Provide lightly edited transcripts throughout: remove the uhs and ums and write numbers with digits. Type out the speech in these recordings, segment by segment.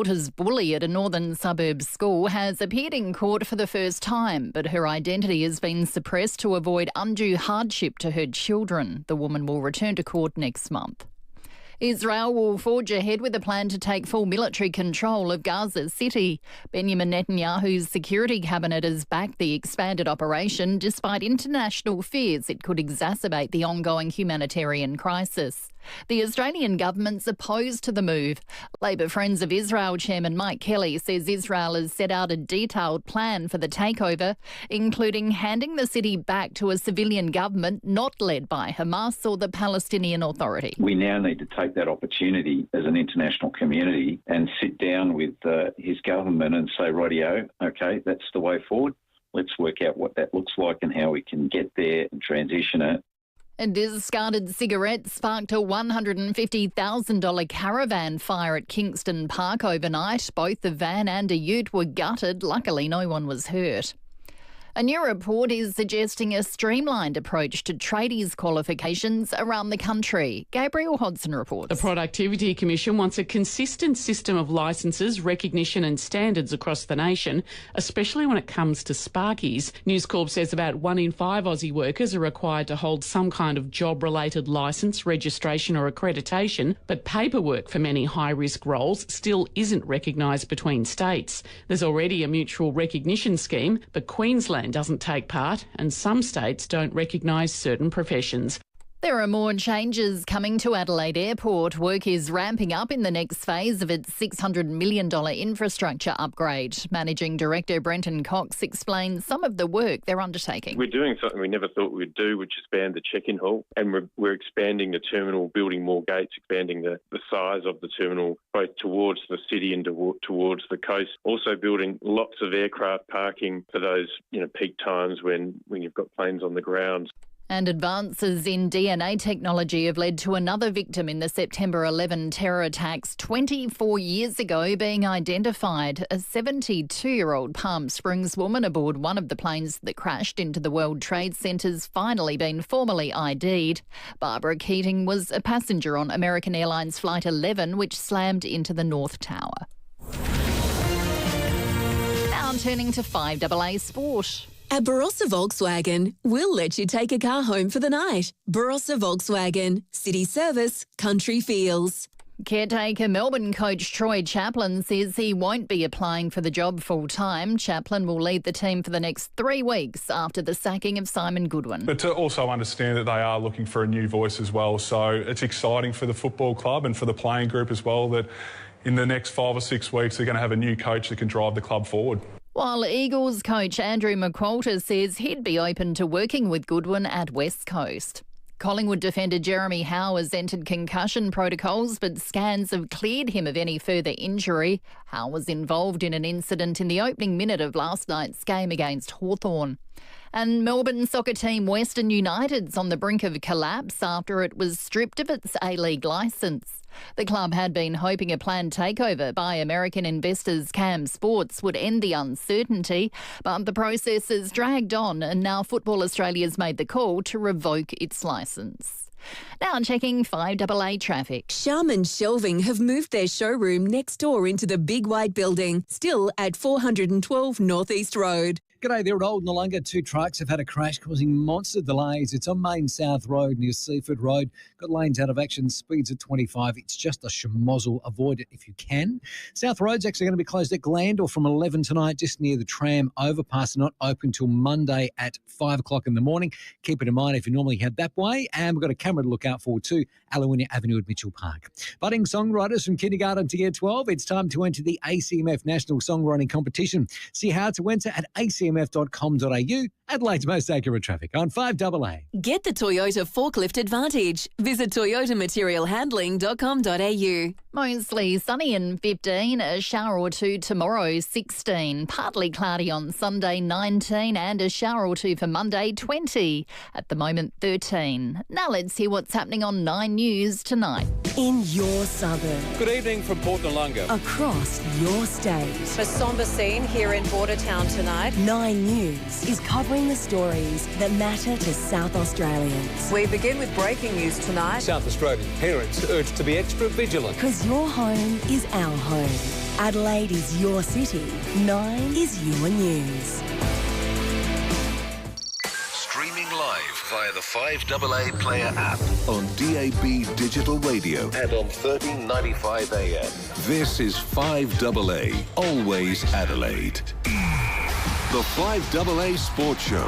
daughter's bully at a northern suburb school has appeared in court for the first time, but her identity has been suppressed to avoid undue hardship to her children. The woman will return to court next month. Israel will forge ahead with a plan to take full military control of Gaza City. Benjamin Netanyahu's security cabinet has backed the expanded operation despite international fears it could exacerbate the ongoing humanitarian crisis. The Australian government's opposed to the move. Labor Friends of Israel chairman Mike Kelly says Israel has set out a detailed plan for the takeover, including handing the city back to a civilian government not led by Hamas or the Palestinian Authority. We now need to take that opportunity as an international community and sit down with his government and say, rightio, okay, that's the way forward. Let's work out what that looks like and how we can get there and transition it. A discarded cigarette sparked a $150,000 caravan fire at Kingston Park overnight. Both the van and a ute were gutted. Luckily, no one was hurt. A new report is suggesting a streamlined approach to tradies qualifications around the country. Gabriel Hodson reports. The Productivity Commission wants a consistent system of licences, recognition and standards across the nation, especially when it comes to sparkies. News Corp says about 1 in 5 Aussie workers are required to hold some kind of job-related licence, registration or accreditation, but paperwork for many high-risk roles still isn't recognised between states. There's already a mutual recognition scheme, but Queensland doesn't take part and some states don't recognise certain professions. There are more changes coming to Adelaide Airport. Work is ramping up in the next phase of its $600 million infrastructure upgrade. Managing Director Brenton Cox explains some of the work they're undertaking. We're doing something we never thought we'd do, which is expand the check-in hall. And we're expanding the terminal, building more gates, expanding the size of the terminal, both towards the city and towards the coast. Also building lots of aircraft parking for those peak times when you've got planes on the ground. And advances in DNA technology have led to another victim in the September 11 terror attacks 24 years ago being identified. A 72-year-old Palm Springs woman aboard one of the planes that crashed into the World Trade Center's finally been formally ID'd. Barbara Keating was a passenger on American Airlines Flight 11, which slammed into the North Tower. Now turning to FiveAA Sport. At Barossa Volkswagen, we'll let you take a car home for the night. Barossa Volkswagen. City service, country feels. Caretaker Melbourne coach Troy Chaplin says he won't be applying for the job full-time. Chaplin will lead the team for the next 3 weeks after the sacking of Simon Goodwin. But to also understand that they are looking for a new voice as well. So it's exciting for the football club and for the playing group as well that in the next 5 or 6 weeks they're going to have a new coach that can drive the club forward. While Eagles coach Andrew McQualter says he'd be open to working with Goodwin at West Coast. Collingwood defender Jeremy Howe has entered concussion protocols, but scans have cleared him of any further injury. Howe was involved in an incident in the opening minute of last night's game against Hawthorn. And Melbourne soccer team Western United's on the brink of collapse after it was stripped of its A-League licence. The club had been hoping a planned takeover by American investors Cam Sports would end the uncertainty, but the process has dragged on and now Football Australia's made the call to revoke its licence. Now checking FiveAA traffic. Sharman Shelving have moved their showroom next door into the Big White Building, still at 412 North East Road. G'day there at Old Noongar. 2 trucks have had a crash causing monster delays. It's on Main South Road near Seaford Road. Got lanes out of action, speeds at 25. It's just a schmozzle. Avoid it if you can. South Road's actually going to be closed at Glandor from 11 tonight, just near the tram overpass. Not open till Monday at 5 o'clock in the morning. Keep it in mind if you normally head that way. And we've got a camera to look out for too, Alawinia Avenue at Mitchell Park. Budding songwriters from kindergarten to year 12, it's time to enter the ACMF National Songwriting Competition. See how to enter at acmf.com.au. Adelaide's most accurate traffic on FiveAA. Get the Toyota Forklift Advantage. Visit toyotamaterialhandling.com.au. Mostly sunny and 15, a shower or two tomorrow, 16. Partly cloudy on Sunday, 19, and a shower or two for Monday, 20. At the moment, 13. Now let's hear what's happening on 9 News tonight. In your suburb. Good evening from Port Noongar. Across your state. A sombre scene here in Bordertown tonight. 9 News is covering the stories that matter to South Australians. We begin with breaking news tonight. South Australian parents urged to be extra vigilant. Because your home is our home. Adelaide is your city. 9 is your news. Streaming live via the FiveAA Player app on DAB Digital Radio and on 1395 AM. This is FiveAA, always Adelaide. The FiveAA Sports Show.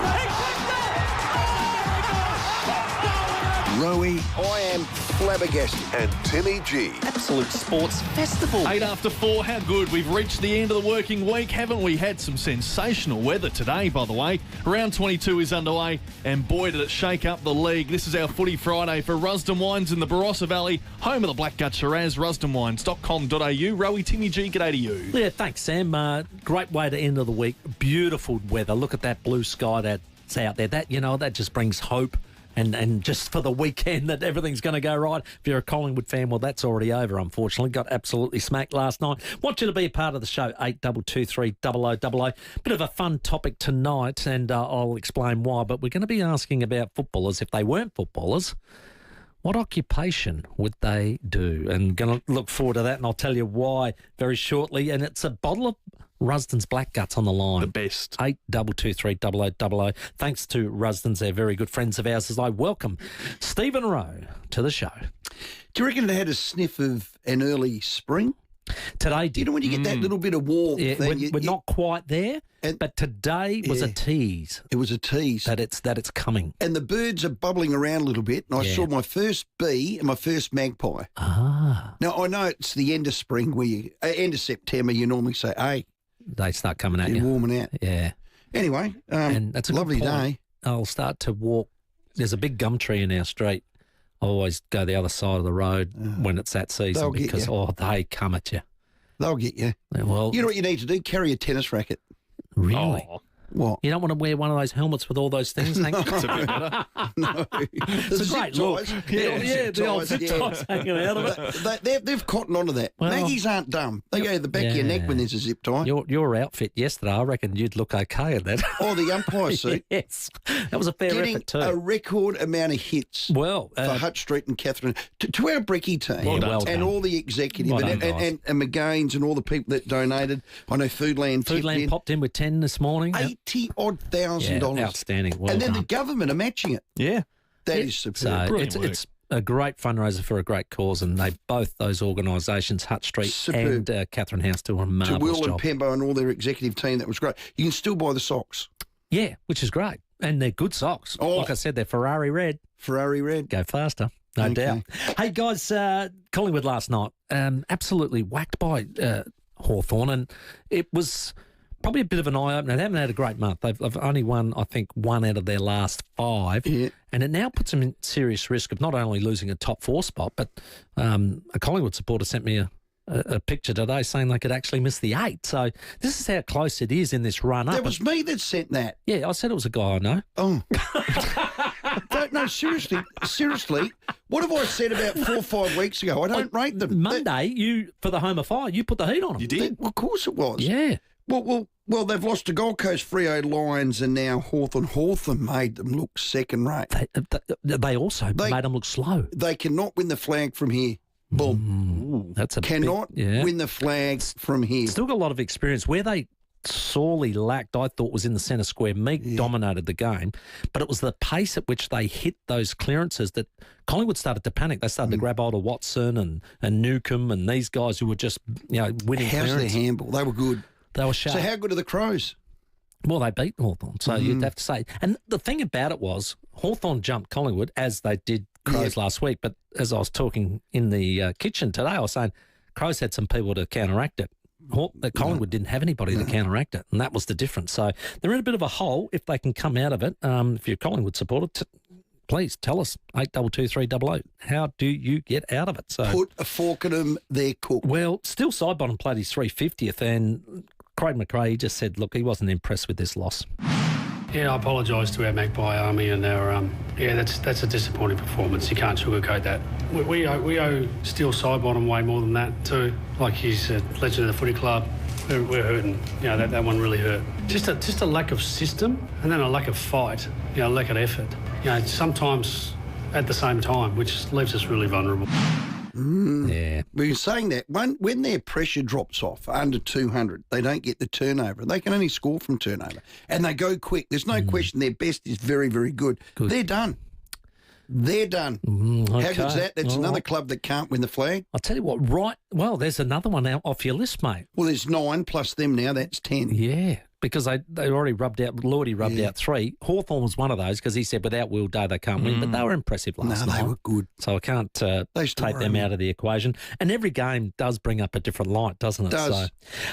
Rowey. I am flabbergasted. And Timmy G. Absolute sports festival. 8 after 4, how good. We've reached the end of the working week, haven't we? Had some sensational weather today, by the way. Round 22 is underway, and boy, did it shake up the league. This is our Footy Friday for Rusden Wines in the Barossa Valley, home of the Blackgut Shiraz, rusdenwines.com.au. Rowey, Timmy G, g'day to you. Yeah, thanks, Sam. Great way to end of the week. Beautiful weather. Look at that blue sky that's out there. That just brings hope. And just for the weekend that everything's going to go right. If you're a Collingwood fan, well, that's already over, unfortunately. Got absolutely smacked last night. Want you to be a part of the show, 8223 0000. Bit of a fun topic tonight, and I'll explain why. But we're going to be asking about footballers. If they weren't footballers, what occupation would they do? And going to look forward to that, and I'll tell you why very shortly. And it's a bottle of Rusden's Black Guts on the line. The best. 8223 0000. Thanks to Rusden's. They're very good friends of ours, as I welcome Stephen Rowe to the show. Do you reckon they had a sniff of an early spring? Today did. You know when you get that little bit of warmth? Yeah, we're not quite there, but today was a tease. It was a tease. That it's coming. And the birds are bubbling around a little bit, and I saw my first bee and my first magpie. Ah. Now, I know it's the end of spring, end of September, you normally say, hey, they start coming at you. They're warming out. Yeah. Anyway, and that's a lovely day. I'll start to walk. There's a big gum tree in our street. I always go the other side of the road when it's that season because, they come at you. They'll get you. Well, you know what you need to do? Carry a tennis racket. Really? Oh. What? You don't want to wear one of those helmets with all those things? No. It's a bit better. No. It's a great look. The old zip ties hanging out of it. They've cottoned onto that. Well, Maggies aren't dumb. They go to the back of your neck when there's a zip tie. Your outfit yesterday, I reckon you'd look okay in that. Oh, the umpire suit. Yes. That was a fair effort too. A record amount of hits. Well, for Hutch Street and Catherine. To our Bricky team. Well done. And all the executive and McGain's and all the people that donated. I know Foodland popped in with 10 this morning. 80-odd $1,000. Outstanding. Well and then done. the government are matching it. Yeah. That is superb. So it's a great fundraiser for a great cause, and those organisations, Hutch Street and Catherine House, do a marvellous job. To Will and Pembo and all their executive team, that was great. You can still buy the socks. Yeah, which is great. And they're good socks. Oh. Like I said, they're Ferrari red. Ferrari red. Go faster, no doubt. Hey, guys, Collingwood last night, absolutely whacked by Hawthorn, and it was probably a bit of an eye-opener. They haven't had a great month. They've only won, I think, 1 out of their last 5. Yeah. And it now puts them in serious risk of not only losing a top 4 spot, but a Collingwood supporter sent me a picture today saying they could actually miss the 8. So this is how close it is in this run-up. That was me that sent that. Yeah, I said it was a guy I know. Oh. No, seriously. What have I said about 4 or 5 weeks ago? I don't rate them. Monday, for the home of fire, you put the heat on them. You did? Of course it was. Yeah. Well, they've lost to Gold Coast, Freo, Lions, and now Hawthorn. Hawthorn made them look second rate. They also made them look slow. They cannot win the flag from here. Boom. That's a cannot win the flag from here. Still got a lot of experience. Where they sorely lacked, I thought, was in the centre square. Meek dominated the game, but it was the pace at which they hit those clearances that Collingwood started to panic. They started to grab hold of Watson and Newcombe and these guys who were just winning How's clearances. their handball? They were good. They were sharp. So how good are the Crows? Well, they beat Hawthorn, so you'd have to say. And the thing about it was Hawthorn jumped Collingwood as they did Crows last week, but as I was talking in the kitchen today, I was saying Crows had some people to counteract it. Collingwood didn't have anybody to counteract it, and that was the difference. So they're in a bit of a hole if they can come out of it. If you're a Collingwood supporter, please tell us, 822300. How do you get out of it? So put a fork in them, they're cooked. Well, still Sidebottom played his 350th, and Craig McRae just said, look, he wasn't impressed with this loss. Yeah, I apologise to our Magpie Army and our that's a disappointing performance. You can't sugarcoat that. We owe Steele Sidebottom way more than that too. Like he's a legend of the footy club. We're hurting. That one really hurt. Just a lack of system and then a lack of fight. Lack of effort. Sometimes at the same time, which leaves us really vulnerable. Yeah. We were saying that when their pressure drops off under 200, they don't get the turnover. They can only score from turnover. And they go quick. There's no question their best is very, very good. They're done. They're done. Okay. How good's that? That's another club that can't win the flag. I'll tell you what, well, there's another one out off your list, mate. Well, there's 9 plus them now. That's 10. Yeah, because they already rubbed out, Lordy rubbed out 3. Hawthorn was one of those because he said without Will Day they can't win, but they were impressive last night. They were good. So I can't take them out of the equation. And every game does bring up a different light, doesn't it? Does.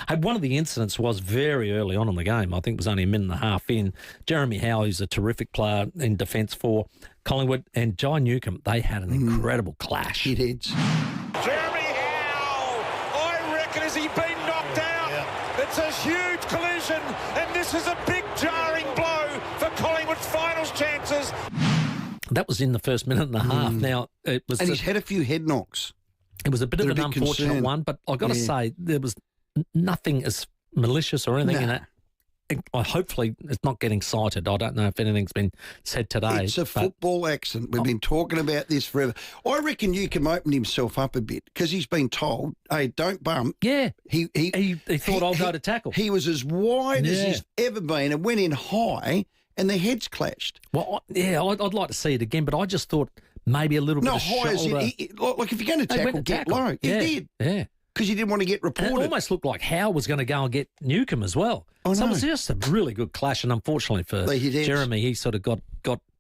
So, one of the incidents was very early on in the game. I think it was only a minute and a half in. Jeremy Howe, who's a terrific player in defence for Collingwood, and Jai Newcomb, they had an incredible clash. Hit heads. Jeremy Howe, I reckon, has he been knocked out? Yeah. It's a huge collision, and this is a big jarring blow for Collingwood's finals chances. That was in the first minute and a half. Now it was, and he's had a few head knocks. It was a bit of an unfortunate one, but I've got to say there was nothing as malicious or anything in it. Hopefully it's not getting cited. I don't know if anything's been said today. It's a football accident. We've been talking about this forever. I reckon Newcomb opened himself up a bit because he's been told, hey, don't bump. Yeah. He thought I'll go to tackle. He was as wide as he's ever been and went in high and their heads clashed. Well, I'd like to see it again, but I just thought maybe a little bit of high as like if you're going to tackle, get low. He did. Yeah. Because he didn't want to get reported. And it almost looked like Howe was going to go and get Newcomb as well. So it was just a really good clash, and unfortunately for Jeremy, he sort of got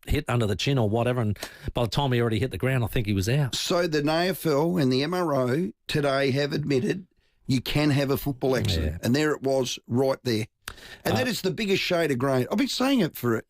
hit under the chin or whatever, and by the time he already hit the ground, I think he was out. So the AFL and the MRO today have admitted you can have a football accident, and there it was right there. And that is the biggest shade of grey. I've been saying it for it.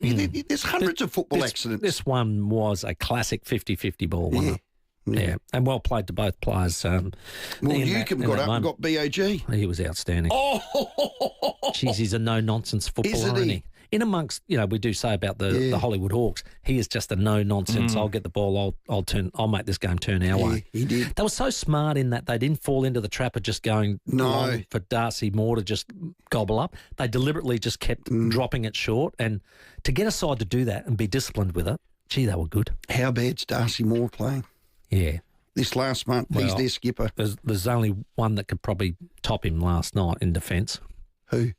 There's hundreds of football accidents. This one was a classic 50-50 ball, wasn't it? Yeah, and well played to both players. Newcomb got up and got BOG. He was outstanding. Jeez, he's a no-nonsense footballer, isn't he? In amongst, we do say about the Hollywood Hawks, he is just a no-nonsense. I'll get the ball, I'll make this game turn our way. He did. They were so smart in that they didn't fall into the trap of just going long for Darcy Moore to just gobble up. They deliberately just kept dropping it short, and to get a side to do that and be disciplined with it, gee, they were good. How bad's Darcy Moore playing? Yeah. This last month, he's their skipper. There's only one that could probably top him last night in defence. Who?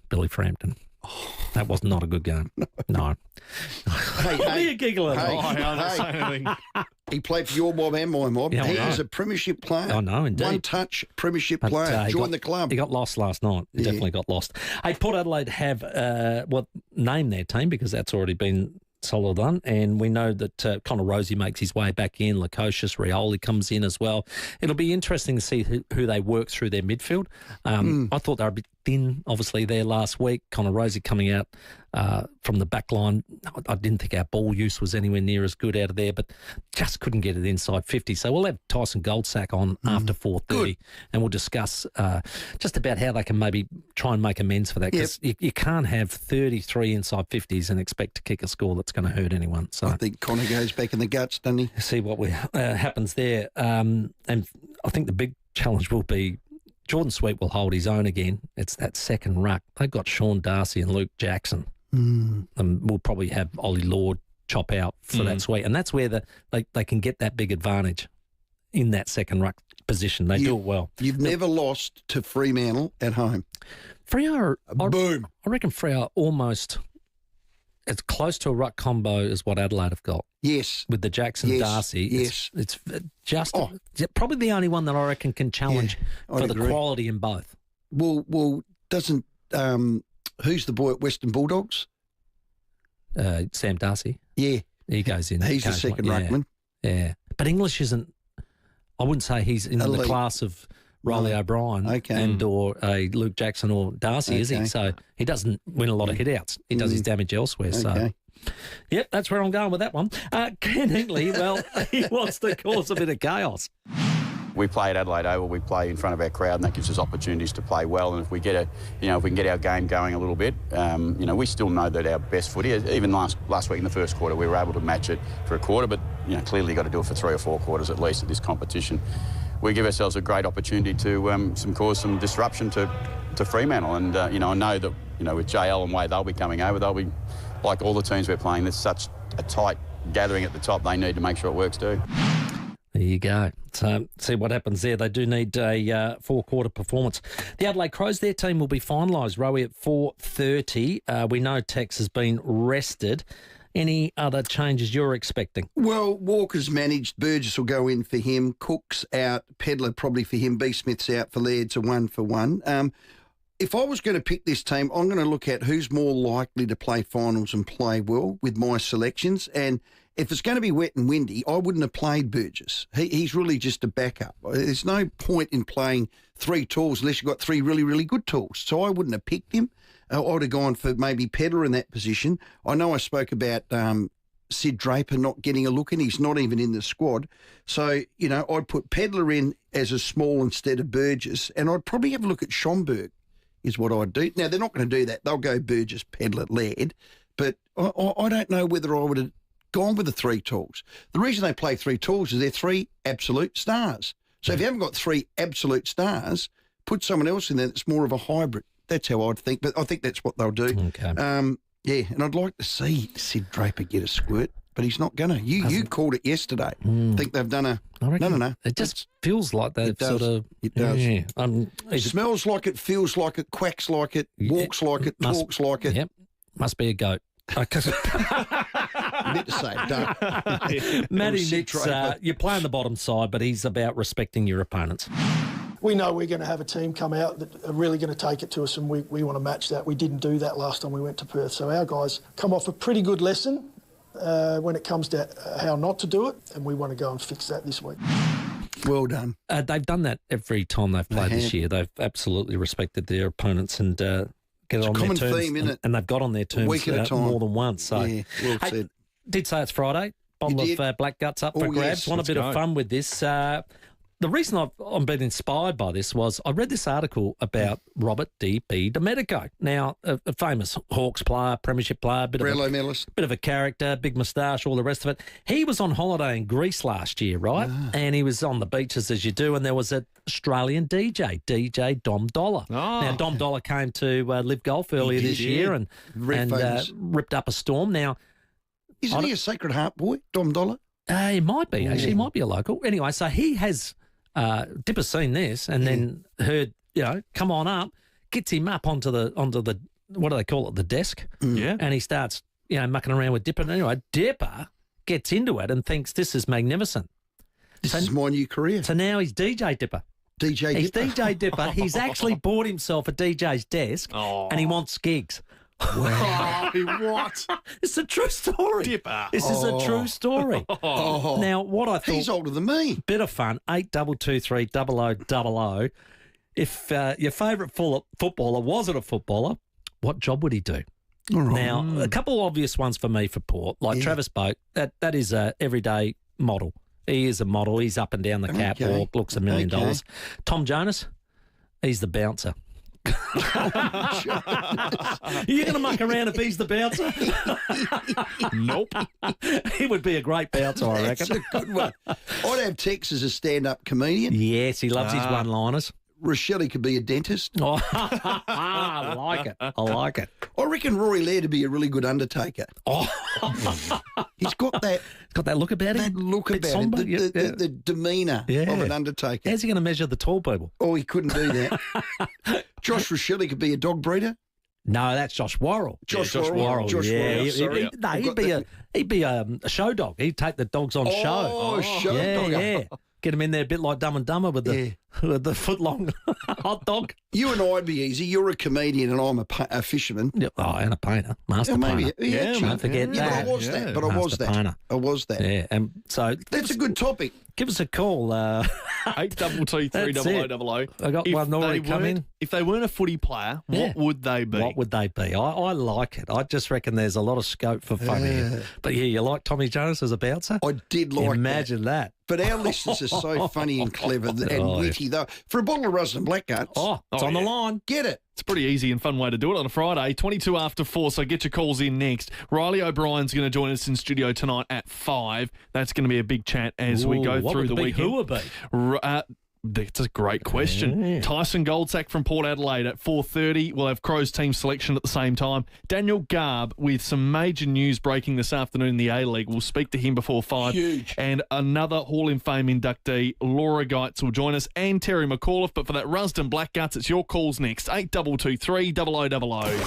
Billy Frampton. That was not a good game. No. What are you giggling? He played for your mob and my mob. Yeah, he is a premiership player. I know, indeed. One-touch premiership player. Joined the club. He got lost last night. He definitely got lost. Hey, Port Adelaide have, name their team because that's already been solid done, and we know that Connor Rowey makes his way back in. Lukosius, Rowey comes in as well. It'll be interesting to see who they work through their midfield. I thought they were a bit thin, obviously, there last week. Connor Rowey coming out from the back line. I didn't think our ball use was anywhere near as good out of there, but just couldn't get it inside 50. So we'll have Tyson Goldsack on after 4:30, and we'll discuss just about how they can maybe try and make amends for that, because you can't have 33 inside 50s and expect to kick a score that's going to hurt anyone. So I think Connor goes back in the guts, doesn't he? See what happens there. And I think the big challenge will be Jordan Sweet will hold his own again. It's that second ruck. They've got Sean Darcy and Luke Jackson. And we'll probably have Ollie Lord chop out for that Sweet. And that's where they can get that big advantage in that second ruck position. They do it well. You've never lost to Fremantle at home. Freo, boom. I reckon Freo almost as close to a ruck combo as what Adelaide have got. Yes. With the Jackson Darcy. Yes. It's just probably the only one that I reckon can challenge for the quality in both. Well, doesn't who's the boy at Western Bulldogs? Sam Darcy. Yeah. He goes in. He's the second ruckman. Yeah. But English isn't, I wouldn't say he's in the class of Riley O'Brien and or Luke Jackson or Darcy, is he? So he doesn't win a lot of hit-outs. He does his damage elsewhere. So, yep, that's where I'm going with that one. Ken Hinkley, well, he wants to cause a bit of chaos. We play at Adelaide Oval, we play in front of our crowd, and that gives us opportunities to play well. And if we get if we can get our game going a little bit, we still know that our best footy, even last week in the first quarter, we were able to match it for a quarter, but clearly you've got to do it for 3 or 4 quarters at least at this competition. We give ourselves a great opportunity to cause some disruption to Fremantle, and I know that with JL and Wade, they'll be coming over. They'll be like all the teams we're playing. There's such a tight gathering at the top. They need to make sure it works too. There you go. So see what happens there. They do need a four-quarter performance. The Adelaide Crows, their team will be finalised. Rowey at 4:30. We know Tex has been rested. Any other changes you're expecting? Well, Walker's managed. Burgess will go in for him. Cook's out. Pedler probably for him. B. Smith's out for Laird's a 1-for-1. If I was going to pick this team, I'm going to look at who's more likely to play finals and play well with my selections. And if it's going to be wet and windy, I wouldn't have played Burgess. He's really just a backup. There's no point in playing three tools unless you've got three really, really good tools. So I wouldn't have picked him. I would have gone for maybe Pedler in that position. I know I spoke about Sid Draper not getting a look in. He's not even in the squad. So, I'd put Pedler in as a small instead of Burgess, and I'd probably have a look at Schomburg is what I'd do. Now, they're not going to do that. They'll go Burgess, Pedler, Laird. But I don't know whether I would have gone with the three tools. The reason they play three tools is they're three absolute stars. So if you haven't got three absolute stars, put someone else in there that's more of a hybrid. That's how I'd think, but I think that's what they'll do. Okay. Yeah, and I'd like to see Sid Draper get a squirt, but he's not going to. You called it yesterday. I think they've done a... No. It just feels like they've sort of... It does. Yeah. It smells like it, feels like it, quacks like it, walks like it, talks like it. Yep, must be a goat. Meant to say duck. Matty Nix, you're playing the bottom side, but he's about respecting your opponents. We know we're going to have a team come out that are really going to take it to us, and we want to match that. We didn't do that last time we went to Perth. So our guys come off a pretty good lesson when it comes to how not to do it, and we want to go and fix that this week. Well done. They've done that every time they've played this year. They've absolutely respected their opponents and get it on their terms. Theme, isn't it? And they've got on their terms week at a time. more than once. So, yeah, well said. Did say it's Friday. Bottle of Black Guts up for grabs. Yes, Want a bit of fun with this. The reason I'm been inspired by this was I read this article about Robert D.B. Domenico. Now, a famous Hawks player, premiership player, bit of a character, big moustache, all the rest of it. He was on holiday in Greece last year, right? And he was on the beaches as you do, and there was an Australian DJ Dom Dollar. Now, Dom Dollar came to Live Golf earlier this year and ripped up a storm. Now, isn't he a Sacred Heart boy, Dom Dollar? He might be, actually. He might be a local. Anyway, so he has... Dipper's seen this and then heard, come on up, gets him up onto the what do they call it, the desk. Yeah. And he starts, mucking around with Dipper. And anyway, Dipper gets into it and thinks this is magnificent. This is my new career. So now he's DJ Dipper. He's DJ Dipper. He's actually bought himself a DJ's desk and he wants gigs. Wow. What? It's a true story. Dipper. This is a true story. Now, what I thought... He's older than me. Bit of fun, 8223 0000. If your favourite footballer wasn't a footballer, what job would he do? All right. Now, a couple of obvious ones for me for Port, like Travis Boak, that is a everyday model. He is a model. He's up and down the catwalk, looks $1 million. Tom Jonas, he's the bouncer. You're going to muck around if he's the bouncer? Nope. He would be a great bouncer, I reckon. That's a good one. I'd have Tex as a stand-up comedian. Yes, he loves his one-liners. Rochelle could be a dentist. Oh, I like it. I reckon Rory Laird would be a really good undertaker. Oh, he's got that look about him. That look about him. The demeanour of an undertaker. How's he going to measure the tall people? Oh, he couldn't do that. Josh Rochelle could be a dog breeder. No, that's Josh Worrell. Josh Worrell. He'd be a show dog. He'd take the dogs on show. Oh, show dog. Yeah. Get him in there a bit like Dumb and Dumber with the foot-long hot dog. You and I'd be easy. You're a comedian and I'm a fisherman. Oh, and a painter. Master painter. Yeah, don't forget that. But I was that. Painter. I was that. Yeah, and so... That's a good topic. Give us a call. 8223000. I got one already coming. If they weren't a footy player, what would they be? What would they be? I like it. I just reckon there's a lot of scope for fun here. But yeah, you like Tommy Jonas as a bouncer? I did like Imagine that. But our listeners are so funny and clever and witty, though. For a bottle of Rusden Black Guts. It's on the line. Get it. It's a pretty easy and fun way to do it on a Friday. 22 after 4, so get your calls in next. Riley O'Brien's going to join us in studio tonight at 5. That's going to be a big chat as we go through the weekend. Who will be? That's a great question. Yeah. Tyson Goldsack from Port Adelaide at 4:30. We'll have Crows team selection at the same time. Daniel Garb with some major news breaking this afternoon in the A-League. We'll speak to him before 5. Huge. And another Hall of Fame inductee, Laura Geitz, will join us, and Terry McAuliffe. But for that Rusden Blackguts, it's your calls next. 8223 0000.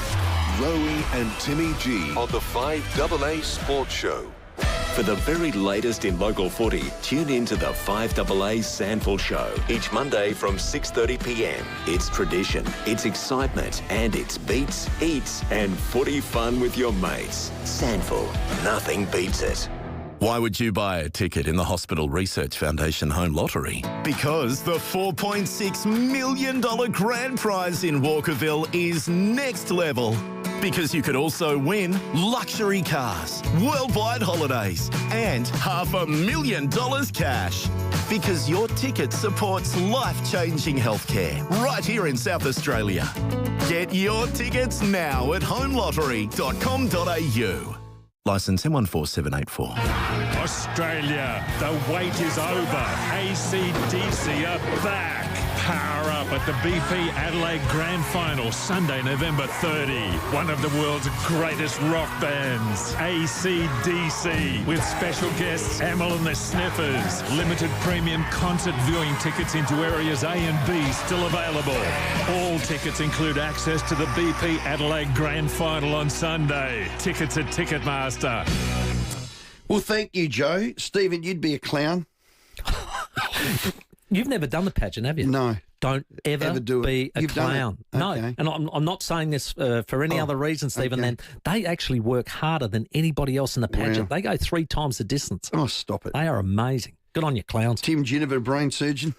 Rowey and Timmy G on the 5AA Sports Show. For the very latest in local footy, tune in to the 5AA Sandful Show each Monday from 6:30pm. It's tradition, it's excitement, and it's beats, eats, and footy fun with your mates. Sandful, nothing beats it. Why would you buy a ticket in the Hospital Research Foundation Home Lottery? Because the $4.6 million grand prize in Walkerville is next level. Because you could also win luxury cars, worldwide holidays, and $500,000 cash. Because your ticket supports life-changing healthcare right here in South Australia. Get your tickets now at homelottery.com.au. Licence M14784. Australia, the wait is over. AC/DC are back. Power up at the BP Adelaide Grand Final, Sunday, November 30. One of the world's greatest rock bands, AC/DC, with special guests Amel and the Sniffers. Limited premium concert viewing tickets into areas A and B still available. All tickets include access to the BP Adelaide Grand Final on Sunday. Tickets at Ticketmaster. Well, thank you, Joe. Stephen, you'd be a clown. You've never done the pageant, have you? No. Don't ever do it. be a You've clown. done it. No, Okay. and I'm not saying this for any other reason, Stephen, okay. than they actually work harder than anybody else in the pageant. Wow. They go 3 times the distance. Oh, stop it. They are amazing. Good on you, clowns. Tim Ginnivan, a brain surgeon.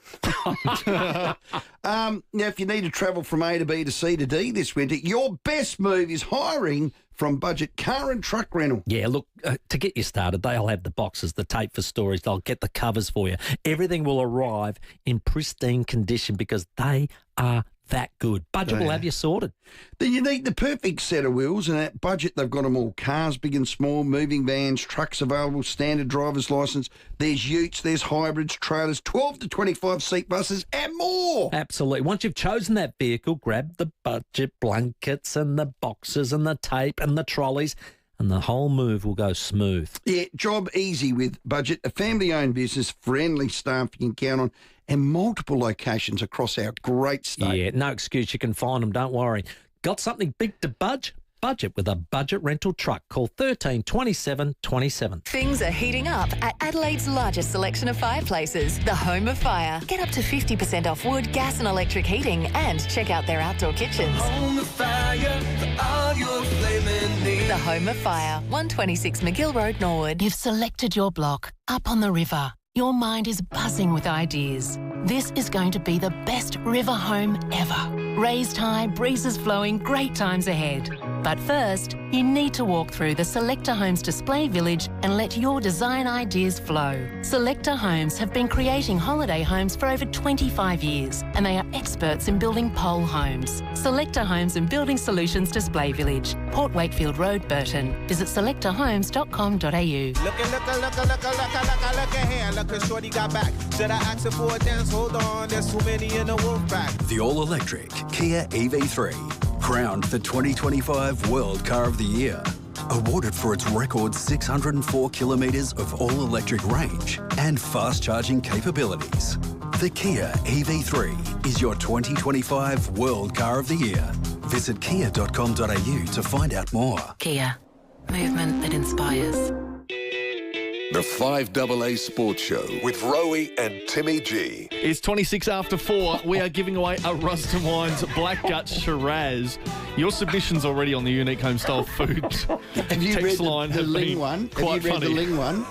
Now, if you need to travel from A to B to C to D this winter, your best move is hiring from Budget Car and Truck Rental. Yeah, look, to get you started, they'll have the boxes, the tape for storage, they'll get the covers for you. Everything will arrive in pristine condition because they are that good. Budget will have you sorted. Then you need the perfect set of wheels, and at Budget they've got them all. Cars, big and small, moving vans, trucks available, standard driver's licence. There's utes, there's hybrids, trailers, 12 to 25 seat buses and more. Absolutely. Once you've chosen that vehicle, grab the Budget blankets and the boxes and the tape and the trolleys, and the whole move will go smooth. Yeah, job easy with Budget, a family-owned business, friendly staff you can count on, and multiple locations across our great state. Yeah, no excuse. You can find them. Don't worry. Got something big to budge? Budget with a Budget rental truck. Call 13 27 27. Things are heating up at Adelaide's largest selection of fireplaces, the Home of Fire. Get up to 50% off wood, gas and electric heating, and check out their outdoor kitchens. Home of Fire for all your flaming needs. The Home of Fire, 126 McGill Road, Norwood. You've selected your block up on the river. Your mind is buzzing with ideas. This is going to be the best river home ever. Raised high, breezes flowing, great times ahead. But first, you need to walk through the Selector Homes display village and let your design ideas flow. Selector Homes have been creating holiday homes for over 25 years, and they are experts in building pole homes. Selector Homes and Building Solutions Display Village, Port Wakefield Road, Burton. Visit selectorhomes.com.au. Look here, look at shorty got back. Should I ask her for a dance? Hold on, there's too many in the wolf pack. The all-electric Kia EV3, crowned the 2025 World Car of the Year. Awarded for its record 604 kilometres of all-electric range and fast-charging capabilities. The Kia EV3 is your 2025 World Car of the Year. Visit kia.com.au to find out more. Kia, movement that inspires. The 5AA Sports Show with Rowey and Timmy G. It's 26 after 4. We are giving away a Rusden Wines Black Gut Shiraz. Your submissions already on the unique home style food Have you read line the have Ling been one? quite Have you read funny. the Ling one?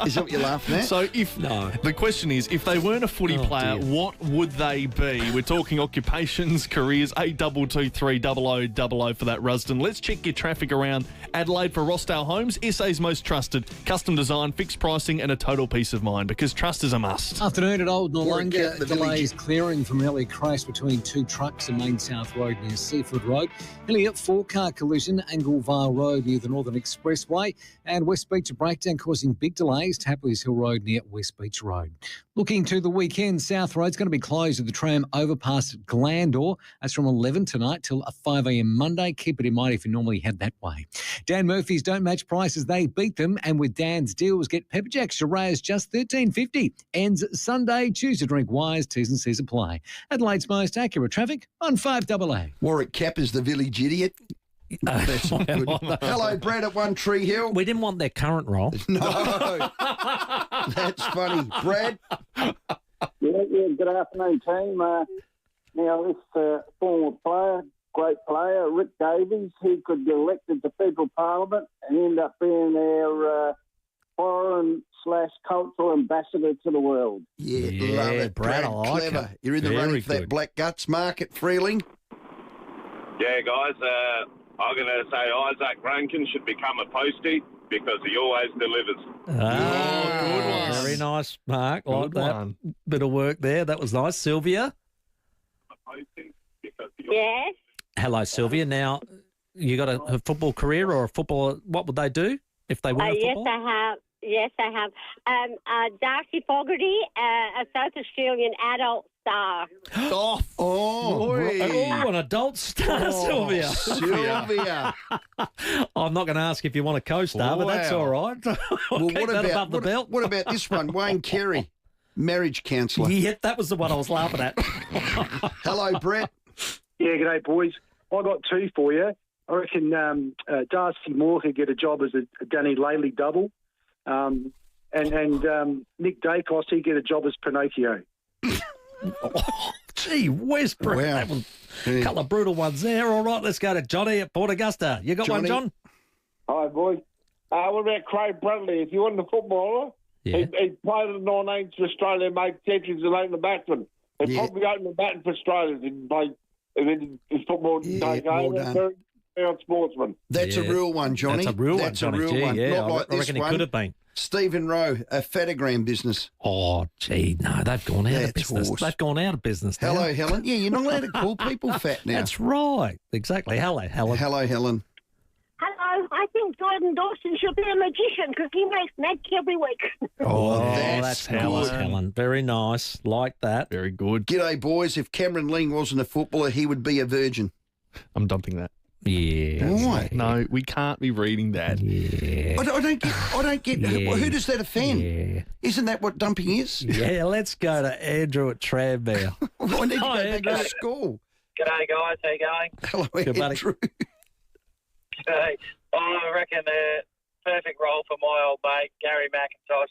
Is that what you're laughing at? So the question is, if they weren't a footy player, what would they be? We're talking occupations, careers, 8223 0000 for that Rusden. Let's check your traffic around Adelaide for Rossdale Homes, SA's most trusted custom design $1.99, fixed pricing and a total peace of mind because trust is a must. Afternoon at Old Noarlunga. the Delays clearing from early crash between two trucks in Main South Road near Seaford Road. Elliot 4-car collision, Anglevale Road near the Northern Expressway. And West Beach a breakdown causing big delays, Tapley's Hill Road near West Beach Road. Looking to the weekend, South Road's going to be closed with the tram overpass at Glandore. That's from 11 tonight till 5 a.m. Monday. Keep it in mind if you normally head that way. Dan Murphy's don't match prices, they beat them. And with Dan's deals, get Pepper Jack Shiraz just $13.50. Ends Sunday. Choose to drink wise. T's and C's apply. Adelaide's most accurate traffic on 5AA. Warwick Cap is the village idiot. That's not good. Hello, Brad at One Tree Hill. We didn't want their current role. No. That's funny. Brad? Yeah, good afternoon, team. Now, this former player, great player, Rick Davies, he could get elected to federal parliament and end up being our foreign/cultural ambassador to the world. Yeah, love it. Brad, I like clever. it. You're in the Very running for that good. black guts market, Freeling. Yeah, guys, I'm going to say Isaac Rankin should become a postie because he always delivers. Good one. Very nice, Mark. Like that. Bit of work there. That was nice. Sylvia? Yes. Hello, Sylvia. Now, you got a football career or a footballer, what would they do if they were a Yes, football? I have. Yes, I have. Darcy Fogarty, a South Australian adult star. An adult star, Sylvia. Sylvia. I'm not going to ask if you want a co-star, but that's all right. Well, Keep that above the belt. What about this one? Wayne Carey, marriage counsellor. Yeah, that was the one I was laughing at. Hello, Brett. Yeah, g'day, boys. I got two for you. I reckon Darcy Moore could get a job as a Danny Laley double. And Nick Dacos, he'd get a job as Pinocchio. Gee whiz, Brett. Wow. That was a couple of brutal ones there. All right, let's go to Johnny at Port Augusta. You got one, John? Hi, boys. What about Craig Bradley? If you want the footballer, he played at 19 for Australia, made centuries and opened the batsman. He probably opened the batting for Australia and played his football take well over. done. Very proud sportsman. That's a real one, Johnny. That's a real one, Johnny. Gee, yeah, Not like I this reckon one. it could have been. Stephen Rowe, a Fatagram business. Oh, gee, no, they've gone out of business. horse. They've gone out of business now. Hello, Helen. Yeah, you're not allowed to call people fat now. That's right. Exactly. Hello, Helen. Hello, Helen. Hello, I think Jordan Dawson should be a magician because he makes magic every week. Oh, that's Helen. Very nice. Like that. Very good. G'day, boys. If Cameron Ling wasn't a footballer, he would be a virgin. I'm dumping that. Yeah. Why? No, we can't be reading that. Yeah. I don't get. Who does that offend? Yeah. Isn't that what dumping is? Yeah, let's go to Andrew at Tranmere. I need to go back Andrew. to school. G'day, guys. How you going? Hello, Good, buddy. Andrew. G'day. I reckon the perfect role for my old mate, Gary McIntosh.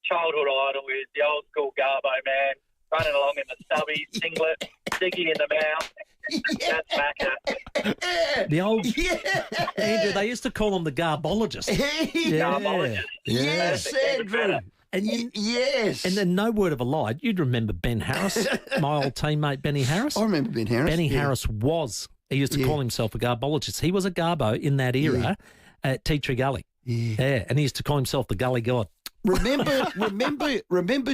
Childhood idol is the old school Garbo man, running along in the stubby, singlet, sticky in the mouth. That's Macca. The old Andrew, they used to call him the garbologist. Garbologist. Yes, Andrew. And yes. And then no word of a lie. You'd remember Ben Harris, my old teammate Benny Harris. I remember Ben Harris. Benny Harris was. He used to call himself a garbologist. He was a garbo in that era at Tea Tree Gully. Yeah, and he used to call himself the Gully God. Remember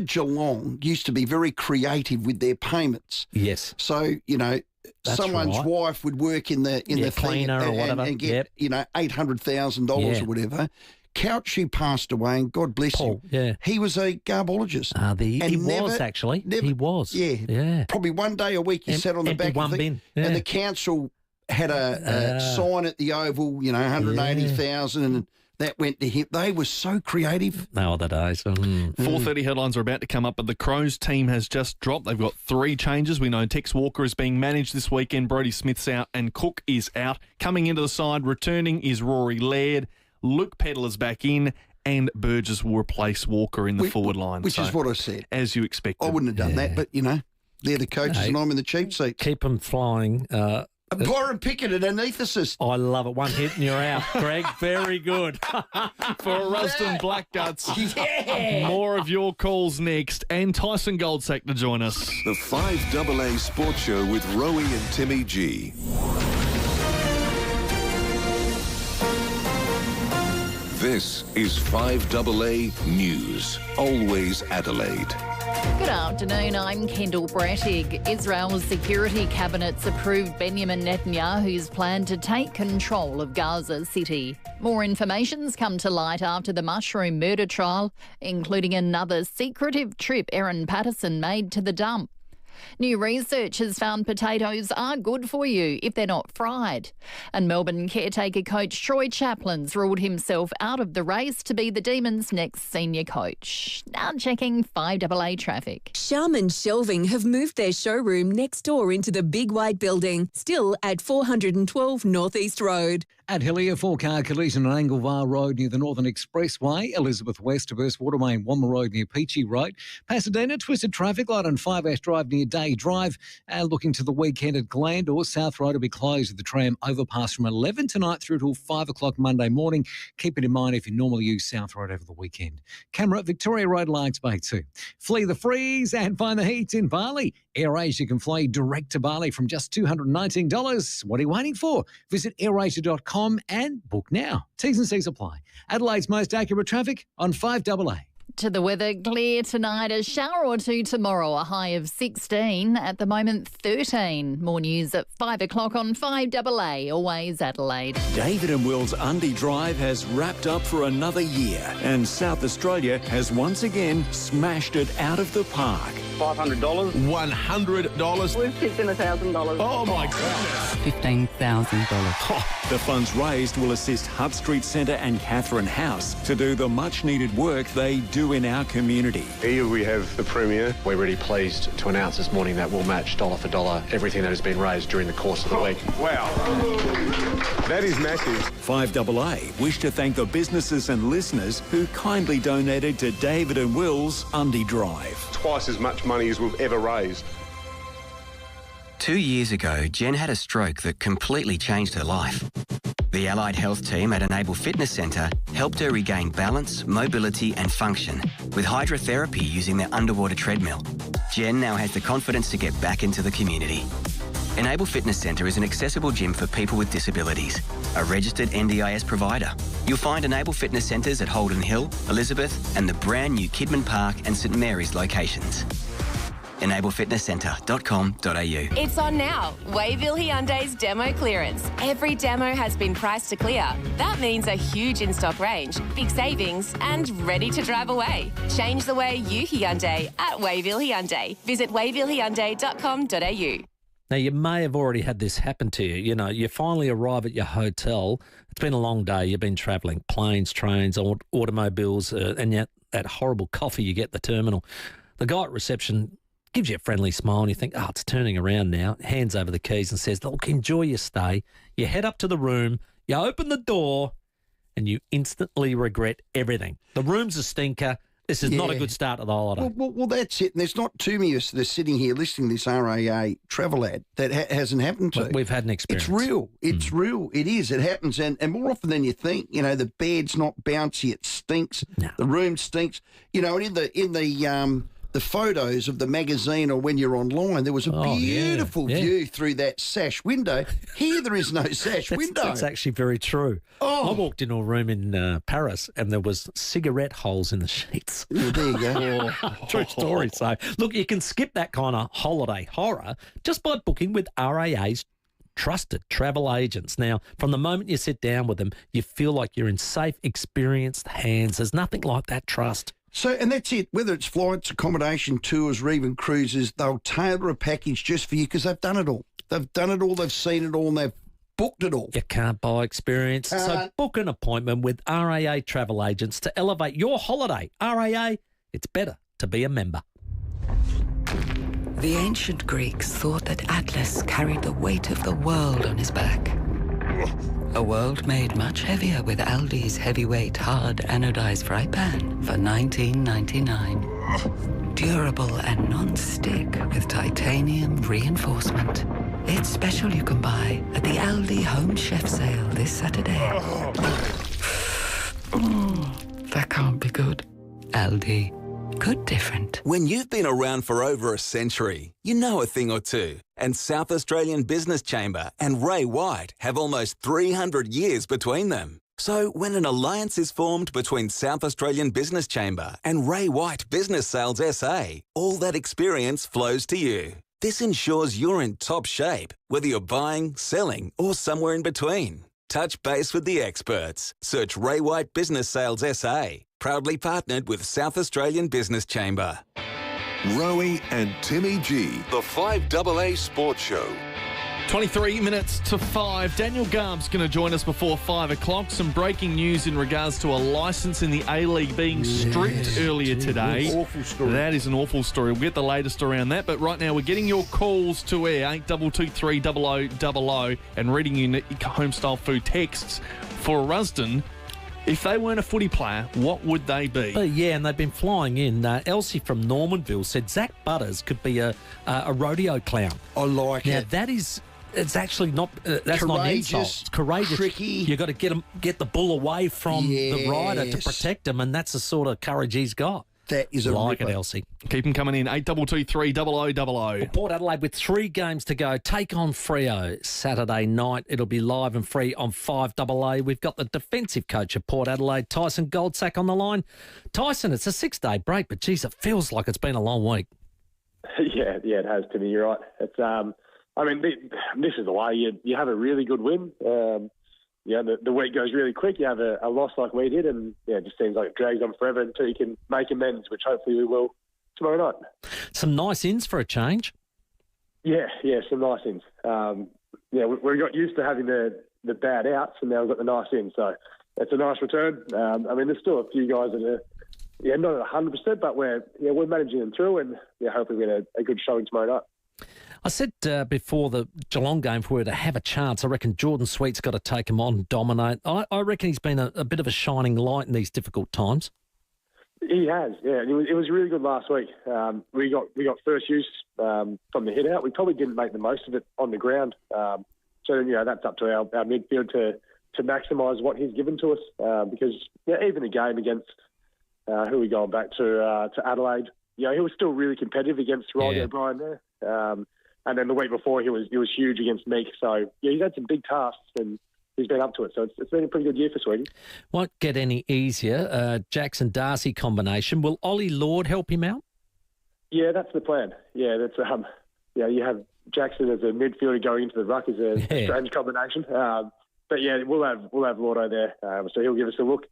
Geelong used to be very creative with their payments. Yes. So, That's someone's right. wife would work in the thing cleaner or whatever. and get $800,000 Yeah. or whatever. Couchy passed away, and God bless him. Yeah. He was a garbologist. He was actually. He was. Yeah. Probably one day a week he sat on the empty back one of the bin. and Yeah. the council had a sign at the Oval, 180,000, and that went to him. They were so creative. No other days. 4:30 headlines are about to come up, but the Crows team has just dropped. They've got 3 changes. We know Tex Walker is being managed this weekend. Brody Smith's out and Cook is out. Coming into the side, returning is Rory Laird. Luke Pedler's back in, and Burgess will replace Walker in the forward line. Which is what I said. As you expected. I wouldn't have done that, but, they're the coaches and I'm in the cheap seat. Keep them flying. Byron Pickett, an anaesthetist. I love it. One hit and you're out, Greg. Very good. For Rusden Blackguts. Yeah. More of your calls next, and Tyson Goldsack to join us. The 5AA Sports Show with Rowey and Timmy G. This is 5AA News. Always Adelaide. Good afternoon, I'm Kendall Brattig. Israel's security cabinet's approved Benjamin Netanyahu's plan to take control of Gaza City. More information's come to light after the mushroom murder trial, including another secretive trip Erin Patterson made to the dump. New research has found potatoes are good for you if they're not fried. And Melbourne caretaker coach Troy Chaplin's ruled himself out of the race to be the Demons' next senior coach. Now checking 5AA traffic. Sharman Shelving have moved their showroom next door into the Big White Building, still at 412 North East Road. At Hillier, 4-car collision on Anglevar Road near the Northern Expressway, Elizabeth West to Burst Waterway and Wamma Road near Peachy Road, Pasadena, twisted traffic light on 5 Ash Drive near Day Drive. Looking to the weekend at Glandor, South Road will be closed with the tram overpass from 11 tonight through till 5 o'clock Monday morning. Keep it in mind if you normally use South Road over the weekend. Camera, Victoria Road, Largs Bay 2. Flee the freeze and find the heat in Bali. AirAsia can fly direct to Bali from just $219. What are you waiting for? Visit airasia.com and book now. T's and C's apply. Adelaide's most accurate traffic on 5AA. To the weather, clear tonight, a shower or two tomorrow, a high of 16, at the moment 13. More news at 5 o'clock on 5AA, always Adelaide. David and Will's Undy Drive has wrapped up for another year and South Australia has once again smashed it out of the park. $500. $100. We've tipped in $1,000. Oh, my goodness. $15,000. The funds raised will assist Hutt Street Centre and Catherine House to do the much-needed work they do in our community. Here we have the Premier. We're really pleased to announce this morning that we'll match dollar for dollar everything that has been raised during the course of the week. Wow. That is massive. 5AA wish to thank the businesses and listeners who kindly donated to David and Will's Undy Drive. Twice as much money as we've ever raised. 2 years ago, Jen had a stroke that completely changed her life. The allied health team at Enable Fitness Centre helped her regain balance, mobility and function with hydrotherapy using their underwater treadmill. Jen now has the confidence to get back into the community. Enable Fitness Centre is an accessible gym for people with disabilities, a registered NDIS provider. You'll find Enable Fitness Centres at Holden Hill, Elizabeth and the brand new Kidman Park and St Mary's locations. enablefitnesscentre.com.au. It's on now. Wayville Hyundai's demo clearance. Every demo has been priced to clear. That means a huge in-stock range, big savings, and ready to drive away. Change the way you Hyundai at Wayville Hyundai. Visit wayvillehyundai.com.au. Now, you may have already had this happen to you. You know, you finally arrive at your hotel. It's been a long day. You've been travelling, planes, trains, automobiles, and yet that horrible coffee you get at the terminal. The guy at reception gives you a friendly smile and you think, oh, it's turning around now, hands over the keys and says, look, enjoy your stay. You head up to the room, you open the door and you instantly regret everything. The room's a stinker. This is not a good start to the holiday. Well, that's it. And there's not too many of us that are sitting here listening to this RAA travel ad that hasn't happened to. We've had an experience. It's real. It's real. It is. It happens. And more often than you think, you know, the bed's not bouncy. It stinks. No. The room stinks. You know, in the photos of the magazine or when you're online, there was a beautiful view through that sash window. Here there is no sash window. That's actually very true. I walked into a room in Paris and there was cigarette holes in the sheets. Oh, there you go. True story. So, look, you can skip that kind of holiday horror just by booking with RAA's trusted travel agents. Now, from the moment you sit down with them, you feel like you're in safe, experienced hands. There's nothing like that trust. So, and that's it. Whether it's flights, accommodation, tours, or even cruises, they'll tailor a package just for you because they've done it all. They've done it all, they've seen it all, and they've booked it all. You can't buy experience. So book an appointment with RAA travel agents to elevate your holiday. RAA, it's better to be a member. The ancient Greeks thought that Atlas carried the weight of the world on his back. A world made much heavier with Aldi's heavyweight hard anodized fry pan for $19.99. Durable and non-stick with titanium reinforcement. It's special you can buy at the Aldi Home Chef Sale this Saturday. That can't be good. Aldi. Good different. When you've been around for over a century, you know a thing or two. And South Australian Business Chamber and Ray White have almost 300 years between them. So when an alliance is formed between South Australian Business Chamber and Ray White Business Sales SA, all that experience flows to you. This ensures you're in top shape, whether you're buying, selling, or somewhere in between. Touch base with the experts. Search Ray White Business Sales SA. Proudly partnered with South Australian Business Chamber. Rowey and Timmy G, the 5AA Sports Show. 23 minutes to 5. Daniel Garb's going to join us before 5 o'clock. Some breaking news in regards to a licence in the A-League being stripped earlier today. Awful story. That is an awful story. We'll get the latest around that. But right now, we're getting your calls to air, 8223 0000, and reading your home-style food texts for Rusden. If they weren't a footy player, what would they be? Yeah, and they've been flying in. Elsie from Normanville said Zach Butters could be a rodeo clown. I like now, it. that is... It's actually not. That's not an insult. It's courageous. Tricky. You've got to get the bull away from the rider to protect him, and that's the sort of courage he's got. That is a like ripper. it, Elsie. Keep them coming in. 8223 0000. Port Adelaide with 3 games to go. Take on Freo Saturday night. It'll be live and free on 5AA. We've got the defensive coach of Port Adelaide, Tyson Goldsack, on the line. Tyson, it's a 6-day break, but geez, it feels like it's been a long week. Yeah, it has, Timmy. You're right. It's I mean, this is the way you have a really good win. The week goes really quick. You have a loss like we did, and it just seems like it drags on forever until you can make amends, which hopefully we will tomorrow night. Some nice ins for a change. Yeah, some nice ins. We got used to having the bad outs, and now we've got the nice ins. So it's a nice return. I mean, there's still a few guys that are not at 100%, but we're managing them through, and hopefully we get a good showing tomorrow night. I said before the Geelong game, if we were to have a chance, I reckon Jordan Sweet's got to take him on and dominate. I reckon he's been a bit of a shining light in these difficult times. He has, yeah. It was really good last week. We got first use from the hit out. We probably didn't make the most of it on the ground. So that's up to our midfield to maximise what he's given to us. Because even the game against who are we going back to Adelaide, he was still really competitive against Riley O'Brien there. And then the week before, he was huge against Meek. So, he's had some big tasks and he's been up to it. So, it's been a pretty good year for Sweden. Won't get any easier. Jackson-Darcy combination. Will Ollie Lord help him out? Yeah, that's the plan. Yeah, that's you have Jackson as a midfielder going into the ruck is a strange combination. But, we'll have Lordo there. So, he'll give us a look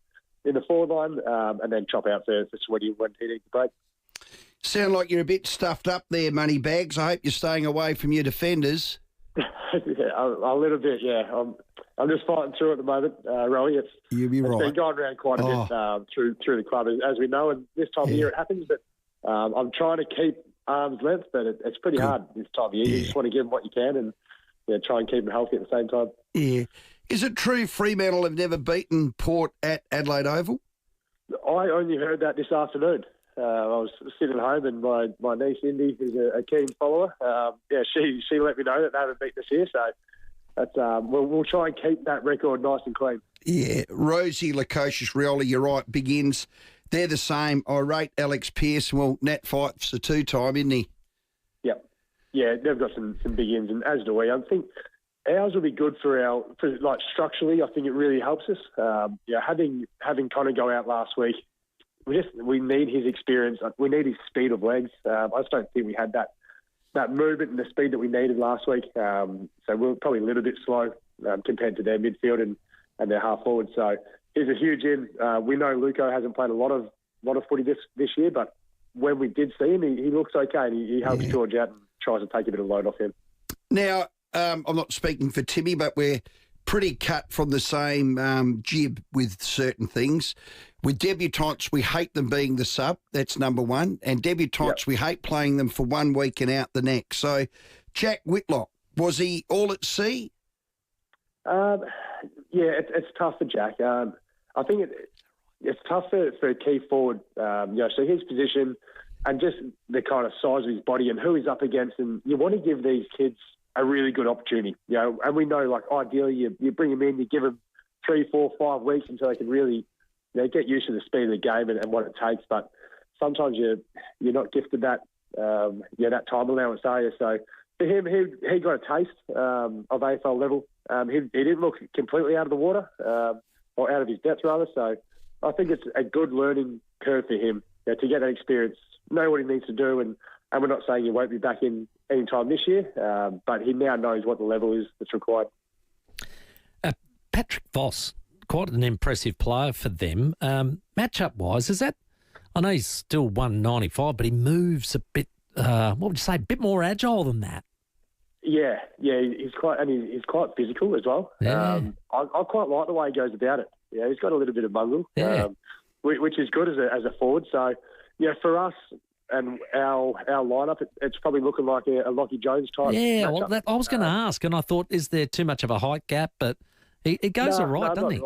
in the forward line and then chop out for Sweden when he needs to break. Sound like you're a bit stuffed up there, Moneybags. I hope you're staying away from your defenders. A little bit, yeah. I'm just fighting through at the moment, Rowey. You'll be right. It's been going around quite a bit through the club, as we know, and this time of year it happens. But I'm trying to keep arm's length, but it's pretty hard this time of year. You just want to give them what you can and try and keep them healthy at the same time. Yeah. Is it true Fremantle have never beaten Port at Adelaide Oval? I only heard that this afternoon. I was sitting at home and my niece Indy, who's a keen follower, she let me know that they haven't beaten us here. So that's, we'll try and keep that record nice and clean. Yeah, Rosie, Lukosius, Rioli, you're right, big ins. They're the same. I rate Alex Pearce. Well, Nat Fife's a 2-time, isn't he? Yep. Yeah, they've got some big ins, and as do we. I think ours will be good for structurally. I think it really helps us. Having Connor go out last week. We need his experience. We need his speed of legs. I just don't think we had that movement and the speed that we needed last week. So we're probably a little bit slow compared to their midfield and their half forward. So he's a huge in. We know Luco hasn't played a lot of footy this year, but when we did see him, he looks okay. And he helps George out and tries to take a bit of load off him. Now, I'm not speaking for Timmy, but we're pretty cut from the same jib with certain things. With debutantes, we hate them being the sub. That's number one. And debutantes, we hate playing them for 1 week and out the next. So, Jack Whitlock, was he all at sea? It's tough for Jack. I think it's tough for a key forward. So his position and just the kind of size of his body and who he's up against. And you want to give these kids a really good opportunity. And we know, ideally, you bring them in, you give them 3, 4, 5 weeks until they can really get used to the speed of the game and what it takes. But sometimes you're not gifted that time allowance, are you? So for him, he got a taste of AFL level. He didn't look completely out of the water. or out of his depth rather. So I think it's a good learning curve for him to get that experience, know what he needs to do, and we're not saying he won't be back in any time this year, but he now knows what the level is that's required. Patrick Voss, quite an impressive player for them. Matchup-wise, is that... I know he's still 195, but he moves a bit, what would you say, a bit more agile than that? Yeah, he's quite physical as well. Yeah. I quite like the way he goes about it. Yeah, he's got a little bit of mongrel, Yeah. Which is good as a forward. So, for us and our lineup, it's probably looking like a Lockie Jones type. Yeah, matchup. well, I was going to ask, and I thought, is there too much of a height gap? But he goes all right, doesn't he?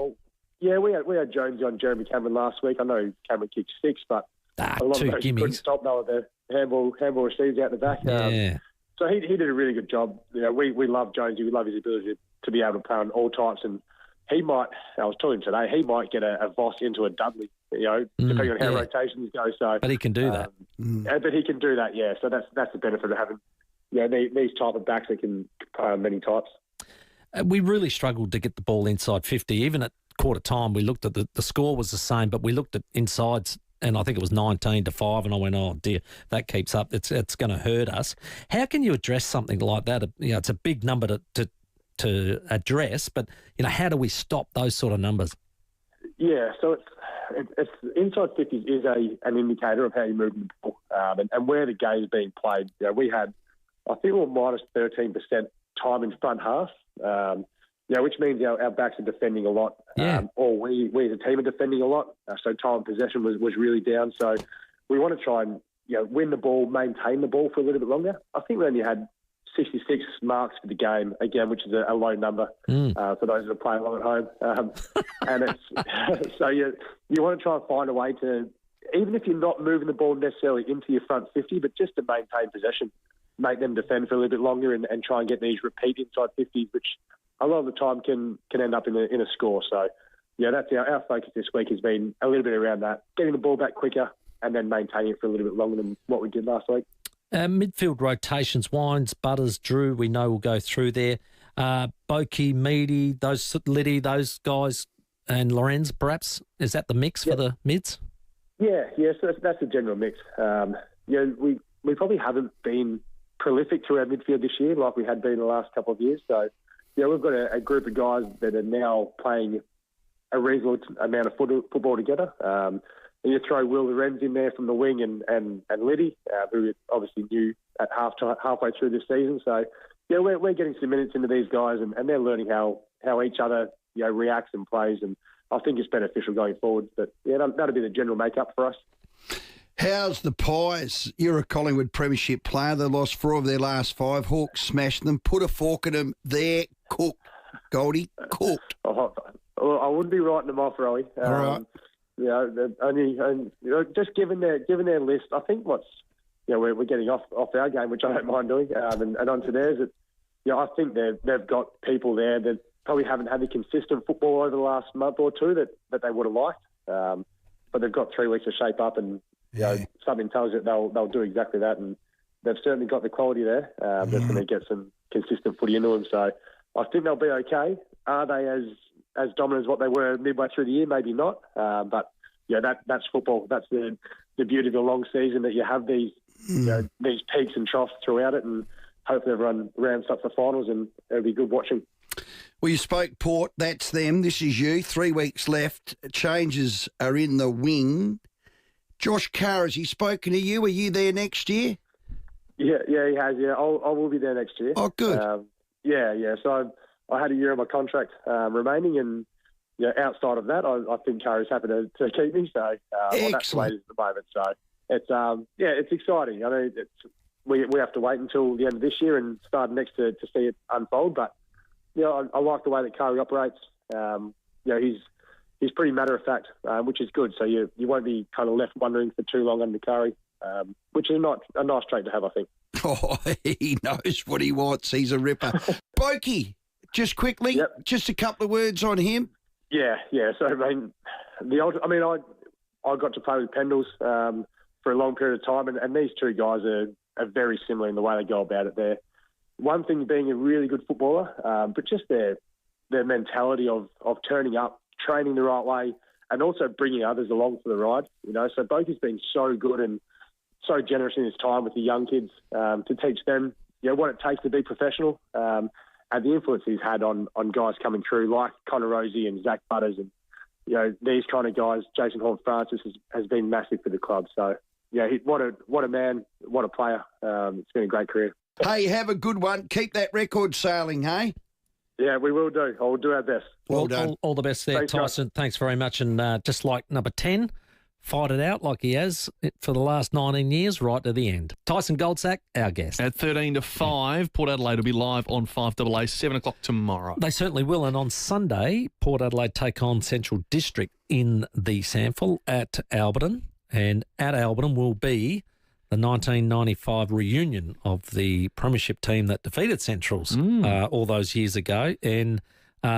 Yeah, we had Jonesy on Jeremy Cameron last week. I know Cameron kicked 6, but a lot of those couldn't stop. They were the handball receives out the back. So he did a really good job. We love Jonesy. We love his ability to be able to play on all types. And he might, I was telling him today, he might get a Voss into a Dudley, depending on how rotations go. So, but he can do that. But he can do that, yeah. So that's the benefit of having these type of backs that can play on many types. We really struggled to get the ball inside 50. Even at quarter time, we looked at the score was the same, but we looked at insides, and I think it was 19-5, and I went, oh dear, that keeps up, it's going to hurt us. How can you address something like that? It's a big number to address, but how do we stop those sort of numbers? Yeah, so it's inside 50s is an indicator of how you move the ball and where the game is being played. We had, I think, we were minus 13% time in front half. Which means our backs are defending a lot, or we as a team are defending a lot. So time possession was really down. So we want to try and win the ball, maintain the ball for a little bit longer. I think we only had 66 marks for the game again, which is a low number for those that are playing along at home. And it's so you want to try and find a way to, even if you're not moving the ball necessarily into your front 50, but just to maintain possession, make them defend for a little bit longer, and try and get these repeat inside 50s, which a lot of the time can end up in a score. So, that's our focus this week has been a little bit around that, getting the ball back quicker and then maintaining it for a little bit longer than what we did last week. Midfield rotations, Wines, Butters, Drew, we know will go through there. Boki, Meady, Liddy, those guys, and Lorenz, perhaps. Is that the mix for the mids? Yeah, so that's the general mix. We probably haven't been prolific through our midfield this year like we had been the last couple of years. So, we've got a group of guys that are now playing a reasonable amount of football together. And you throw Will Lorenz in there from the wing and Liddy, who obviously new at halfway through this season. So, we're getting some minutes into these guys, and they're learning how each other reacts and plays. And I think it's beneficial going forward. But, that'll be the general makeup for us. How's the Pies? You're a Collingwood Premiership player. They lost 4 of their last 5. Hawks smashed them. Put a fork in them. They're cooked. Goldie, cooked. I wouldn't be writing them off, Rowey. All right. Just given their list, I think we're getting off our game, which I don't mind doing, and onto theirs. I think they've got people there that probably haven't had the consistent football over the last month or two that they would have liked. But they've got 3 weeks to shape up, and something tells you they'll do exactly that, and they've certainly got the quality there. That's going to get some consistent footy into them. So I think they'll be okay. Are they as dominant as what they were midway through the year? Maybe not. But that's football. That's the beauty of a long season, that you have these these peaks and troughs throughout it, and hopefully everyone rounds up the finals, and it'll be good watching. Well, you spoke Port. That's them. This is you. 3 weeks left. Changes are in the wing. Josh Carr, has he spoken to you? Are you there next year? Yeah, he has. Yeah, I will be there next year. Oh, good. So I had a year of my contract remaining, and outside of that, I think Carr's happy to keep me. So that's the way it is at the moment. So it's exciting. I mean, we have to wait until the end of this year and start next to see it unfold. But I like the way that Carey operates. He's pretty matter of fact, which is good. So you won't be kind of left wondering for too long under Carey, which is a nice trait to have, I think. Oh, he knows what he wants. He's a ripper. Boki, just quickly, just a couple of words on him. Yeah. So I mean, I got to play with Pendles for a long period of time, and these two guys are very similar in the way they go about it. They're one thing being a really good footballer, but just their mentality of turning up training the right way, and also bringing others along for the ride. So Boke's been so good and so generous in his time with the young kids to teach them, what it takes to be professional, and the influence he's had on guys coming through like Connor Rowey and Zach Butters, and these kind of guys. Jason Horn-Francis has been massive for the club. So what a man, what a player. It's been a great career. Hey, have a good one. Keep that record sailing, hey? Yeah, we will do. I'll do our best. Well done. All the best there, Thanks, Tyson. guys. Thanks very much. And just like number 10, fight it out like he has for the last 19 years, right to the end. Tyson Goldsack, our guest. At 13-5, Port Adelaide will be live on 5AA, 7 o'clock tomorrow. They certainly will. And on Sunday, Port Adelaide take on Central District in the Sample at Alberton. And at Alberton will be the 1995 reunion of the premiership team that defeated Centrals all those years ago, and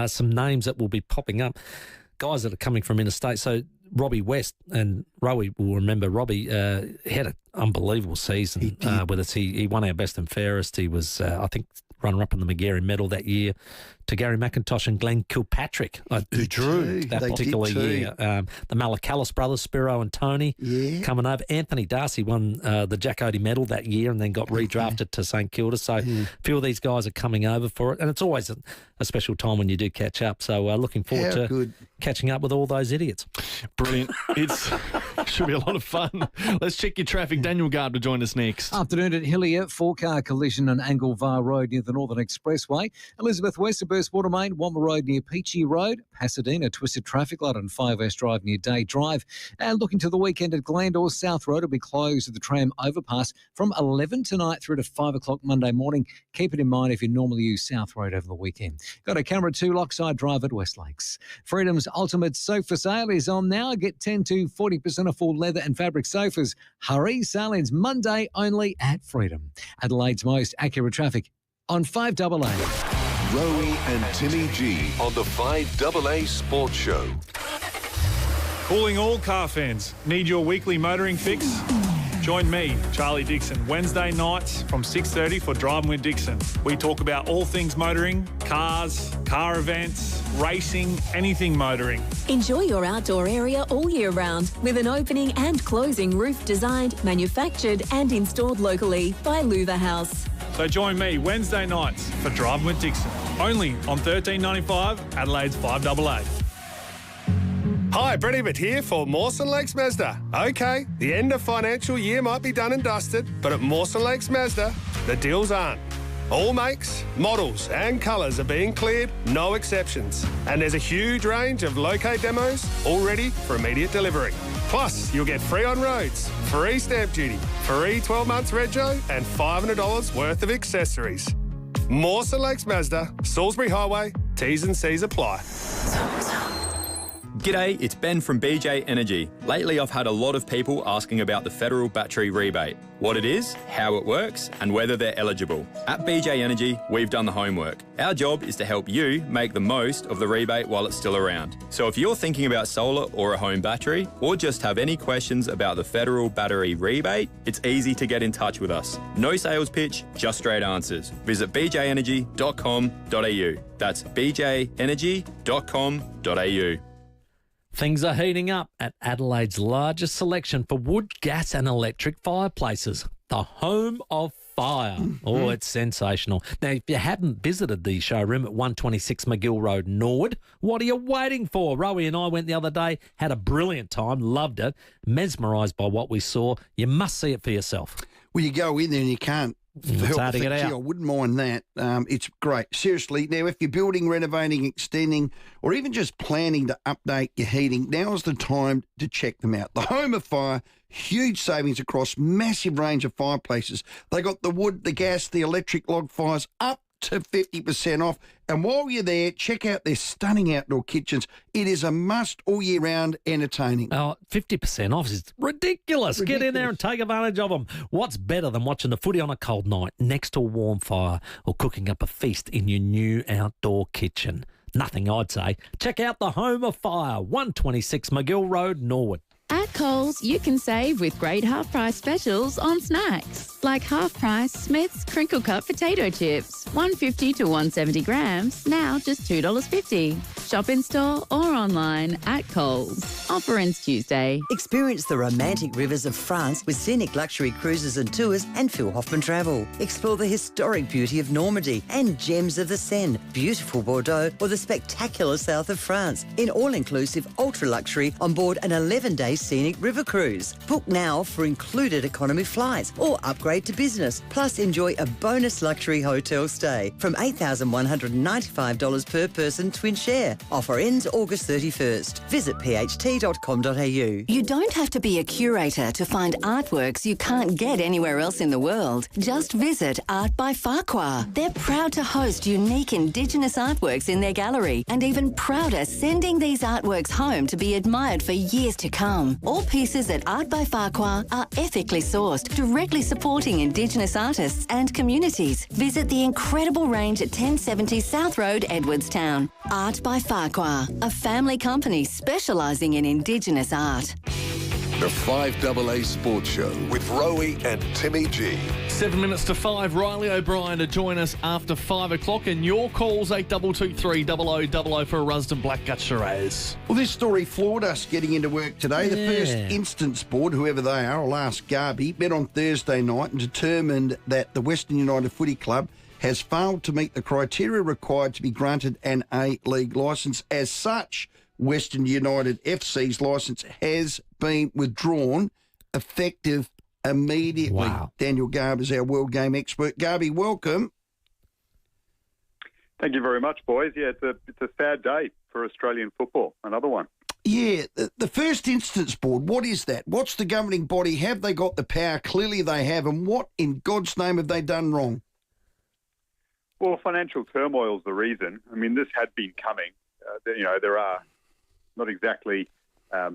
some names that will be popping up, guys that are coming from interstate. So Robbie West, and Rowey will remember Robbie, had an unbelievable season with us. He won our best and fairest. He was, I think, runner-up in the McGarry medal that year to Gary McIntosh and Glenn Kilpatrick, who drew that particular year. The Malakalis brothers, Spiro and Tony, coming over. Anthony Darcy won the Jack Odie medal that year and then got redrafted to St Kilda. So a few of these guys are coming over for it. And it's always a special time when you do catch up. So looking forward to catching up with all those idiots. Brilliant. It should be a lot of fun. Let's check your traffic. Daniel Gard will join us next. Afternoon at Hillier, 4-car collision on Anglevale Road near the Northern Expressway. Elizabeth West, Burst Watermain, Womber Road near Peachy Road. Pasadena, twisted traffic light on 5S Drive near Day Drive. And looking to the weekend at Glandore, South Road will be closed to the tram overpass from 11 tonight through to 5 o'clock Monday morning. Keep it in mind if you normally use South Road over the weekend. Got a camera 2 Lockside Drive at West Lakes. Freedom's ultimate sofa sale is on now. Get 10 to 40% off all leather and fabric sofas. Hurry, sale ends Monday only at Freedom. Adelaide's most accurate traffic on 5AA. Rowey and Timmy G on the 5AA Sports Show. Calling all car fans. Need your weekly motoring fix? Join me, Charlie Dixon, Wednesday nights from 6:30 for Driving with Dixon. We talk about all things motoring, cars, car events, racing, anything motoring. Enjoy your outdoor area all year round with an opening and closing roof designed, manufactured and installed locally by Louver House. So join me Wednesday nights for Driving with Dixon. Only on $13.95, Adelaide's 5AA. Hi, Brett Ibbott here for Mawson Lakes Mazda. OK, the end of financial year might be done and dusted, but at Mawson Lakes Mazda, the deals aren't. All makes, models and colours are being cleared, no exceptions. And there's a huge range of locate demos all ready for immediate delivery. Plus, you'll get free on roads, free stamp duty, free 12 months rego and $500 worth of accessories. Mawson Lakes Mazda, Salisbury Highway, T's and C's apply. G'day, it's Ben from BJ Energy. Lately I've had a lot of people asking about the federal battery rebate, what it is, how it works and whether they're eligible. At BJ Energy, we've done the homework. Our job is to help you make the most of the rebate while it's still around. So if you're thinking about solar or a home battery, or just have any questions about the federal battery rebate, it's easy to get in touch with us. No sales pitch, just straight answers. Visit bjenergy.com.au. That's bjenergy.com.au. Things are heating up at Adelaide's largest selection for wood, gas and electric fireplaces, the home of fire. Oh, it's sensational. Now, if you haven't visited the showroom at 126 McGill Road, Norwood, what are you waiting for? Rowey and I went the other day, had a brilliant time, loved it, mesmerised by what we saw. You must see it for yourself. Well, you go in there and you can't It's hard to get out. I wouldn't mind that. It's great. Seriously, now if you're building, renovating, extending, or even just planning to update your heating, now's the time to check them out. The Home of Fire, huge savings across massive range of fireplaces. They got the wood, the gas, the electric log fires up to 50% off. And while you're there, check out their stunning outdoor kitchens. It is a must all year round entertaining. 50% off is ridiculous. Get in there and take advantage of them. What's better than watching the footy on a cold night next to a warm fire or cooking up a feast in your new outdoor kitchen? Nothing, I'd say. Check out the Home of Fire, 126 McGill Road, Norwood. At Coles, you can save with great half-price specials on snacks, like half-price Smith's Crinkle Cut potato chips, 150 to 170 grams, now just $2.50. Shop in-store or online at Coles. Offer ends Tuesday. Experience the romantic rivers of France with scenic luxury cruises and tours and Phil Hoffman Travel. Explore the historic beauty of Normandy and gems of the Seine, beautiful Bordeaux or the spectacular south of France in all-inclusive ultra-luxury on board an 11-day scenic river cruise. Book now for included economy flights or upgrade to business. Plus enjoy a bonus luxury hotel stay from $8,195 per person twin share. Offer ends August 31st. Visit pht.com.au. You don't have to be a curator to find artworks you can't get anywhere else in the world. Just visit Art by Farquhar. They're proud to host unique Indigenous artworks in their gallery and even prouder sending these artworks home to be admired for years to come. All pieces at Art by Farquhar are ethically sourced, directly supporting Indigenous artists and communities. Visit the incredible range at 1070 South Road, Edwardstown. Art by Farquhar, a family company specialising in Indigenous art. The 5AA Sports Show with Rowey and Timmy G. 7 minutes to 5. Riley O'Brien to join us after 5 o'clock. And your calls 8223 0000 for a Rusden Blackgut Shiraz. Well, this story floored us getting into work today. The first instance board, whoever they are, I'll ask Garby, met on Thursday night and determined that the Western United Footy Club has failed to meet the criteria required to be granted an A-League licence. As such, Western United FC's licence has been withdrawn, effective immediately. Wow. Daniel Garb is our World Game expert. Garby, welcome. Thank you very much, boys. Yeah, it's a sad day for Australian football. Another one. Yeah, the first instance board, what is that? What's the governing body? Have they got the power? Clearly they have. And what in God's name have they done wrong? Well, financial turmoil is the reason. I mean, this had been coming. There are not exactly a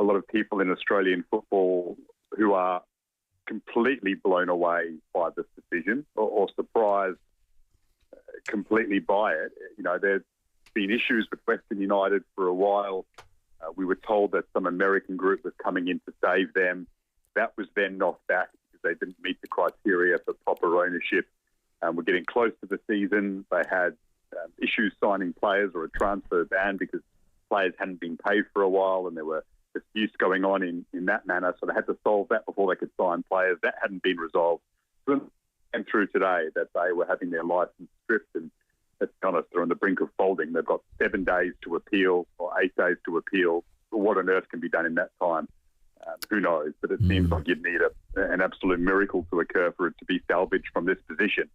lot of people in Australian football who are completely blown away by this decision or surprised completely by it. There's been issues with Western United for a while. We were told that some American group was coming in to save them. That was then knocked back because they didn't meet the criteria for proper ownership. We're getting close to the season. They had issues signing players or a transfer ban because players hadn't been paid for a while and there were disputes going on in that manner. So they had to solve that before they could sign players. That hadn't been resolved. And through today that they were having their licence stripped and let's be honest, they're on the brink of folding. They've got 7 days to appeal or 8 days to appeal. What on earth can be done in that time? Who knows? But it seems like you'd need an absolute miracle to occur for it to be salvaged from this position.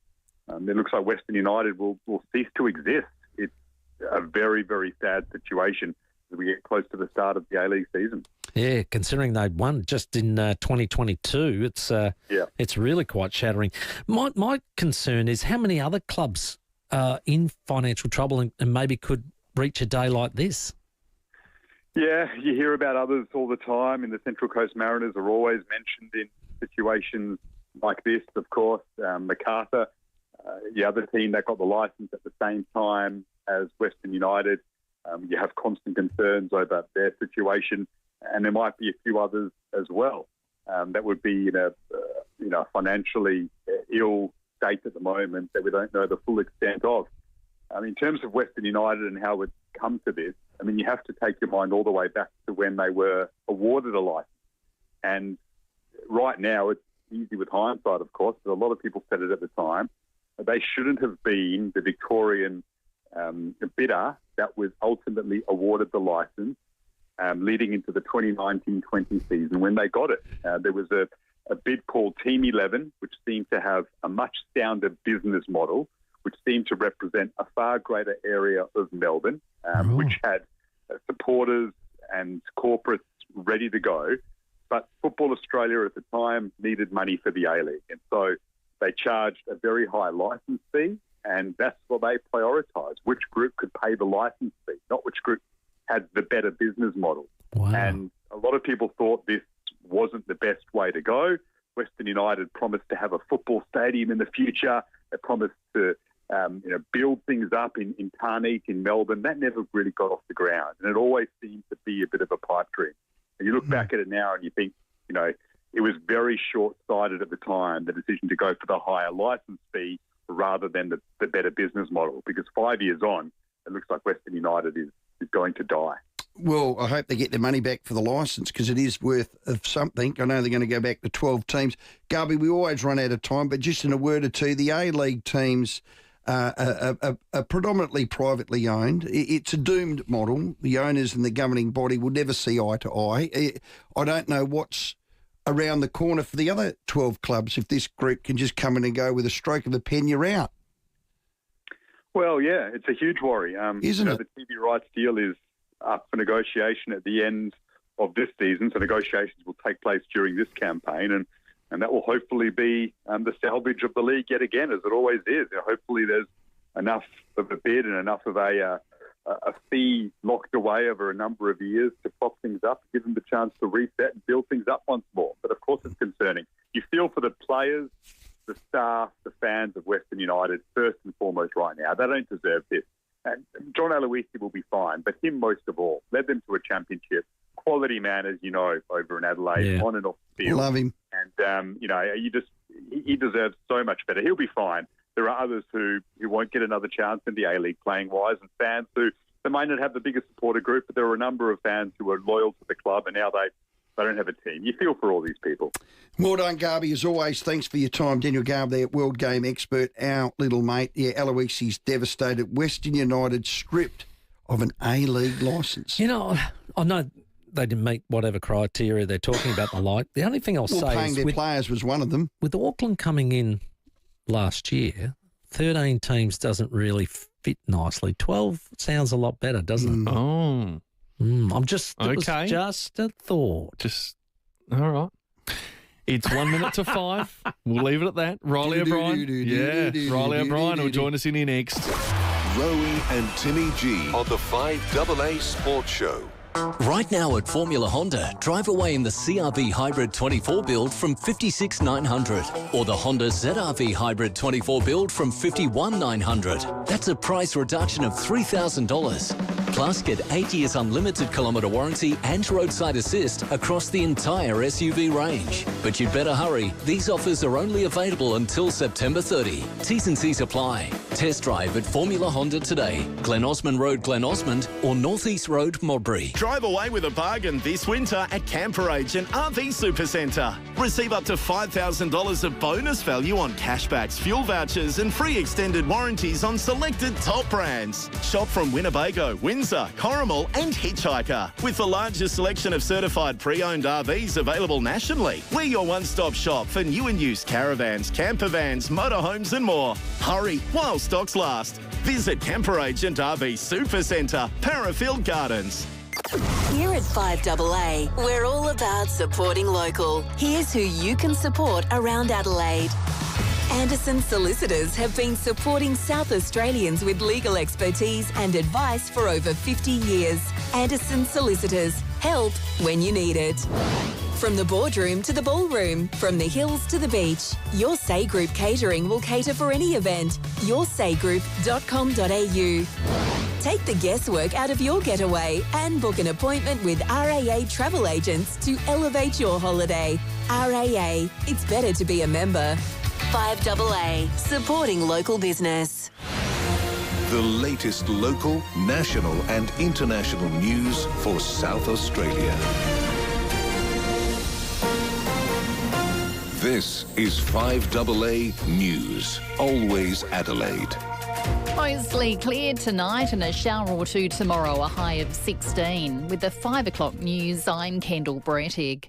It looks like Western United will cease to exist. It's a very, very sad situation as we get close to the start of the A-League season. Yeah, considering they'd won just in 2022, it's really quite shattering. My concern is how many other clubs are in financial trouble and maybe could reach a day like this. Yeah, you hear about others all the time, and the Central Coast Mariners are always mentioned in situations like this, of course. Macarthur, the other team that got the licence at the same time as Western United. You have constant concerns over their situation, and there might be a few others as well that would be in a financially ill state at the moment that we don't know the full extent of. In terms of Western United and how it's come to this, you have to take your mind all the way back to when they were awarded a licence. And right now, it's easy with hindsight, of course, but a lot of people said it at the time. They shouldn't have been the Victorian bidder that was ultimately awarded the licence leading into the 2019-20 season when they got it. There was a bid called Team 11, which seemed to have a much sounder business model, which seemed to represent a far greater area of Melbourne, which had supporters and corporates ready to go. But Football Australia at the time needed money for the A-League. And so they charged a very high licence fee, and that's what they prioritised, which group could pay the licence fee, not which group had the better business model. Wow. And a lot of people thought this wasn't the best way to go. Western United promised to have a football stadium in the future. They promised to build things up in Tarneet in Melbourne. That never really got off the ground, and it always seemed to be a bit of a pipe dream. And you look back at it now and you think, you know, it was very short-sighted at the time, the decision to go for the higher licence fee rather than the better business model, because 5 years on, it looks like Western United is going to die. Well, I hope they get their money back for the licence, because it is worth of something. I know they're going to go back to 12 teams. Garby, we always run out of time, but just in a word or two, the A-League teams are predominantly privately owned. It's a doomed model. The owners and the governing body will never see eye to eye. I don't know what's around the corner for the other 12 clubs if this group can just come in and go with a stroke of a pen, you're out. Well, yeah, it's a huge worry. Isn't it? The TV rights deal is up for negotiation at the end of this season, so negotiations will take place during this campaign, and that will hopefully be the salvage of the league yet again, as it always is. Hopefully there's enough of a bid and enough of a fee locked away over a number of years to prop things up, give them the chance to reset and build things up once more. But of course it's concerning. You feel for the players, the staff, the fans of Western United, first and foremost right now. They don't deserve this. And John Aloisi will be fine, but him most of all. Led them to a championship. Quality man, as you know, over in Adelaide, on and off the field. Love him. And, he deserves so much better. He'll be fine. There are others who won't get another chance in the A-League playing-wise, and fans who they may not have the biggest supporter group, but there are a number of fans who are loyal to the club, and now they don't have a team. You feel for all these people. Well done, Garby, as always. Thanks for your time. Daniel Garb there, World Game expert, our little mate. Yeah, Aloisi's devastated. Western United stripped of an A-League licence. You know, I know they didn't meet whatever criteria they're talking about the like. The only thing I'll say paying is their players was one of them. With Auckland coming in last year, 13 teams doesn't really fit nicely. 12 sounds a lot better, doesn't it? Oh. I'm just, it was Okay. just a thought. Just, all right. It's 1 minute to 5. We'll leave it at that. Riley O'Brien. Yeah, Riley O'Brien will join us in here next. Rowey and Timmy G on the 5AA Sports Show. Right now at Formula Honda, drive away in the CRV Hybrid 24 build from $56,900 or the Honda ZRV Hybrid 24 build from $51,900. That's a price reduction of $3,000. Plus, get 8 years unlimited kilometre warranty and roadside assist across the entire SUV range. But you'd better hurry. These offers are only available until September 30. T's and C's apply. Test drive at Formula Honda today. Glen Osmond Road, Glen Osmond or North East Road, Modbury. Drive away with a bargain this winter at Camper Agent RV Supercentre. Receive up to $5,000 of bonus value on cashbacks, fuel vouchers and free extended warranties on selected top brands. Shop from Winnebago, Windsor, Corrimal and Hitchhiker. With the largest selection of certified pre-owned RVs available nationally. We're your one-stop shop for new and used caravans, camper vans, motorhomes and more. Hurry while stocks last. Visit Camper Agent RV Supercentre, Parafield Gardens. Here at 5AA, we're all about supporting local. Here's who you can support around Adelaide. Anderson Solicitors have been supporting South Australians with legal expertise and advice for over 50 years. Anderson Solicitors, help when you need it. From the boardroom to the ballroom, from the hills to the beach, Your Say Group Catering will cater for any event. yoursaygroup.com.au. Take the guesswork out of your getaway and book an appointment with RAA Travel Agents to elevate your holiday. RAA, it's better to be a member. 5AA, supporting local business. The latest local, national and international news for South Australia. This is 5AA News, always Adelaide. Mostly clear tonight and a shower or two tomorrow, a high of 16. With the 5 o'clock news, I'm Kendall Brettig.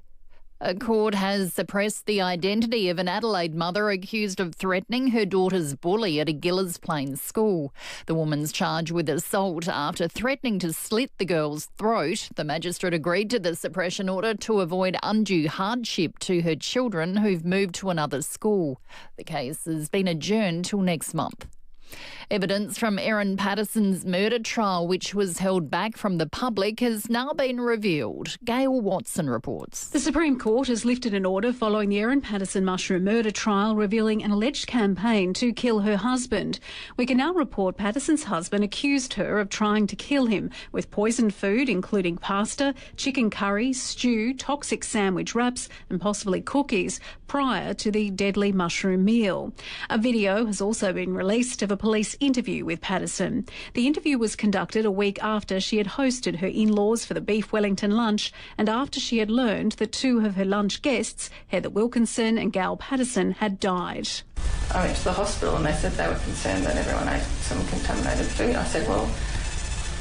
A court has suppressed the identity of an Adelaide mother accused of threatening her daughter's bully at a Gillers Plains school. The woman's charged with assault after threatening to slit the girl's throat. The magistrate agreed to the suppression order to avoid undue hardship to her children who've moved to another school. The case has been adjourned till next month. Evidence from Erin Patterson's murder trial, which was held back from the public, has now been revealed. Gail Watson reports. The Supreme Court has lifted an order following the Erin Patterson mushroom murder trial, revealing an alleged campaign to kill her husband. We can now report Patterson's husband accused her of trying to kill him with poisoned food, including pasta, chicken curry, stew, toxic sandwich wraps and possibly cookies, prior to the deadly mushroom meal. A video has also been released of a police interview with Patterson. The interview was conducted a week after she had hosted her in-laws for the beef Wellington lunch and after she had learned that two of her lunch guests, Heather Wilkinson and Gal Patterson, had died. I went to the hospital and they said they were concerned that everyone ate some contaminated food. I said, well,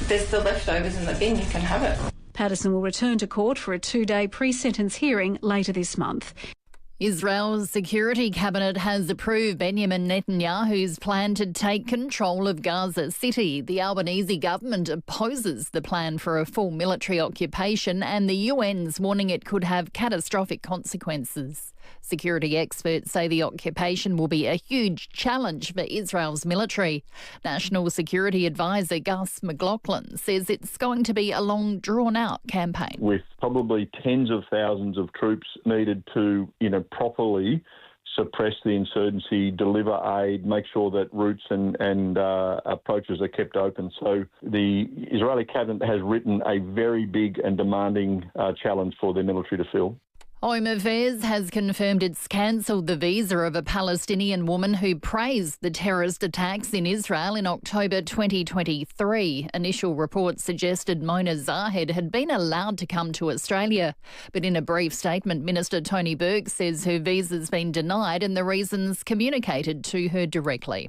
there's the leftovers in the bin, you can have it. Patterson will return to court for a 2-day pre-sentence hearing later this month. Israel's security cabinet has approved Benjamin Netanyahu's plan to take control of Gaza City. The Albanese government opposes the plan for a full military occupation and the UN's warning it could have catastrophic consequences. Security experts say the occupation will be a huge challenge for Israel's military. National Security Advisor Gus McLaughlin says it's going to be a long, drawn-out campaign. With probably tens of thousands of troops needed to, properly suppress the insurgency, deliver aid, make sure that routes and approaches are kept open. So the Israeli cabinet has written a very big and demanding challenge for their military to fill. Home Affairs has confirmed it's cancelled the visa of a Palestinian woman who praised the terrorist attacks in Israel in October 2023. Initial reports suggested Mona Zahed had been allowed to come to Australia. But in a brief statement, Minister Tony Burke says her visa's been denied and the reasons communicated to her directly.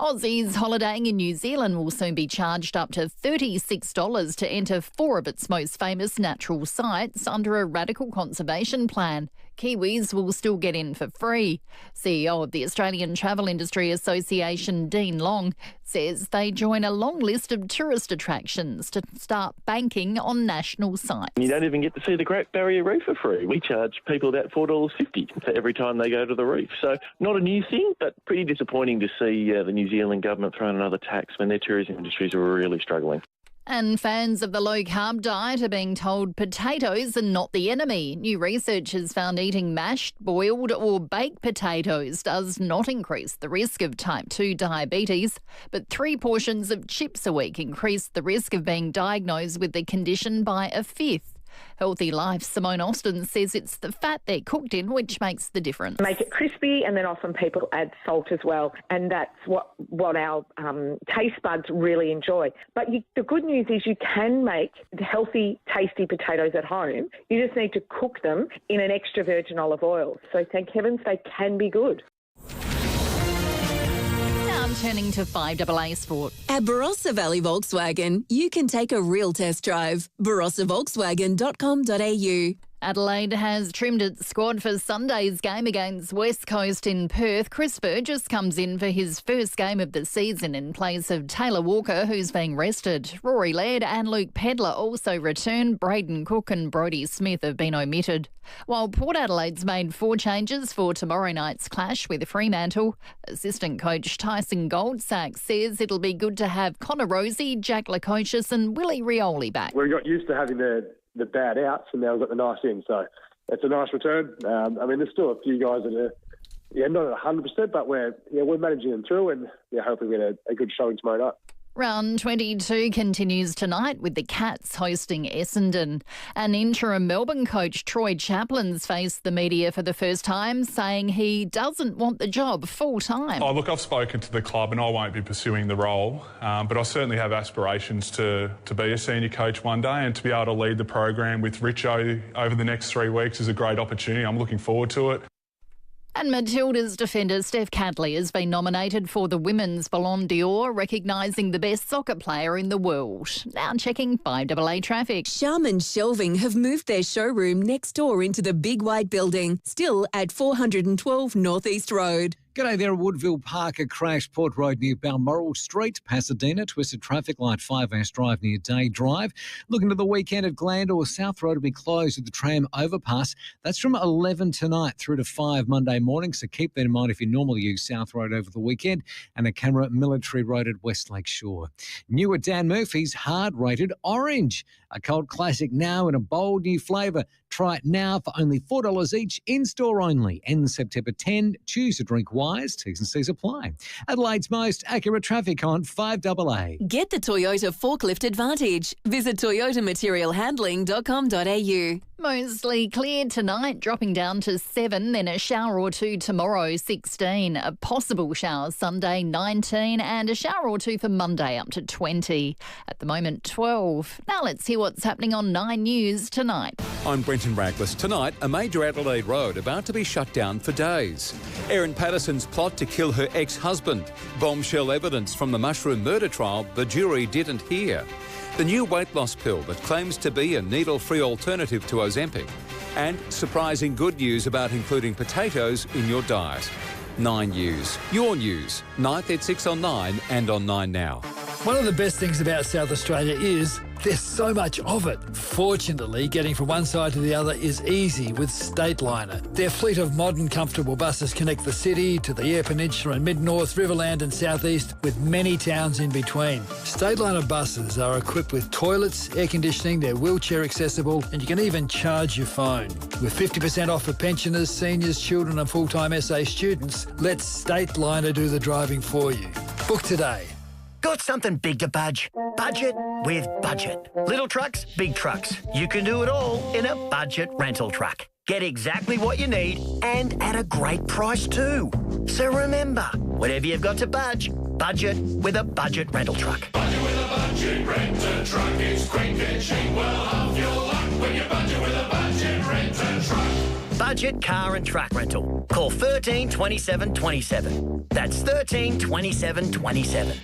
Aussies holidaying in New Zealand will soon be charged up to $36 to enter 4 of its most famous natural sites under a radical conservation plan. Kiwis will still get in for free. CEO of the Australian Travel Industry Association, Dean Long, says they join a long list of tourist attractions to start banking on national sites. You don't even get to see the Great Barrier Reef for free. We charge people about $4.50 for every time they go to the reef. So not a new thing, but pretty disappointing to see the New Zealand government throwing another tax when their tourism industries are really struggling. And fans of the low-carb diet are being told potatoes are not the enemy. New research has found eating mashed, boiled or baked potatoes does not increase the risk of type 2 diabetes, but 3 portions of chips a week increase the risk of being diagnosed with the condition by a 5th. Healthy Life's Simone Austin says it's the fat they're cooked in which makes the difference. Make it crispy, and then often people add salt as well, and that's what our taste buds really enjoy. But the good news is you can make healthy, tasty potatoes at home. You just need to cook them in an extra virgin olive oil. So thank heavens they can be good. Turning to 5AA Sport. At Barossa Valley Volkswagen, you can take a real test drive. BarossaVolkswagen.com.au. Adelaide has trimmed its squad for Sunday's game against West Coast in Perth. Chris Burgess comes in for his first game of the season in place of Taylor Walker, who's being rested. Rory Laird and Luke Pedler also return. Braden Cook and Brodie Smith have been omitted. While Port Adelaide's made 4 changes for tomorrow night's clash with Fremantle, assistant coach Tyson Goldsack says it'll be good to have Connor Rosie, Jack Lukosius and Willie Rioli back. We got used to having the bad outs, and now we've got the nice in, so it's a nice return. There's still a few guys that are not at 100%, but we're managing them through, and hopefully we get a good showing tomorrow night. Round 22 continues tonight with the Cats hosting Essendon. An interim Melbourne coach, Troy Chaplin's faced the media for the first time, saying he doesn't want the job full-time. Oh, look, I've spoken to the club and I won't be pursuing the role, but I certainly have aspirations to be a senior coach one day, and to be able to lead the program with Richo over the next 3 weeks is a great opportunity. I'm looking forward to it. And Matilda's defender Steph Catley has been nominated for the Women's Ballon d'Or, recognising the best soccer player in the world. Now checking 5AA traffic. Charmin Shelving have moved their showroom next door into the Big White Building, still at 412 North East Road. G'day there, Woodville Park, a crash, Port Road near Balmoral Street, Pasadena, twisted traffic light 5-hour drive near Day Drive. Looking to the weekend at Glandore, South Road will be closed with the tram overpass. That's from 11 tonight through to 5 Monday morning, so keep that in mind if you normally use South Road over the weekend. And a camera Military Road at Westlake Shore. New at Dan Murphy's, hard-rated orange. A cult classic now in a bold new flavour. Try it now for only $4 each, in-store only. Ends September 10. Choose to drink wise. T's and C's apply. Adelaide's most accurate traffic on 5AA. Get the Toyota Forklift Advantage. Visit toyotaMaterialHandling.com.au. Mostly clear tonight, dropping down to 7, then a shower or two tomorrow, 16. A possible shower Sunday, 19, and a shower or two for Monday, up to 20. At the moment, 12. Now let's hear what's happening on 9 News tonight. I'm Brenton Raglis. Tonight, a major Adelaide road about to be shut down for days. Erin Patterson's plot to kill her ex-husband. Bombshell evidence from the mushroom murder trial the jury didn't hear. The new weight loss pill that claims to be a needle-free alternative to Ozempic. And surprising good news about including potatoes in your diet. 9 News. Your news. 9th at 6 on 9 and on 9 Now. One of the best things about South Australia is there's so much of it. Fortunately, getting from one side to the other is easy with Stateliner. Their fleet of modern, comfortable buses connect the city to the Eyre Peninsula and Mid-North, Riverland and South East, with many towns in between. Stateliner buses are equipped with toilets, air conditioning, they're wheelchair accessible, and you can even charge your phone. With 50% off for pensioners, seniors, children and full-time SA students, let Stateliner do the driving for you. Book today. Got something big to budge? Budget with Budget. Little trucks, big trucks. You can do it all in a budget rental truck. Get exactly what you need and at a great price too. So remember, whatever you've got to budget with a budget rental truck. Budget with a budget rental truck. It's quick and cheap. Well, half your luck when you budget with a budget rental truck. Budget car and truck rental. Call 13 27 27. That's 13 27 27.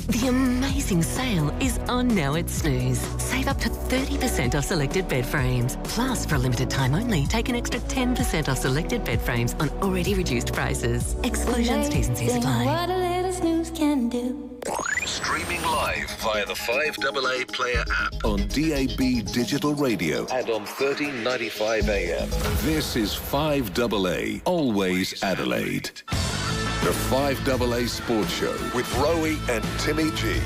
The amazing sale is on now at Snooze. Save up to 30% off selected bed frames. Plus, for a limited time only, take an extra 10% off selected bed frames on already reduced prices. Exclusions, T's and C's apply. What a little snooze can do. Streaming live via the 5AA Player app on DAB Digital Radio and on 1395 AM. This is 5AA, always Adelaide. The 5AA Sports Show with Rowey and Timmy G.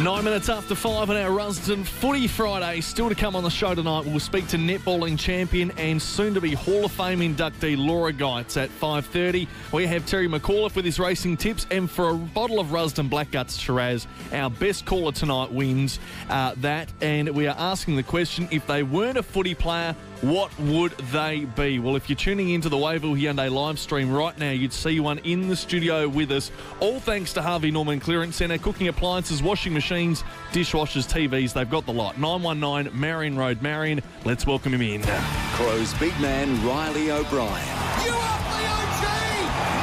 9 minutes after 5 on our Rusden Footy Friday. Still to come on the show tonight, we'll speak to netballing champion and soon-to-be Hall of Fame inductee Laura Geitz at 5:30. We have Terry McAuliffe with his racing tips, and for a bottle of Rusden Black Guts Shiraz, our best caller tonight wins that. And we are asking the question, if they weren't a footy player, what would they be? Well, if you're tuning into the Wayville Hyundai live stream right now, you'd see one in the studio with us. All thanks to Harvey Norman Clearance Centre. Cooking appliances, washing machines, dishwashers, TVs, they've got the lot. 919 Marion Road, Marion. Let's welcome him in. Crow's big man, Riley O'Brien. You up the OG!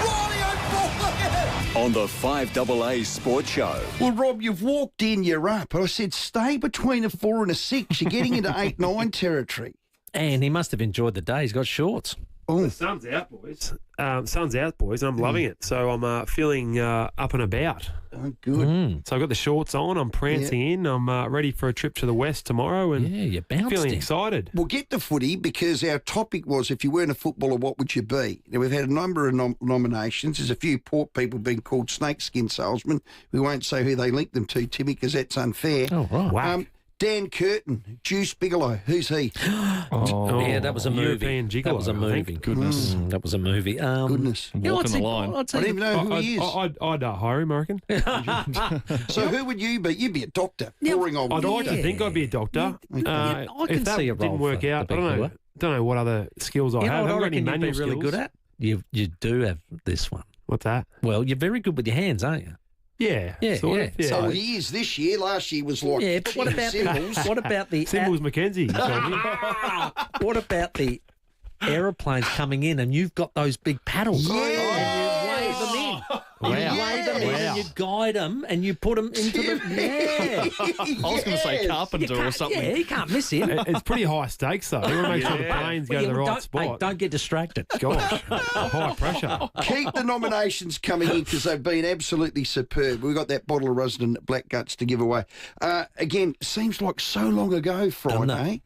Riley O'Brien! On the 5AA Sports Show. Well, Rob, you've walked in, you're up. I said stay between a 4 and a 6. You're getting into 8-9 territory. And he must have enjoyed the day. He's got shorts. The sun's out, boys. Sun's out, boys, and I'm loving it. So I'm feeling up and about. Oh, good. So I've got the shorts on. I'm prancing in. I'm ready for a trip to the west tomorrow. And you're bounced feeling in. excited. We'll get to footy because our topic was, if you weren't a footballer, what would you be? Now, we've had a number of nominations. There's a few port people being called snakeskin salesmen. We won't say who they linked them to, Timmy, because that's unfair. Oh, right. Wow. Dan Curtin, Juice Bigelow, who's he? Yeah, that was a movie. European Gigolo, That was a movie. Goodness. That was a movie. Goodness. Walking the line. I don't even know who he is. I'd hire him, I reckon. So who would you be? You'd be a doctor. Boring old I'd like to think I'd be a doctor. I can if that see a role didn't work for out, the I big don't know what other skills I have. You know I what I haven't got any reckon you'd be manual really skills. good at? You do have this one. What's that? Well, you're very good with your hands, aren't you? Yeah, sort of. Yeah. So he is this year. Last year was like Yeah, but what about the Symbols McKenzie? what about the aeroplanes coming in and you've got those big paddles? Yeah. And you wave them in. You lay them in and you guide them and you put them into the... Yeah. I was going to say carpenter or something. Yeah, you can't miss him. It's pretty high stakes, though. You want to make sure the planes go to the right spot. Hey, don't get distracted. Gosh, high pressure. Keep the nominations coming in because they've been absolutely superb. We've got that bottle of Rusden Black Guts to give away. Again, seems like so long ago, Friday.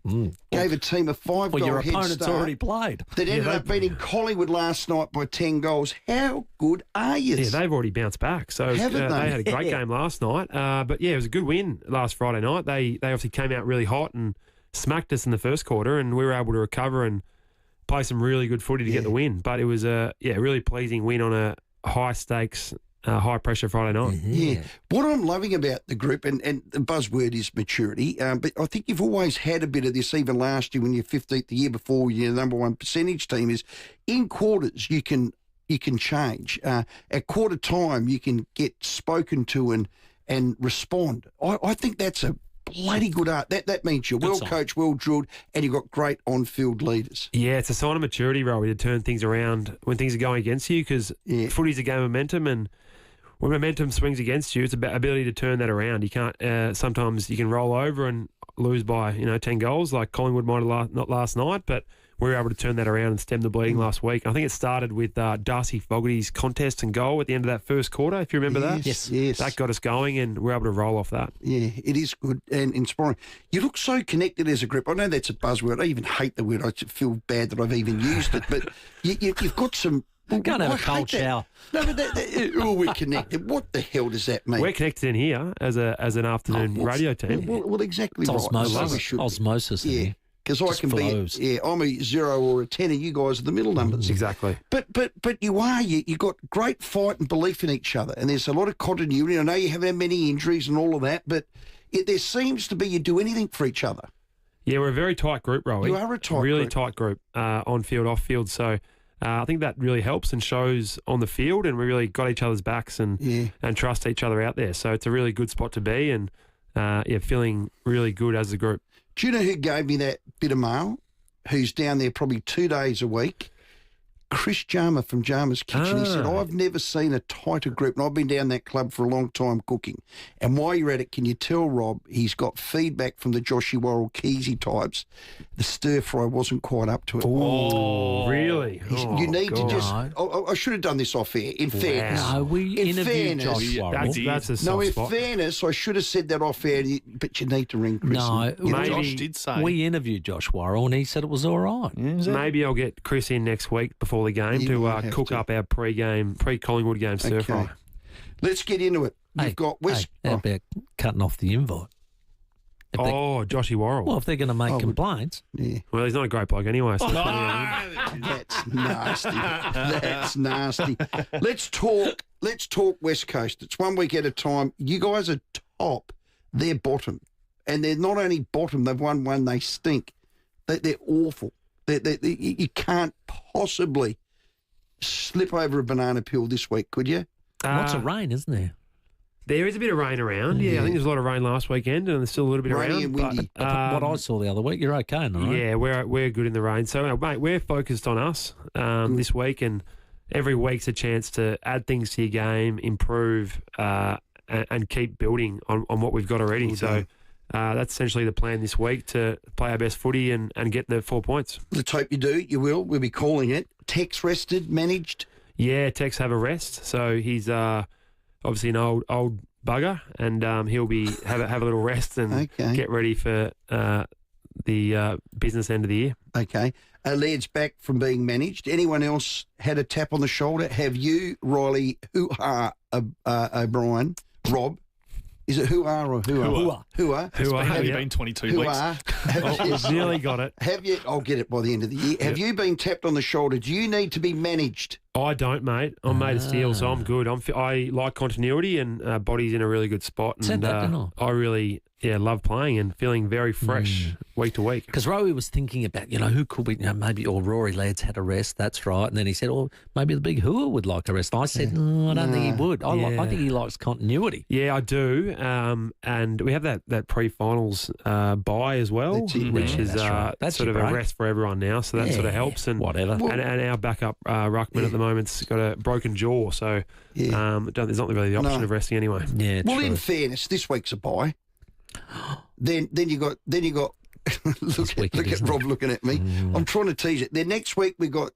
Gave a team a 5-goal Well, your head opponent's start already played. that ended up beating Collingwood last night by 10 goals. How good are you? Yeah, they've already bounced back. So Haven't they? had a great game last night. But yeah, it was a good win last Friday night. They obviously came out really hot and smacked us in the first quarter, and we were able to recover and play some really good footy to get the win. But it was a really pleasing win on a high stakes, high pressure Friday night. Yeah. What I'm loving about the group, and the buzzword is maturity, but I think you've always had a bit of this, even last year when you're 15th, the year before you're the number one percentage team, is in quarters you can change. At quarter time you can get spoken to and respond. I think that's a bloody good art. That means you're well coached, well drilled, and you've got great on-field leaders. Yeah, it's a sign of maturity, Rowey, to turn things around when things are going against you, because footy's a game of momentum, and when momentum swings against you, it's about ability to turn that around. You can't. Sometimes you can roll over and lose by 10 goals, like Collingwood might have not last night, but we were able to turn that around and stem the bleeding last week. I think it started with Darcy Fogarty's contest and goal at the end of that first quarter, if you remember that. Yes. That got us going, and we were able to roll off that. Yeah, it is good and inspiring. You look so connected as a group. I know that's a buzzword. I even hate the word. I feel bad that I've even used it. But you've got some... Go and have a cold shower. No, but we're connected. What the hell does that mean? We're connected in here as an afternoon radio team. Well, exactly right. Osmosis. Yeah. Because I can flows. I'm a 0 or a 10 and you guys are the middle numbers. Exactly. But you've got great fight and belief in each other, and there's a lot of continuity. I know you haven't had many injuries and all of that, but there seems to be you do anything for each other. Yeah, we're a very tight group, Rowey. You are a tight really group. tight group, on field, off field. So I think that really helps and shows on the field, and we really got each other's backs and trust each other out there. So it's a really good spot to be, and feeling really good as a group. Do you know who gave me that bit of mail? Who's down there probably 2 days a week? Chris Jarmer from Jarmer's Kitchen. He said, I've never seen a tighter group, and I've been down that club for a long time cooking. And while you're at it, can you tell Rob he's got feedback from the Joshy Worrell Keezy types? The stir-fry wasn't quite up to it. Oh, really? You need to just... I should have done this off air, in fairness. No, we interviewed Josh Worrell. That's a soft in spot. fairness, I should have said that off air, but you need to ring Chris. No, Josh did say. We interviewed Josh Worrell and he said it was all right. Maybe I'll get Chris in next week before the game to cook up our pre-Collingwood game stir fry. Let's get into it. You've got West... How about cutting off the invite? Joshy Worrell. Well, if they're going to make complaints. Yeah. Well, he's not a great bloke anyway. So That's nasty. That's nasty. Let's talk West Coast. It's 1 week at a time. You guys are top. They're bottom. And they're not only bottom, they've won one, they stink. They're awful. You can't possibly slip over a banana peel this week, could you? Lots of rain, isn't there? There is a bit of rain around. Yeah, I think there's a lot of rain last weekend, and there's still a little bit Rainy around. and windy. But what I saw the other week, you're okay, no? Yeah, we're good in the rain. So, mate, we're focused on us this week, and every week's a chance to add things to your game, improve, and keep building on what we've got already. Good, so that's essentially the plan this week, to play our best footy and get the 4 points. Let's hope you do. You will. We'll be calling it. Tex rested, managed? Yeah, Tex have a rest. So he's obviously an old bugger, and he'll be have a little rest and get ready for the business end of the year. Okay. Laird's back from being managed. Anyone else had a tap on the shoulder? Have you, Riley, O'Brien, Rob? Is it hoo-ah or hoo-ah? Hoo-ah. It's only been 22 weeks. Nearly got it. Have you? I'll get it by the end of the year. Have you been tapped on the shoulder? Do you need to be managed? I don't, mate. I'm made of steel, so I'm good. I like continuity, and body's in a really good spot. And I really love playing and feeling very fresh week to week. Because Rowey was thinking about, who could we, maybe, or Rory Lairds had a rest, that's right. And then he said, maybe the big Hua would like a rest. And I said, no, I don't think he would. I think he likes continuity. Yeah, I do. And we have that pre-finals bye as well, which is that's sort of a rest for everyone now. So that sort of helps. And whatever. And our backup ruckman at the moment's got a broken jaw, so there's not really the option of resting anyway. Yeah. Well, in fairness, this week's a bye. Then you got. look at Rob looking at me. I'm trying to tease it. Then next week we got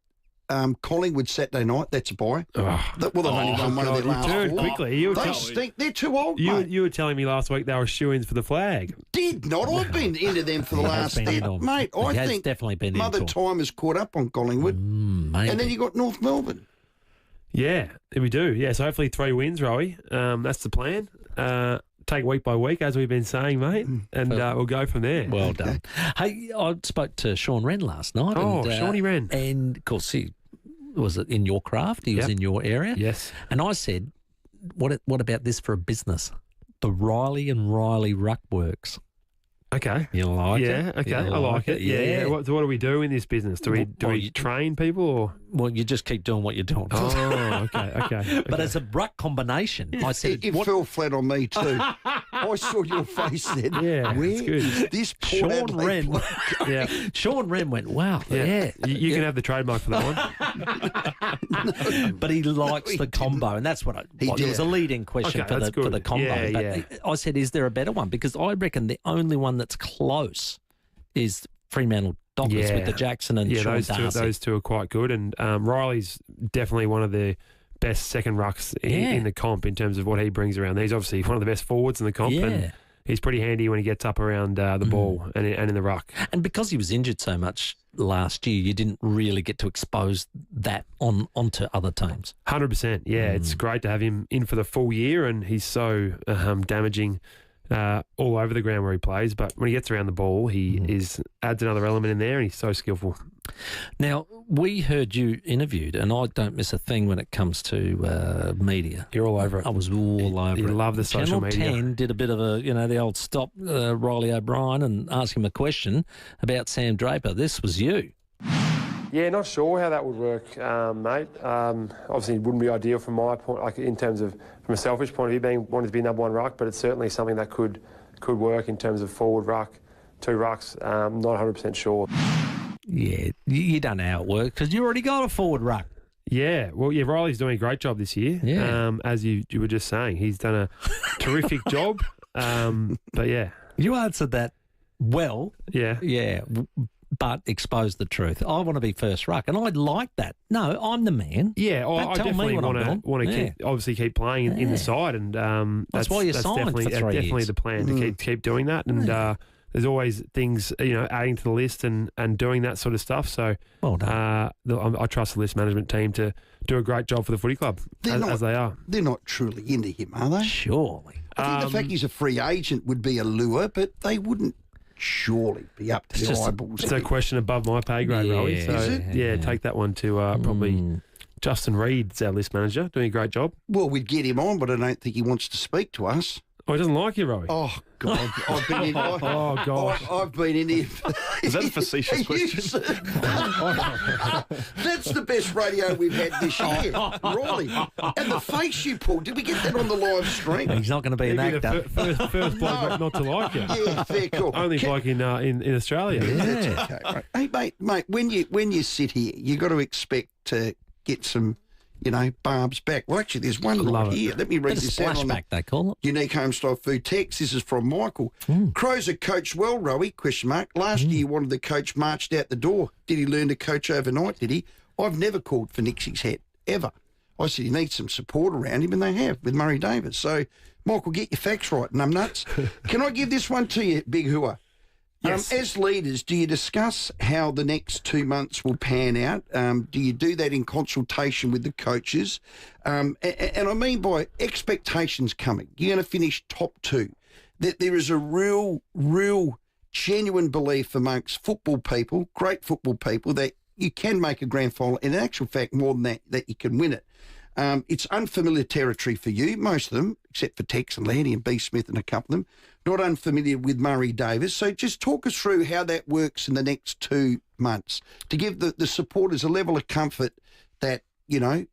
Collingwood Saturday night. That's a bye. They've only won one of their last four. Quickly. They stink. They're too old, mate. You were telling me last week they were shoo-ins for the flag. Did not. I've been into them for the last mate. I think definitely been Mother Time has caught up on Collingwood, and then you got North Melbourne. Yeah, we do. Yeah, so hopefully 3 wins, Rowey. That's the plan. Take week by week, as we've been saying, mate, and we'll go from there. Well done. Hey, I spoke to Sean Wren last night. Shawnee Wren. And, of course, he was in your craft. He was in your area. Yes. And I said, what about this for a business? The Riley and Riley Ruck Works. Okay. You like it? Yeah, okay. I like it. Yeah. What do we do in this business? Do we train people or? Well, you just keep doing what you're doing. Oh, okay. But as a ruck combination, I said... It fell flat on me too. I saw your face then. Yeah, where it's good. is this poor Sean Wren. Yeah. Sean Wren went, wow. Yeah. You can have the trademark for that one. But he likes the combo, and that's what it was a leading question for the combo. But I said, is there a better one? Because I reckon the only one that's close is Fremantle Dockers with the Jackson and Sean Darcy. Those two are quite good, and Riley's definitely one of the best second rucks in the comp in terms of what he brings around. He's obviously one of the best forwards in the comp, and he's pretty handy when he gets up around the ball and in the ruck. And because he was injured so much last year, you didn't really get to expose that onto other teams. 100%, yeah. It's great to have him in for the full year, and he's so damaging all over the ground where he plays, but when he gets around the ball, he adds another element in there, and he's so skillful. Now, we heard you interviewed, and I don't miss a thing when it comes to media. You're all over it. I was all over it. You love the social media. Channel 10 did a bit of the old stop Riley O'Brien and ask him a question about Sam Draper. This was you. Yeah, not sure how that would work, mate. Obviously, it wouldn't be ideal from my point, like in terms of from a selfish point of view, wanting to be number one ruck, but it's certainly something that could work in terms of forward ruck, 2 rucks. Not 100% sure. Yeah, you don't know how it works because you already got a forward ruck. Yeah, well, Riley's doing a great job this year. Yeah. As you were just saying, he's done a terrific job. But yeah, you answered that well. Yeah. But expose the truth. I want to be first ruck, and I'd like that. No, I'm the man. Yeah, I definitely want to keep playing in the side, and that's why you signed for 3 years. Definitely the plan to keep doing that, and there's always things adding to the list and doing that sort of stuff. So well done. I trust the list management team to do a great job for the footy club as they are. They're not truly into him, are they? Surely. I think the fact he's a free agent would be a lure, but they wouldn't surely be up to their eyeballs. It's a question above my pay grade, Rowey. So, is it? Yeah, take that one to probably Justin Reed's our list manager, doing a great job. Well, we'd get him on, but I don't think he wants to speak to us. Oh, he doesn't like you, Rowey? Oh, God. I've been in... gosh. I've been in here... Is that a facetious question? That's the best radio we've had this year, Riley. And the face you pulled, did we get that on the live stream? He's not going to be an actor. First bloke not to like you. Yeah, fair call. Only bloke in Australia. Yeah, that's okay. Right. Hey, mate, when you sit here, you got to expect to get some... barbs back. Well, actually, there's one right here. Let me read this out on they call it. Unique Homestyle Food text. This is from Michael. Crows are coached well, Rowey, ? Last year you wanted the coach marched out the door. Did he learn to coach overnight, did he? I've never called for Nixie's head, ever. I said he needs some support around him, and they have with Murray Davis. So, Michael, get your facts right, numbnuts. Can I give this one to you, Big Hua? Yes. As leaders, do you discuss how the next 2 months will pan out? Do you do that in consultation with the coaches? And I mean by expectations coming. You're going to finish top 2. That there is a real, genuine belief amongst football people, great football people, that you can make a grand final. And in actual fact, more than that you can win it. It's unfamiliar territory for you, most of them, except for Tex and Landy and B. Smith and a couple of them. Not unfamiliar with Murray Davis. So just talk us through how that works in the next 2 months to give the supporters a level of comfort that, you're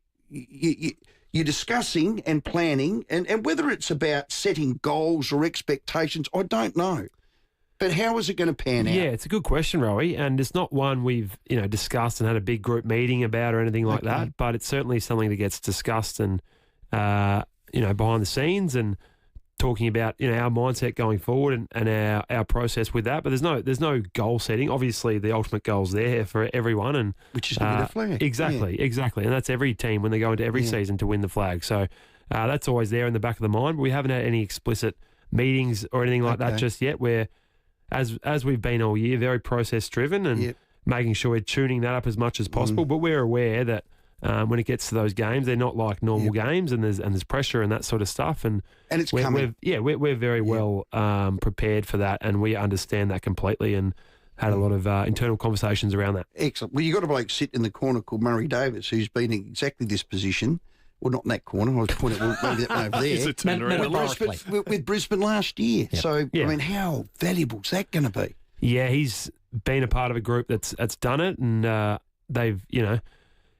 discussing and planning, and whether it's about setting goals or expectations, I don't know. But how is it going to pan out? Yeah, it's a good question, Rowey, and it's not one we've discussed and had a big group meeting about or anything like that. But it's certainly something that gets discussed and behind the scenes and talking about our mindset going forward and our process with that. But there's no goal setting. Obviously, the ultimate goal's there for everyone, and which is to win the flag. Exactly, and that's every team when they go into every season to win the flag. So that's always there in the back of the mind. But we haven't had any explicit meetings or anything like that just yet. Where as we've been all year, very process driven and making sure we're tuning that up as much as possible. But we're aware that when it gets to those games, they're not like normal games, and there's pressure and that sort of stuff. And it's coming. We're very well prepared for that, and we understand that completely. And had a lot of internal conversations around that. Excellent. Well, you got a bloke sitting in the corner called Murray Davis, who's been in exactly this position. Well, not in that corner. I was pointing maybe that one over there. With Brisbane last year. Yep. So, I mean, how valuable is that going to be? Yeah, he's been a part of a group that's done it, and they've,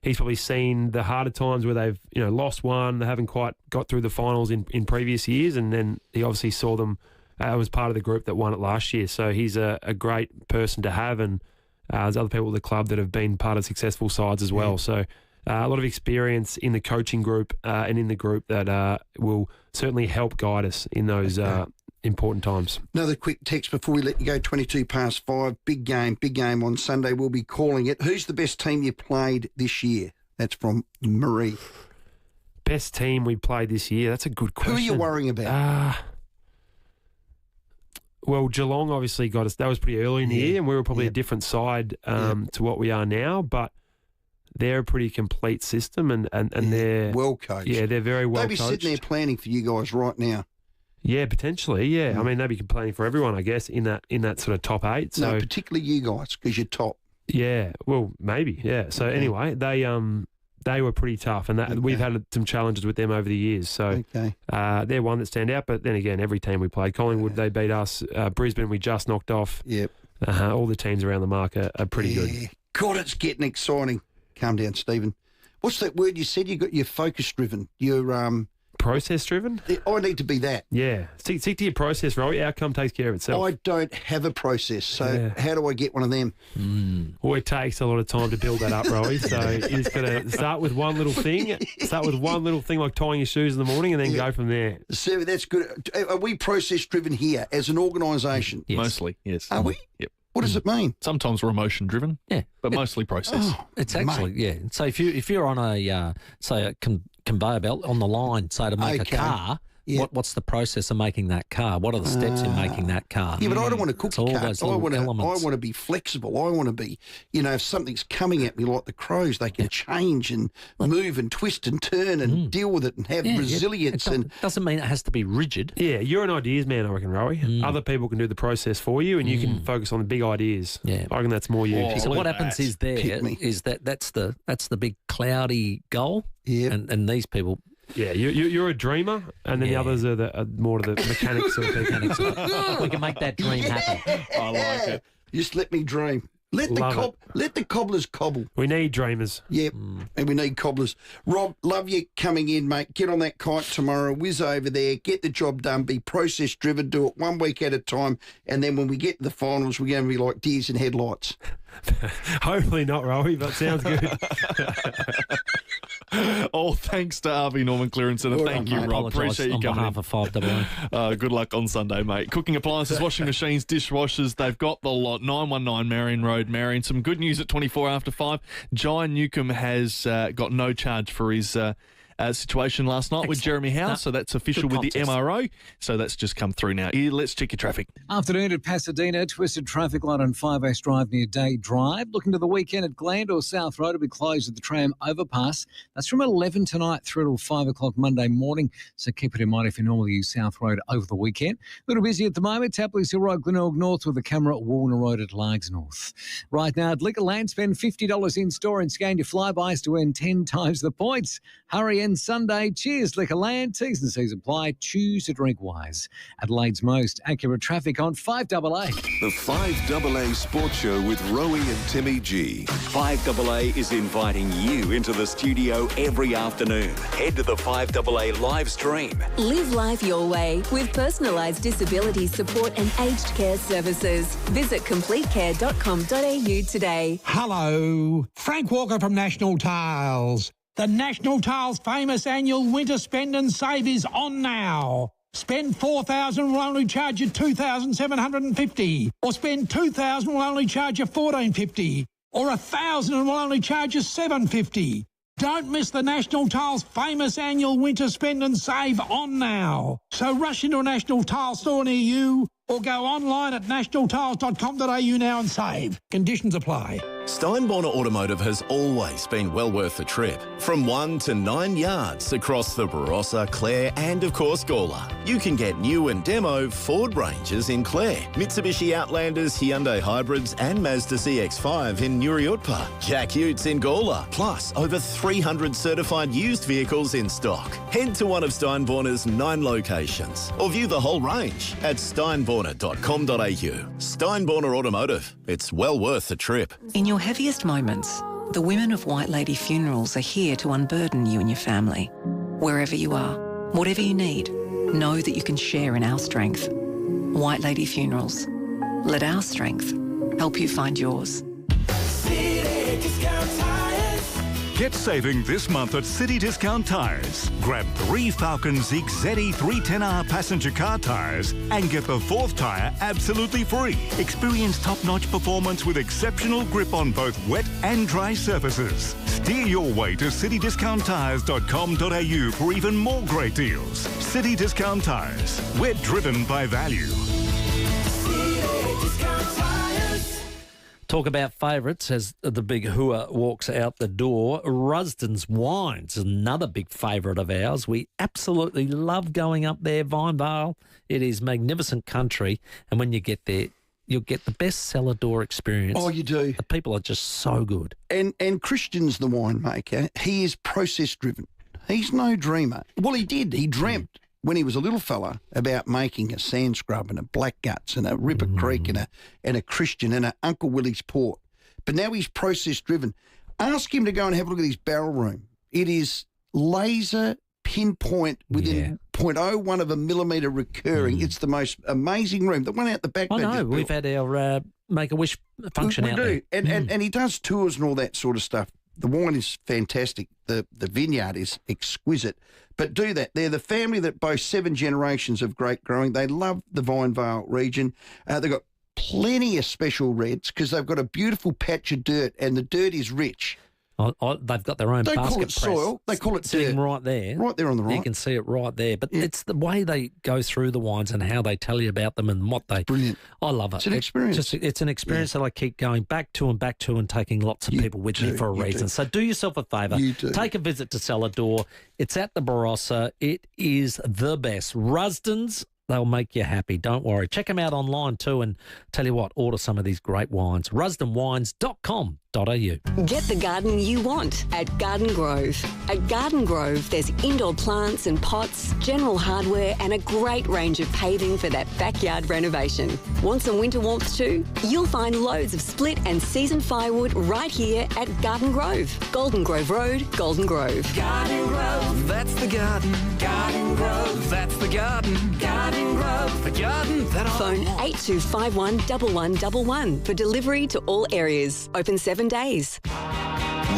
he's probably seen the harder times where they've, lost one. They haven't quite got through the finals in previous years, and then he obviously saw them was part of the group that won it last year. So he's a great person to have, and there's other people at the club that have been part of successful sides as well. So a lot of experience in the coaching group and in the group that will certainly help guide us in those important times. Another quick text before we let you go, 22 past 5. Big game on Sunday. We'll be calling it. Who's the best team you played this year? That's from Marie. Best team we played this year? That's a good question. Who are you worrying about? Well, Geelong obviously got us. That was pretty early in the year, and we were probably a different side to what we are now, but they're a pretty complete system, and they're well coached. Yeah, they're very well coached. They'd be sitting there planning for you guys right now. Yeah, potentially. Yeah, I mean they'd be planning for everyone, I guess, in that sort of top 8. So no, particularly you guys because you're top. Yeah, well, maybe. Yeah. So anyway, they were pretty tough, and we've had some challenges with them over the years. So they're one that stand out. But then again, every team we played, Collingwood, they beat us. Brisbane, we just knocked off. Yep. All the teams around the mark are pretty good. God, it's getting exciting. Calm down, Stephen. What's that word you said? You got your focus driven. You're process driven. I need to be that. Yeah, stick to your process, Rowey. Outcome takes care of itself. I don't have a process, so how do I get one of them? Well, it takes a lot of time to build that up, Rowey. So you just got to start with one little thing. Start with one little thing like tying your shoes in the morning, and then go from there. So that's good. Are we process driven here as an organisation? Yes. Mostly, yes. Are we? Yep. What does it mean? Sometimes we're emotion driven, but mostly process. Oh, it's actually So if you're on a say a conveyor belt on the line, say to make a car, what's the process of making that car? What are the steps in making that car? Yeah, but I don't want to cook all cars. those I little want to be flexible. I want to be, if something's coming at me like the Crows, they can change and move and twist and turn and deal with it and have resilience. It doesn't mean it has to be rigid. Yeah, you're an ideas man, I reckon, Rowey. Other people can do the process for you, and you can focus on the big ideas. Yeah, I reckon that's more you. So what happens is that's the big cloudy goal. Yeah, and these people. Yeah, you're a dreamer, and then the others are more to the mechanics of people. We can make that dream happen. I like it. Just let me dream. Let the cobblers cobble. We need dreamers. Yep, and we need cobblers. Rob, love you coming in, mate. Get on that kite tomorrow. Whiz over there. Get the job done. Be process driven. Do it 1 week at a time. And then when we get to the finals, we're going to be like deers in headlights. Hopefully not, Rowey, but sounds good. All thanks to RV Norman Clearance, and thank you, Rob. Appreciate you coming on behalf of FiveAA. Good luck on Sunday, mate. Cooking appliances, washing machines, dishwashers, they've got the lot. 919 Marion Road, Marion. Some good news at 24 after 5. Jai Newcomb has got no charge for his situation last night with Jeremy Howe, so that's official with the MRO. So that's just come through now. Let's check your traffic. Afternoon at Pasadena, twisted traffic light on 5A Drive near Day Drive. Looking to the weekend at Glandore South Road will be closed at the tram overpass. That's from 11 tonight through till 5 o'clock Monday morning, so keep it in mind if you normally use South Road over the weekend. A little busy at the moment. Tapley's Hill Road, Glenelg North with the camera at Warner Road at Largs North. Right now at Liquorland, spend $50 in store and scan your flybys to earn 10 times the points. Hurry again Sunday. Cheers, Liquorland. T's and C's apply. Choose to drink wise. Adelaide's most accurate traffic on 5AA. The 5AA Sports Show with Rowey and Timmy G. 5AA is inviting you into the studio every afternoon. Head to the 5AA live stream. Live life your way with personalised disability support and aged care services. Visit completecare.com.au today. Hello, Frank Walker from National Tiles. The National Tiles famous annual winter spend and save is on now. Spend $4,000 will only charge you $2,750, or spend $2,000 will only charge you $1,450, or $1,000 will only charge you $750. Don't miss the National Tiles famous annual winter spend and save on now. So rush into a National Tile store near you or go online at nationaltiles.com.au now and save. Conditions apply. Stein Bonner Automotive has always been well worth the trip. From 1 to 9 yards across the Barossa, Clare and of course Gawler. You can get new and demo Ford Rangers in Clare, Mitsubishi Outlanders, Hyundai Hybrids and Mazda CX-5 in Nuriutpa, Jack Utes in Gawler, plus over 300 certified used vehicles in stock. Head to one of Stein Bonner's 9 locations or view the whole range at steinborner.com.au. Stein Bonner Automotive. It's well worth the trip. In your heaviest moments, the women of White Lady Funerals are here to unburden you and your family. Wherever you are, whatever you need, know that you can share in our strength. White Lady Funerals. Let our strength help you find yours. City Discount Tires. Get saving this month at City Discount Tires. Grab 3 Falcon Zeek ZE 310R passenger car tyres and get the 4th tyre absolutely free. Experience top-notch performance with exceptional grip on both wet and dry surfaces. Steer your way to citydiscounttires.com.au for even more great deals. City Discount Tires. We're driven by value. City Discount Tires. Talk about favourites as the big hooah walks out the door. Rusden's Wines, another big favourite of ours. We absolutely love going up there, Vinevale. It is magnificent country, and when you get there, you'll get the best cellar door experience. Oh, you do. The people are just so good. And Christian's the winemaker. He is process-driven. He's no dreamer. Well, he did. He dreamt when he was a little fella about making a sand scrub and a black guts and a Ripper Creek and a Christian and a Uncle Willie's Port. But now he's process-driven. Ask him to go and have a look at his barrel room. It is laser pinpoint within 0.01 of a millimetre recurring. It's the most amazing room. The one out the back. I know. We've had our Make-A-Wish function out there. And he does tours and all that sort of stuff. The wine is fantastic. The vineyard is exquisite. But do that. They're the family that boasts 7 generations of grape growing. They love the Vinevale region. They've got plenty of special reds because they've got a beautiful patch of dirt and the dirt is rich. They've got their own Don't basket call it press. soil. They call it sitting dirt. right there. Right there on the right. You can see it right there. But it's the way they go through the wines and how they tell you about them and what they... Brilliant. I love it. It's an experience. It's an experience that I keep going back to and taking lots of people with me for a reason. So do yourself a favour. Take a visit to Cellar Door. It's at the Barossa. It is the best. Rusden's. They'll make you happy. Don't worry. Check them out online too and tell you what, order some of these great wines. rusdenwines.com.au. Get the garden you want at Garden Grove. At Garden Grove, there's indoor plants and pots, general hardware and a great range of paving for that backyard renovation. Want some winter warmth too? You'll find loads of split and seasoned firewood right here at Garden Grove. Golden Grove Road, Golden Grove. Garden Grove, that's the garden. Garden Grove, that's the garden. Garden Grove, the garden that I Phone 8251 1111 for delivery to all areas. Open 7 days.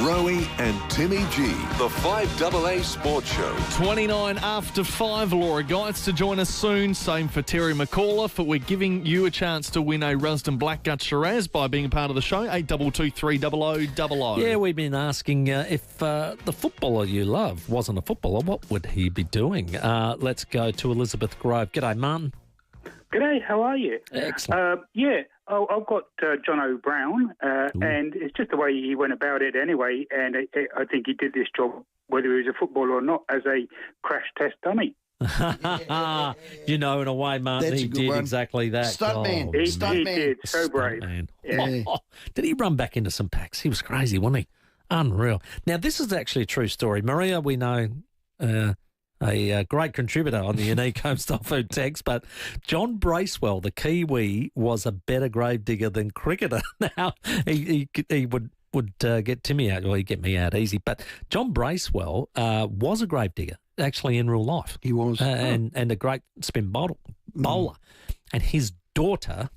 Rowey and Timmy G, the 5AA Sports Show. 29 after 5, Laura Geitz to join us soon. Same for Terry McAuliffe. But we're giving you a chance to win a Rusden Blackgut Shiraz by being a part of the show. 822 300 00. Yeah, we've been asking if the footballer you love wasn't a footballer, what would he be doing? Let's go to Elizabeth Grove. G'day, Martin. G'day, how are you? Excellent. I've got John O'Brown, and it's just the way he went about it anyway, and I think he did this job, whether he was a footballer or not, as a crash test dummy. You know, in a way, Martin, That's he a good did one. exactly that. Stuntman. He did, so brave. Stuntman. Yeah. Did he run back into some packs? He was crazy, wasn't he? Unreal. Now, this is actually a true story. Maria, we know, a great contributor on the unique homestyle food text, but John Bracewell, the Kiwi, was a better gravedigger than cricketer. Now, he would get Timmy out, or he'd get me out easy, but John Bracewell was a gravedigger, actually, in real life. He was. And a great spin bowler. And his daughter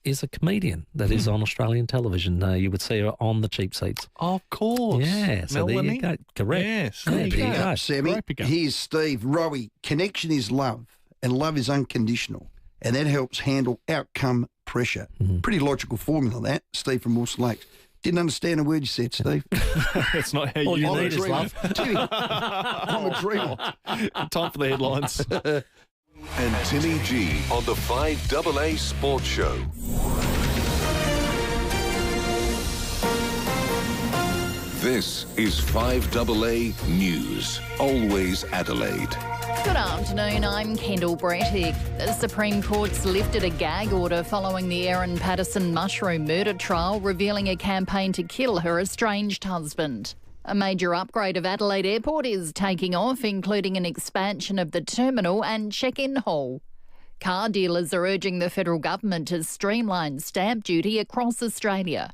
is a comedian that is on Australian television. You would see her on the cheap seats. Of course. Yeah, so there you go. Correct. Yes. There you go. Sammy, here's Steve. Rowey, connection is love, and love is unconditional, and that helps handle outcome pressure. Pretty logical formula, that. Steve from Wilson Lakes. Didn't understand a word you said, Steve. That's not how All you you need need is love. Timmy, I'm a dreamer. Time for the headlines. And Timmy G on the 5AA Sports Show. This is 5AA News, always Adelaide. Good afternoon, I'm Kendall Brettick. The Supreme Court's lifted a gag order following the Erin Patterson mushroom murder trial, revealing a campaign to kill her estranged husband. A major upgrade of Adelaide Airport is taking off, including an expansion of the terminal and check-in hall. Car dealers are urging the federal government to streamline stamp duty across Australia.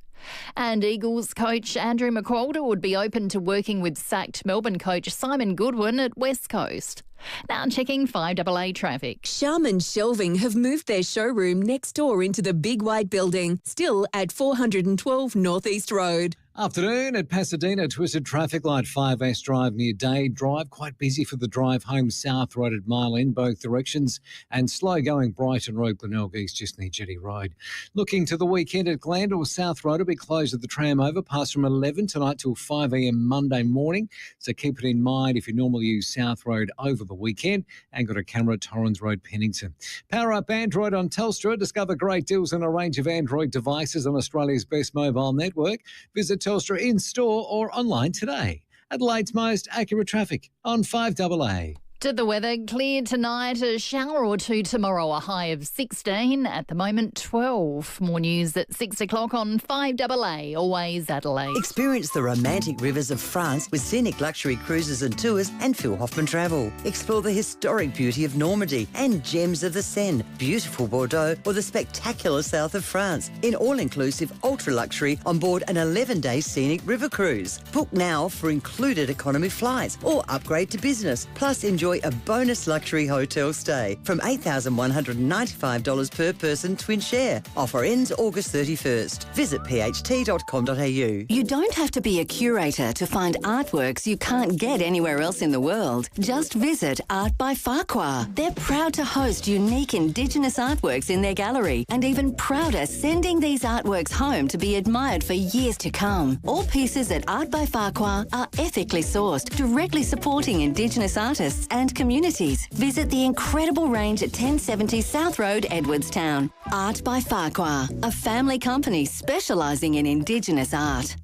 And Eagles coach Andrew McQualter would be open to working with sacked Melbourne coach Simon Goodwin at West Coast. Now checking 5AA traffic. Sharman Shelving have moved their showroom next door into the Big White Building, still at 412 North East Road. Afternoon at Pasadena, twisted traffic light 5S Drive near Day Drive. Quite busy for the drive home south road at Mile End, both directions. And slow going Brighton Road, Glenelg East, just near Jetty Road. Looking to the weekend at Glandore South Road, will be closed at the tram overpass from 11 tonight till 5 a.m. Monday morning. So keep it in mind if you normally use South Road over the weekend. And got a camera at Torrens Road, Pennington. Power up Android on Telstra. Discover great deals on a range of Android devices on Australia's best mobile network. Visit Telstra in-store or online today. Adelaide's most accurate traffic on 5AA. To the weather, clear tonight, a shower or two tomorrow, a high of 16, at the moment 12. More news at 6 o'clock on 5AA, always Adelaide. Experience the romantic rivers of France with scenic luxury cruises and tours and Phil Hoffman Travel. Explore the historic beauty of Normandy and gems of the Seine, beautiful Bordeaux or the spectacular south of France in all-inclusive ultra-luxury on board an 11-day scenic river cruise. Book now for included economy flights or upgrade to business, plus enjoy a bonus luxury hotel stay from $8,195 per person twin share. Offer ends August 31st. Visit pht.com.au. You don't have to be a curator to find artworks you can't get anywhere else in the world. Just visit Art by Farquhar. They're proud to host unique Indigenous artworks in their gallery and even prouder sending these artworks home to be admired for years to come. All pieces at Art by Farquhar are ethically sourced, directly supporting Indigenous artists and communities. Visit the incredible range at 1070 South Road, Edwardstown. Art by Farquhar, a family company specialising in Indigenous art.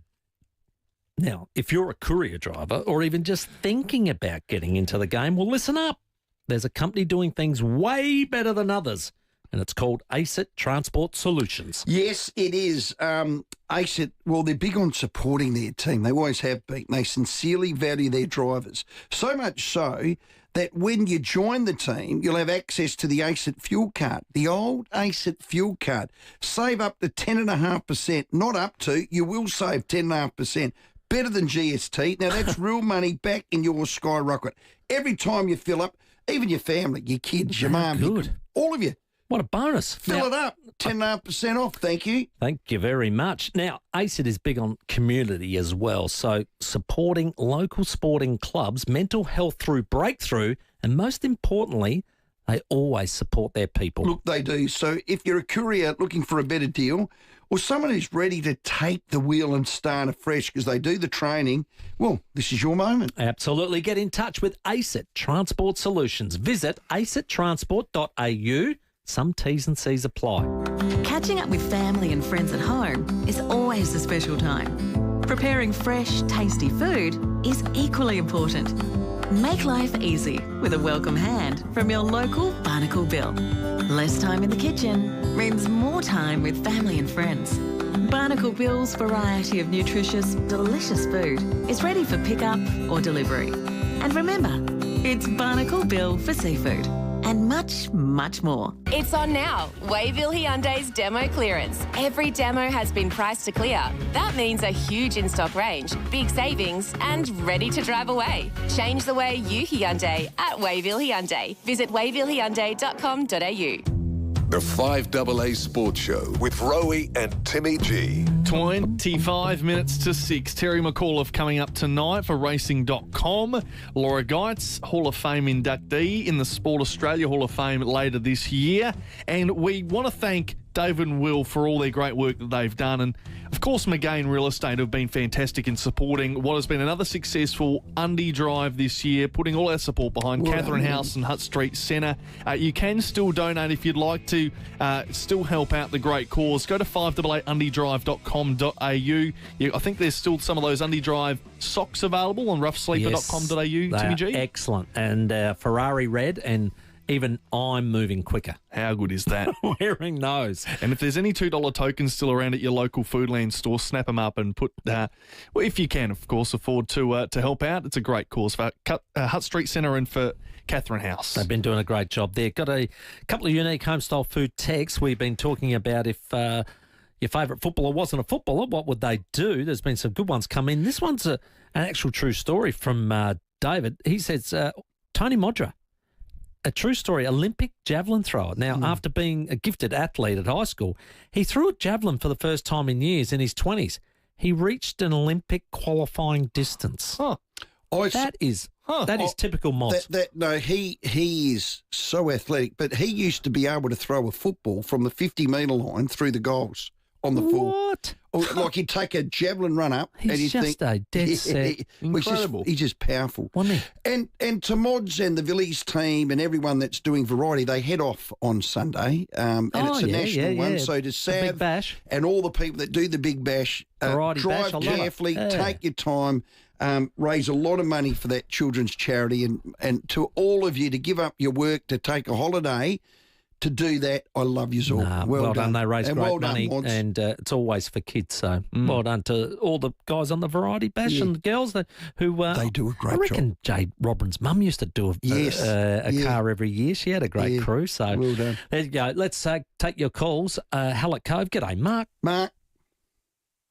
Now, if you're a courier driver or even just thinking about getting into the game, well, listen up. There's a company doing things way better than others, and it's called ACIT Transport Solutions. Yes, it is. ACIT, well, they're big on supporting their team. They always have been. They sincerely value their drivers. So much so that when you join the team, you'll have access to the ACIT fuel card, the old ACIT fuel card. Save up to 10.5%, not up to, you will save 10.5%. Better than GST. Now, that's real money back in your skyrocket. Every time you fill up, even your family, your kids, your mum, all of you. What a bonus. Fill it up. 10.5% off. Thank you. Thank you very much. Now, ACIT is big on community as well, so supporting local sporting clubs, mental health through breakthrough, and most importantly, they always support their people. Look, they do. So if you're a courier looking for a better deal or someone who's ready to take the wheel and start afresh because they do the training, well, this is your moment. Absolutely. Get in touch with ACIT Transport Solutions. Visit acittransport.au. Some T's and C's apply. Catching up with family and friends at home is always a special time. Preparing fresh, tasty food is equally important. Make life easy with a welcome hand from your local Barnacle Bill. Less time in the kitchen means more time with family and friends. Barnacle Bill's variety of nutritious, delicious food is ready for pickup or delivery. And remember, it's Barnacle Bill for seafood. And much, much more. It's on now. Wayville Hyundai's demo clearance. Every demo has been priced to clear. That means a huge in-stock range, big savings, and ready to drive away. Change the way you Hyundai at Wayville Hyundai. Visit wayvillehyundai.com.au. The 5AA Sports Show with Rowey and Timmy G. 25 minutes to 6. Terry McAuliffe coming up tonight for racing.com. Laura Geitz, Hall of Fame inductee in the Sport Australia Hall of Fame later this year. And we want to thank David and Will for all their great work that they've done. And, of course, McGain Real Estate have been fantastic in supporting what has been another successful Undie Drive this year, putting all our support behind Catherine House and Hutt Street Centre. You can still donate if you'd like to still help out the great cause. Go to 5AA-undiedrive.com.au. I think there's still some of those Undie Drive socks available on roughsleeper.com.au, Timmy G. Excellent. And Ferrari red, and even I'm moving quicker. How good is that? Wearing those. And if there's any $2 tokens still around at your local Foodland store, snap them up and put, well, if you can, of course, afford to help out. It's a great cause for Hutt Street Centre and for Catherine House. They've been doing a great job there. Got a couple of unique homestyle food texts. We've been talking about if your favourite footballer wasn't a footballer, what would they do? There's been some good ones come in. This one's an actual true story from David. He says, Tony Modra, a true story, Olympic javelin thrower. Now, after being a gifted athlete at high school, he threw a javelin for the first time in years in his 20s. He reached an Olympic qualifying distance. That is typical Mods. No, he is so athletic, but he used to be able to throw a football from the 50-metre line through the goals on the full. What? Like he'd take a javelin run up and He's he'd just a dead set. Incredible. He's just powerful. Wasn't he? And to Mods and the Villies team and everyone that's doing variety, they head off on Sunday, and it's a national one. So to Sav Big Bash and all the people that do the Big Bash, variety drive bash, carefully, take your time. Raise a lot of money for that children's charity, and to all of you to give up your work to take a holiday to do that, I love you all. Well done. They raise great money, Mods. and it's always for kids. So well done to all the guys on the Variety Bash and the girls who they do a great job. I reckon Jade Robin's mum used to do a car every year. She had a great crew. So well done. There you go. Let's take your calls. Hallett Cove. G'day, Mark. Mark.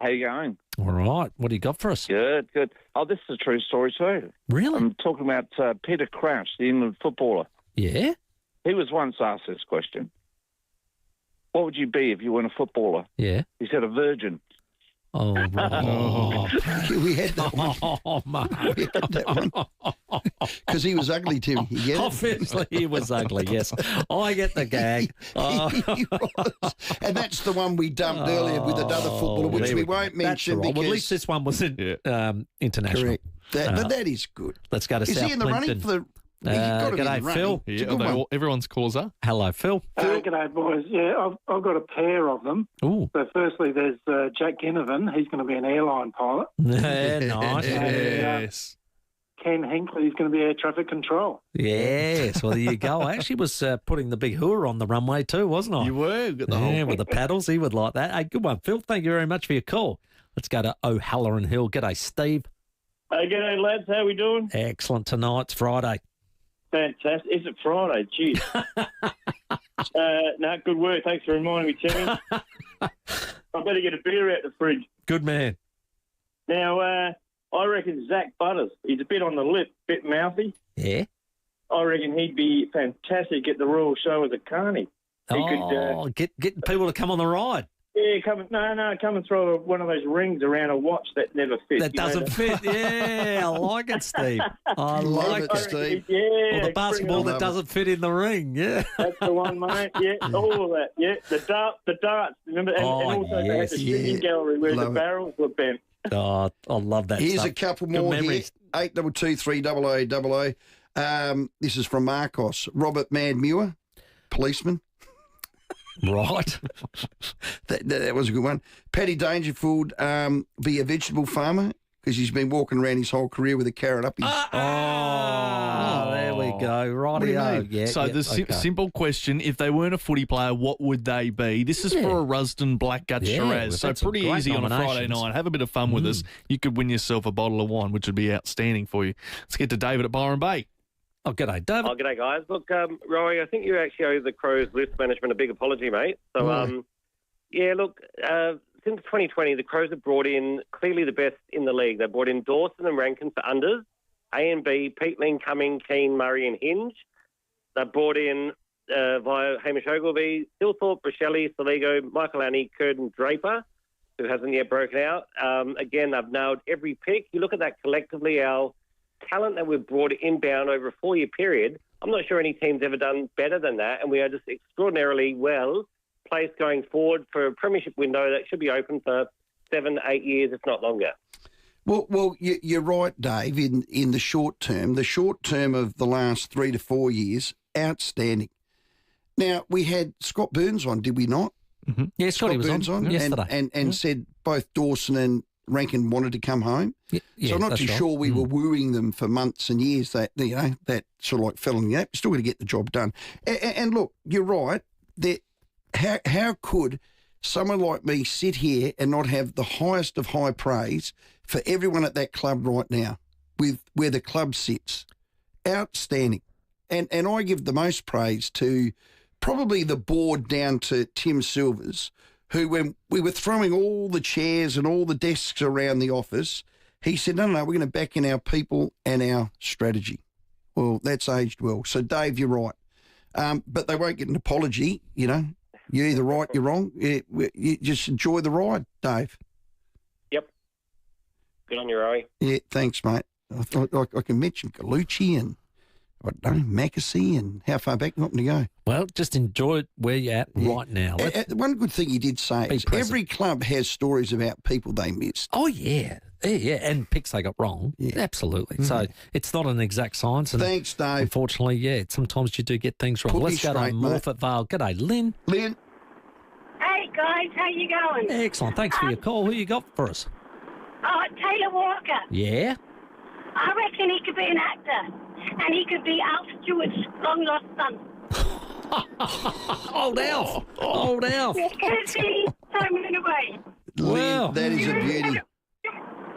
How you going? All right. What do you got for us? Good. Oh, this is a true story too. Really? I'm talking about Peter Crouch, the England footballer. Yeah? He was once asked this question. What would you be if you weren't a footballer? Yeah. He said a virgin. Oh, we had that one. Oh, Mark. We had that one. Because he was ugly, Timmy. Obviously, he was ugly, yes. I get the gag. He was. And that's the one we dumped earlier with another footballer, which we won't mention. Right. Well, at least this one was international. Correct. But that is good. Let's go to Is South he in the running for the... G'day, Phil. Yeah, everyone's callers are. Hello, Phil. G'day, boys. Yeah, I've got a pair of them. Ooh. So firstly, there's Jack Ginnivan. He's going to be an airline pilot. Yeah, nice. Yes. Ken Hinkley's going to be air traffic control. Yes, well, there you go. I actually was putting the big hooer on the runway too, wasn't I? You were. Got the whole... with the paddles. He would like that. Hey, good one, Phil. Thank you very much for your call. Let's go to O'Halloran Hill. G'day, Steve. Hey, g'day, lads. How we doing? Excellent tonight. It's Friday. Fantastic. Is it Friday? Jeez. No, good work. Thanks for reminding me, Timmy. I better get a beer out the fridge. Good man. Now, I reckon Zach Butters, he's a bit on the lip, bit mouthy. Yeah? I reckon he'd be fantastic at the Royal Show as a carny. Getting people to come on the ride. Yeah, come and throw one of those rings around a watch that never fits. That doesn't fit. Yeah, I like it, Steve. I like it, Steve. Yeah. Or the basketball that doesn't fit in the ring. Yeah. That's the one, mate. Yeah, all of that. Yeah, the darts. Remember, and also they had the shooting gallery where the barrels were bent. Oh, I love that. Here's stuff. a couple more here. 82230000. This is from Marcos. Robert Madmuir, policeman. Right. that was a good one. Paddy Dangerfield, be a vegetable farmer. because he's been walking around his whole career with a carrot up his... there we go. What do you Rightio. mean? Yeah, So yeah, the simple question, if they weren't a footy player, what would they be? This is for a Rusden Blackgut Shiraz, we've so had some pretty great easy on a Friday nominations. night. Have a bit of fun with us. You could win yourself a bottle of wine, which would be outstanding for you. Let's get to David at Byron Bay. Oh, g'day, David. Oh, g'day, guys. Look, Rowey, I think you actually owe the Crows lift management a big apology, mate. So, since 2020, the Crows have brought in clearly the best in the league. They brought in Dawson and Rankin for unders, A and B, Peatling, Cumming, Keane, Murray and Hinge. They brought in via Hamish Ogilvie, Silthorpe, Brachelli, Saligo, Michael Annie, Curtin, Draper, who hasn't yet broken out. Again, they've nailed every pick. You look at that collectively, our talent that we've brought inbound over a 4-year period, I'm not sure any team's ever done better than that, and we are just extraordinarily well placed going forward for a premiership window that should be open for 7-8 years, if not longer. Well, you're right, Dave, in the short term. The short term of the last 3 to 4 years, outstanding. Now, we had Scott Burns on, did we not? Mm-hmm. Yeah, Scott Burns was on yesterday. and said both Dawson and Rankin wanted to come home. Yeah, so I'm not too sure we were wooing them for months and years that sort of like fell in the app. Still got to get the job done. And look, you're right. That how could someone like me sit here and not have the highest of high praise for everyone at that club right now with where the club sits? Outstanding. And I give the most praise to probably the board down to Tim Silvers, who, when we were throwing all the chairs and all the desks around the office, he said, no, we're going to back in our people and our strategy. Well, that's aged well. So, Dave, you're right. But they won't get an apology, You're either right, you're wrong. You just enjoy the ride, Dave. Yep. Good on you, Rowey. Yeah, thanks, mate. I can mention Gallucci and, I don't know, Mackesy and how far back you want me to go. Well, just enjoy where you're at right now. One good thing he did say is every club has stories about people they missed. Oh, yeah. Yeah, and picks they got wrong. Yeah. Absolutely. Mm-hmm. So it's not an exact science. And thanks, Dave. Unfortunately, sometimes you do get things wrong. Let's go to Morphett Vale. G'day, Lynn. Hey, guys. How you going? Excellent. Thanks for your call. Who you got for us? Oh, Taylor Walker. Yeah? I reckon he could be an actor. And he could be Alf Stewart's long-lost son. Old Alf. Old Alf. Because he's thrown it away. Wow. That is a beauty.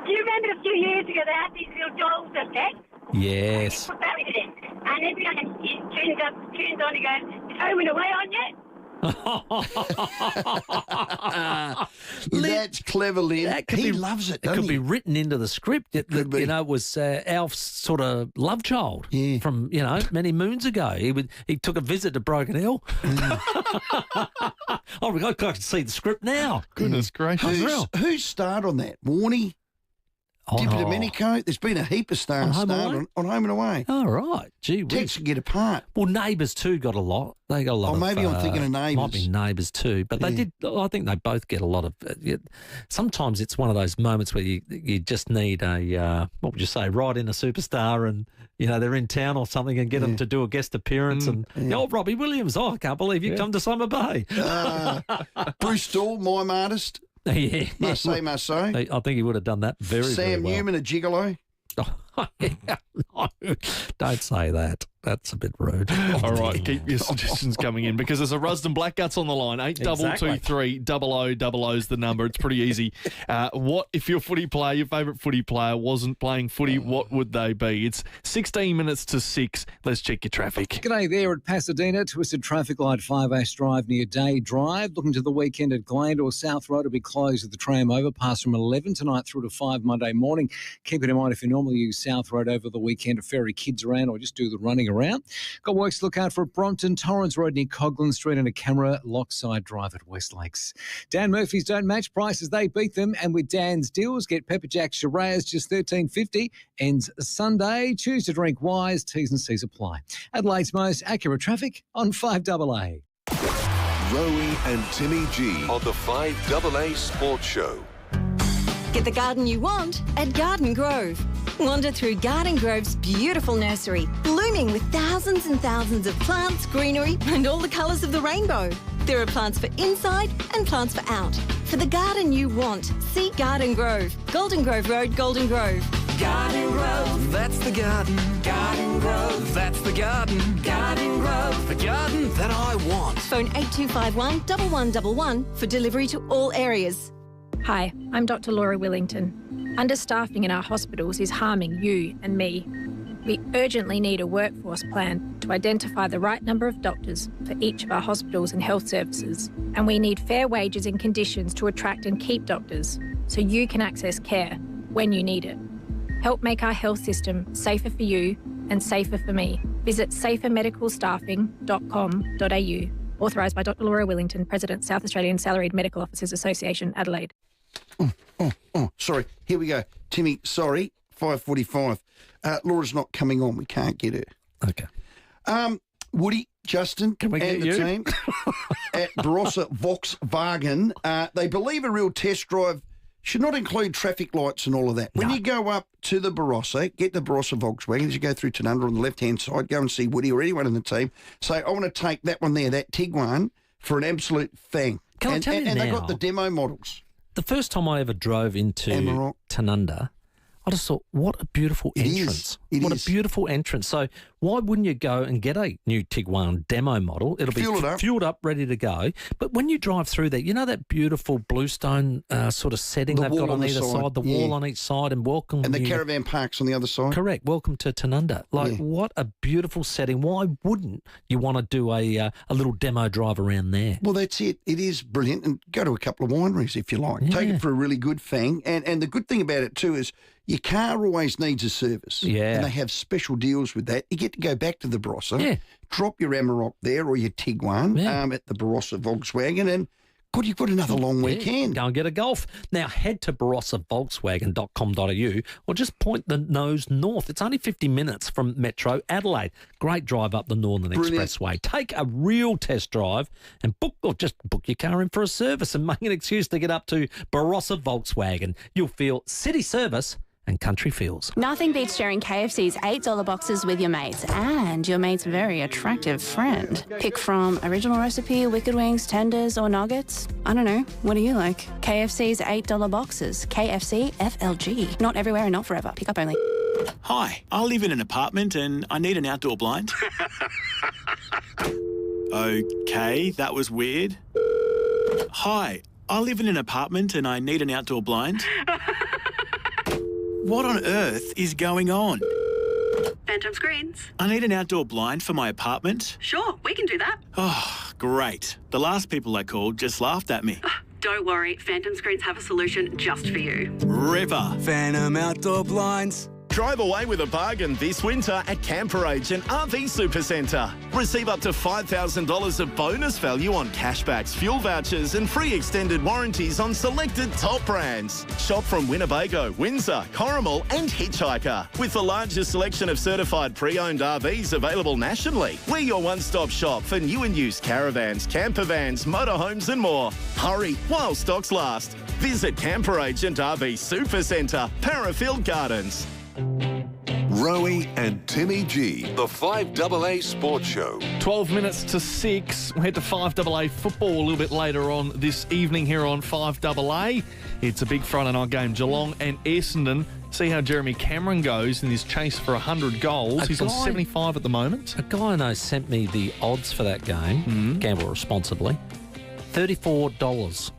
Do you remember a few years ago they had these little dolls of death? Yes. Put that in it. And every time he turns on, he goes, "It's home and away on yet?" That's clever, Lynn. He loves it. It could be written into the script. It was Alf's sort of love child from many moons ago. He took a visit to Broken Hill. Oh my God! I can see the script now. Goodness gracious! Who starred on that? Warney. Di Domenico. There's been a heap of stars on Home and Away. Oh, right. Gee whiz. Tex can get apart. Well, Neighbours too got a lot. They got a lot. Maybe I'm thinking of Neighbours. Might be Neighbours too, but they did. I think they both get a lot of. Sometimes it's one of those moments where you just need a what would you say, write in a superstar, and they're in town or something, and get them to do a guest appearance. Robbie Williams. Oh, I can't believe you come to Summer Bay. Bruce Stahl, mime artist. Yeah. Marseille. I think he would have done that very well. Sam Newman, a gigolo. No, don't say that. That's a bit rude. All right, keep your suggestions coming in because there's a Rusden Blackguts on the line. 8223 0000 is the number. It's pretty easy. What if your favourite footy player, wasn't playing footy? What would they be? It's 16 minutes to 6. Let's check your traffic. G'day there at Pasadena. Twisted traffic light 5A Drive near Day Drive. Looking to the weekend at Glandore South Road will be closed with the tram overpass from 11 tonight through to 5 Monday morning. Keep it in mind if you normally use South Road over the weekend to ferry kids around or just do the running around. Got works to look out for at Brompton, Torrens Road near Coghlan Street and a camera Lockside Drive at West Lakes. Dan Murphy's don't match prices, they beat them. And with Dan's deals, get Pepper Jack Shiraz just $13.50. Ends Sunday. Choose to drink wise. T's and C's apply. Adelaide's most accurate traffic on 5AA. Rowey and Timmy G on the 5AA Sports Show. Get the garden you want at Garden Grove. Wander through Garden Grove's beautiful nursery, blooming with thousands and thousands of plants, greenery and all the colours of the rainbow. There are plants for inside and plants for out. For the garden you want, see Garden Grove. Golden Grove Road, Golden Grove. Garden Grove, that's the garden. Garden Grove, that's the garden. Garden Grove, the garden that I want. Phone 8251 1111 for delivery to all areas. Hi, I'm Dr. Laura Willington. Understaffing in our hospitals is harming you and me. We urgently need a workforce plan to identify the right number of doctors for each of our hospitals and health services. And we need fair wages and conditions to attract and keep doctors so you can access care when you need it. Help make our health system safer for you and safer for me. Visit safermedicalstaffing.com.au. Authorised by Dr. Laura Willington, President, South Australian Salaried Medical Officers Association, Adelaide. Sorry. Here we go. Timmy, sorry. 5:45. Laura's not coming on. We can't get her. Okay. Woody, Justin, can we and get the you? team at Barossa Volkswagen, they believe a real test drive should not include traffic lights and all of that. When you go up to the Barossa, get the Barossa Volkswagen, as you go through Tanunda on the left-hand side, go and see Woody or anyone in the team. Say, I want to take that one there, that Tiguan, for an absolute thing. Can I tell you and now, they've got the demo models. The first time I ever drove into Tanunda, I just thought, what a beautiful entrance. What a beautiful entrance. So why wouldn't you go and get a new Tiguan demo model? It'll be fueled up, ready to go. But when you drive through there, you know that beautiful bluestone sort of setting they've got on either side, the wall on each side, and welcome. And the caravan parks on the other side. Correct. Welcome to Tanunda. What a beautiful setting. Why wouldn't you want to do a little demo drive around there? Well, that's it. It is brilliant. And go to a couple of wineries if you like. Yeah. Take it for a really good thing. And the good thing about it too is your car always needs a service. Yeah. And they have special deals with that. You get to go back to the Barossa, drop your Amarok there or your Tiguan at the Barossa Volkswagen, and God, you've got another long weekend. Go and get a golf. Now head to barossavolkswagen.com.au or just point the nose north. It's only 50 minutes from Metro Adelaide. Great drive up the Northern Expressway. Take a real test drive and just book your car in for a service and make an excuse to get up to Barossa Volkswagen. You'll feel city service and country feels. Nothing beats sharing KFC's $8 boxes with your mates and your mate's very attractive friend. Pick from original recipe, wicked wings, tenders or nuggets. I don't know. What do you like? KFC's $8 boxes. KFC FLG. Not everywhere and not forever. Pick up only. Hi, I live in an apartment and I need an outdoor blind. Okay, that was weird. Hi, I live in an apartment and I need an outdoor blind. What on earth is going on? Phantom Screens. I need an outdoor blind for my apartment. Sure, we can do that. Oh, great. The last people I called just laughed at me. Don't worry, Phantom Screens have a solution just for you. River. Phantom Outdoor Blinds. Drive away with a bargain this winter at Camper Agent RV Supercentre. Receive up to $5,000 of bonus value on cashbacks, fuel vouchers and free extended warranties on selected top brands. Shop from Winnebago, Windsor, Corrimal and Hitchhiker. With the largest selection of certified pre-owned RVs available nationally. We're your one-stop shop for new and used caravans, camper vans, motorhomes and more. Hurry while stocks last. Visit Camper Agent RV Supercentre, Parafield Gardens. Rowey and Timmy G, the 5AA Sports Show. 12 minutes to 6. We'll head to 5AA football a little bit later on this evening here on 5AA. It's a big Friday night game. Geelong and Essendon. See how Jeremy Cameron goes in his chase for 100 goals. He's on 75 at the moment. A guy I know sent me the odds for that game. Gamble responsibly. $34.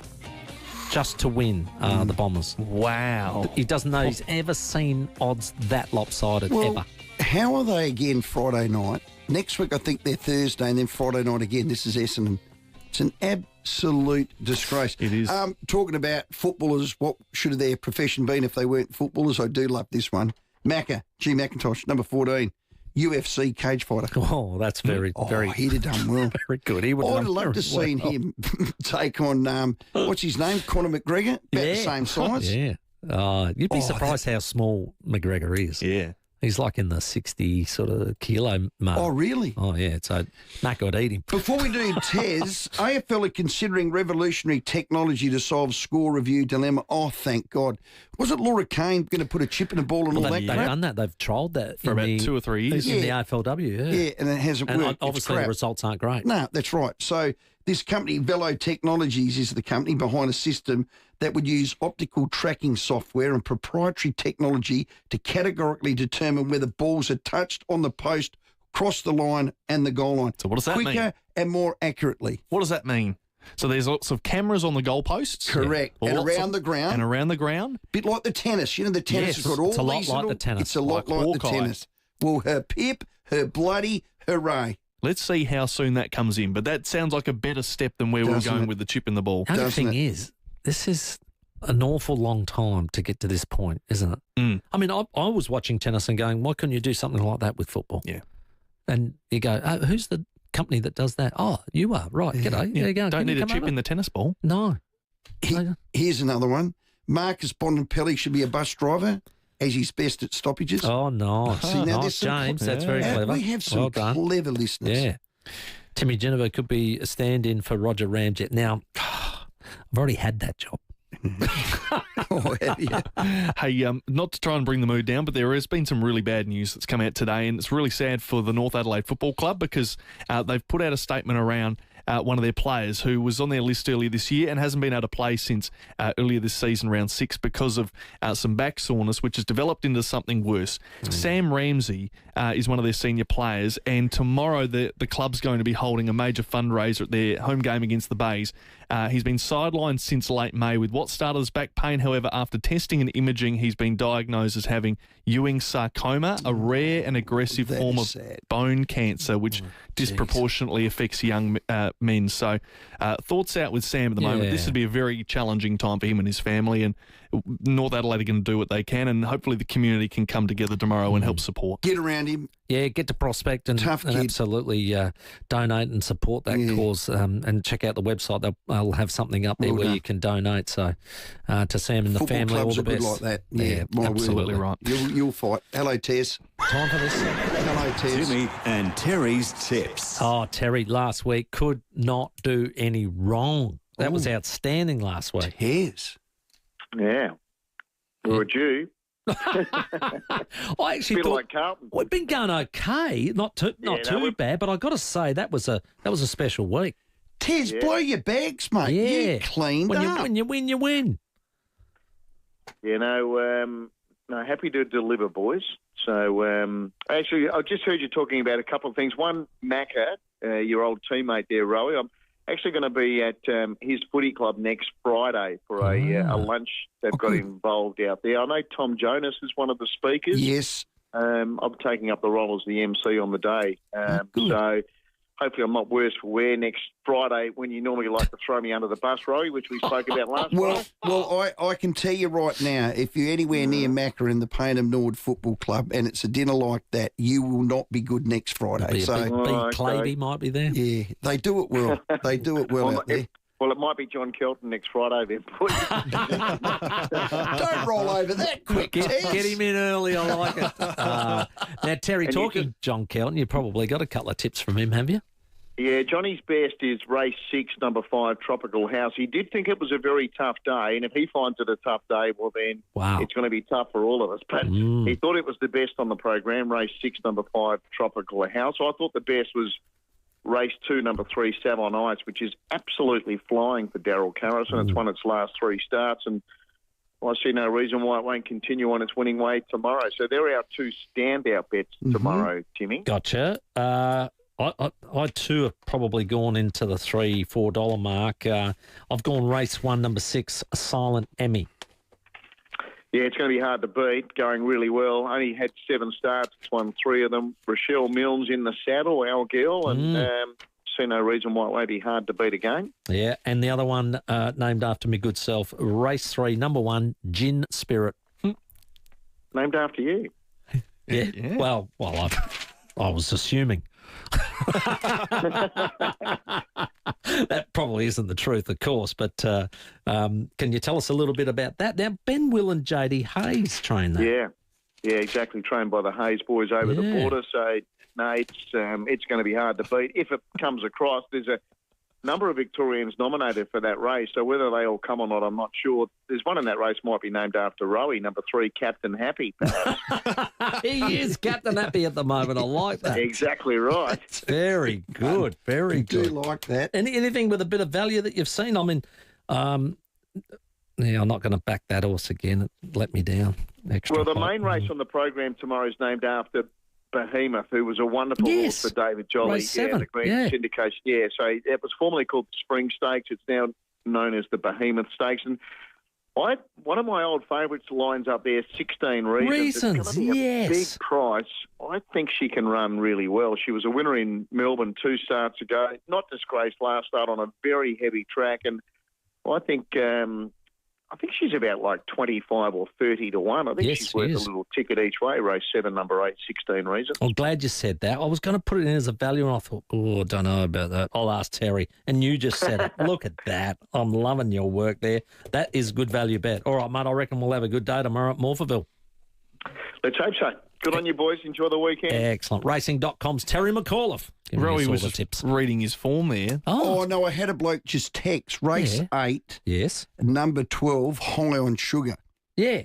Just to win the Bombers. Wow. He doesn't know he's ever seen odds that lopsided, ever. How are they again Friday night? Next week, I think they're Thursday, and then Friday night again. This is Essendon. It's an absolute disgrace. It is. Talking about footballers, what should their profession been if they weren't footballers? I do love this one. McIntosh, number 14. UFC cage fighter. Oh, that's very. He'd have done well. Very good. He would. I'd love to see him take on what's his name, Conor McGregor, about the same size. Yeah. You'd be surprised how small McGregor is. Yeah. He's like in the 60 sort of kilo mark. Oh, really? Oh, yeah. So Mac would eat him. Before we do Tez, AFL are considering revolutionary technology to solve score review dilemma. Oh, thank God. Was it Laura Kane going to put a chip in the ball and all that? They've done that. They've trialled that for about 2 or 3 years. In the AFLW, Yeah, and it hasn't worked. Obviously, the results aren't great. No, that's right. So This company, Velo Technologies, is the company behind a system that would use optical tracking software and proprietary technology to categorically determine whether balls are touched on the post, cross the line and the goal line. So what does that mean? Quicker and more accurately. What does that mean? So there's lots of cameras on the goalposts? Correct. Yeah. And around the ground. And around the ground? Bit like the tennis. You know, the tennis has got all it's a lot these like little... the tennis. It's a lot like the Hawkeye. tennis. Well, her pip, her bloody hooray. Let's see how soon that comes in. But that sounds like a better step than where we were going with the chip in the ball. The thing is, this is an awful long time to get to this point, isn't it? Mm. I mean, I was watching tennis and going, why couldn't you do something like that with football? Yeah. And you go, who's the company that does that? Oh, you are. Right, g'day. There you go. Don't Can you need a come chip over? in the tennis ball. No. Here's another one. Marcus Bontempelli should be a bus driver as he's best at stoppages. Oh, nice. See, now nice, there's some James. That's very clever. We have some Well done. clever listeners. Yeah. Timmy Geneva could be a stand-in for Roger Ramjet. Now, I've already had that job. Hey, not to try and bring the mood down, but there has been some really bad news that's come out today, and it's really sad for the North Adelaide Football Club because they've put out a statement around one of their players who was on their list earlier this year and hasn't been able to play since earlier this season, round 6, because of some back soreness, which has developed into something worse. Sam Ramsey is one of their senior players, and tomorrow the club's going to be holding a major fundraiser at their home game against the Bays. He's been sidelined since late May with what started as back pain. However, after testing and imaging, he's been diagnosed as having Ewing sarcoma, a rare and aggressive form of bone cancer, which disproportionately affects young men. So thoughts out with Sam at the moment. This would be a very challenging time for him and his family, and North Adelaide are going to do what they can, and hopefully the community can come together tomorrow and help support. Get around him. Yeah, get to Prospect and Tough kid. absolutely donate and support that cause, and check out the website. They'll have something up there where you can donate. So to Sam and the Football family, all clubs the are good best. like that. Yeah, my absolutely word. right. You'll fight. Hello, Tess. Time for this. Hello, Tess. Timmy and Terry's tips. Oh, Terry, last week could not do any wrong. That was outstanding last week. Yes. Yeah. We were due. I actually Bit thought like Carlton. we've been going okay, not too bad, but I got to say that was a special week. Tez, blow your bags, mate. Yeah, You cleaned when up. you win, you win. You know, happy to deliver, boys. So, actually, I just heard you talking about a couple of things. One, Macca, your old teammate there, Rowey. I'm actually going to be at his footy club next Friday for a lunch they've got involved out there. I know Tom Jonas is one of the speakers. Yes. I'm taking up the role as the MC on the day. So hopefully I'm not worse for wear next Friday when you normally like to throw me under the bus, Roy, which we spoke about last Friday. Well, I can tell you right now, if you're anywhere near Macca in the Payneham Nord Football Club and it's a dinner like that, you will not be good next Friday. Big Clavey might be there. Yeah, they do it well. They do it well out there. Well, it might be John Kelton next Friday then, boys. Don't roll over that quick, Get him in early, I like it. Now, Terry, And talking John Kelton, you probably got a couple of tips from him, have you? Yeah, Johnny's best is race 6, number 5, Tropical House. He did think it was a very tough day, and if he finds it a tough day, well then it's going to be tough for all of us. But he thought it was the best on the program, race 6, number 5, Tropical House. So I thought the best was race 2, number 3, Savon Ice, which is absolutely flying for Daryl Carrison. It's won its last 3 starts, and I see no reason why it won't continue on its winning way tomorrow. So they're our 2 standout bets tomorrow, Timmy. Gotcha. I too have probably gone into the $3-4 mark. I've gone race 1, number 6, Silent Emmy. Yeah, it's going to be hard to beat. Going really well. Only had 7 starts. It's won 3 of them. Rochelle Milnes in the saddle, our girl, and see no reason why it won't be hard to beat again. Yeah, and the other one named after me good self, race 3, number 1, Gin Spirit. Named after you. Yeah. Well, I was assuming. That probably isn't the truth, of course, but can you tell us a little bit about that? Now, Ben Will and JD Hayes train that. Yeah, exactly. Trained by the Hayes boys over the border. So, no, it's going to be hard to beat. If it comes across, there's number of Victorians nominated for that race, so whether they all come or not, I'm not sure. There's one in that race might be named after Rowey, number 3, Captain Happy. He is Captain Happy at the moment. I like that. Exactly right. Very good. Very good. I do like that. Anything with a bit of value that you've seen? I mean, I'm not going to back that horse again. It let me down. Well, the main race on the program tomorrow is named after Behemoth, who was a wonderful horse for David Jolly. Race 7. The Green Syndication. Yeah, so it was formerly called the Spring Stakes. It's now known as the Behemoth Stakes. And one of my old favourites lines up there, 16 Reasons. It's gonna be a big price. I think she can run really well. She was a winner in Melbourne 2 starts ago. Not disgraced last start on a very heavy track. And I think she's about like 25 or 30 to 1. I think she's worth a little ticket each way. Race 7, number 8, 16 Reasons. I'm glad you said that. I was going to put it in as a value, and I thought, I don't know about that. I'll ask Terry. And you just said it. Look at that. I'm loving your work there. That is good value bet. All right, mate, I reckon we'll have a good day tomorrow at Morphettville. Let's hope so. Good on you, boys. Enjoy the weekend. Excellent. Racing.com's Terry McAuliffe. Rowey was tips. Reading his form there. Oh, no, I had a bloke just text. Race 8. Yes. Number 12, High on Sugar. Yeah.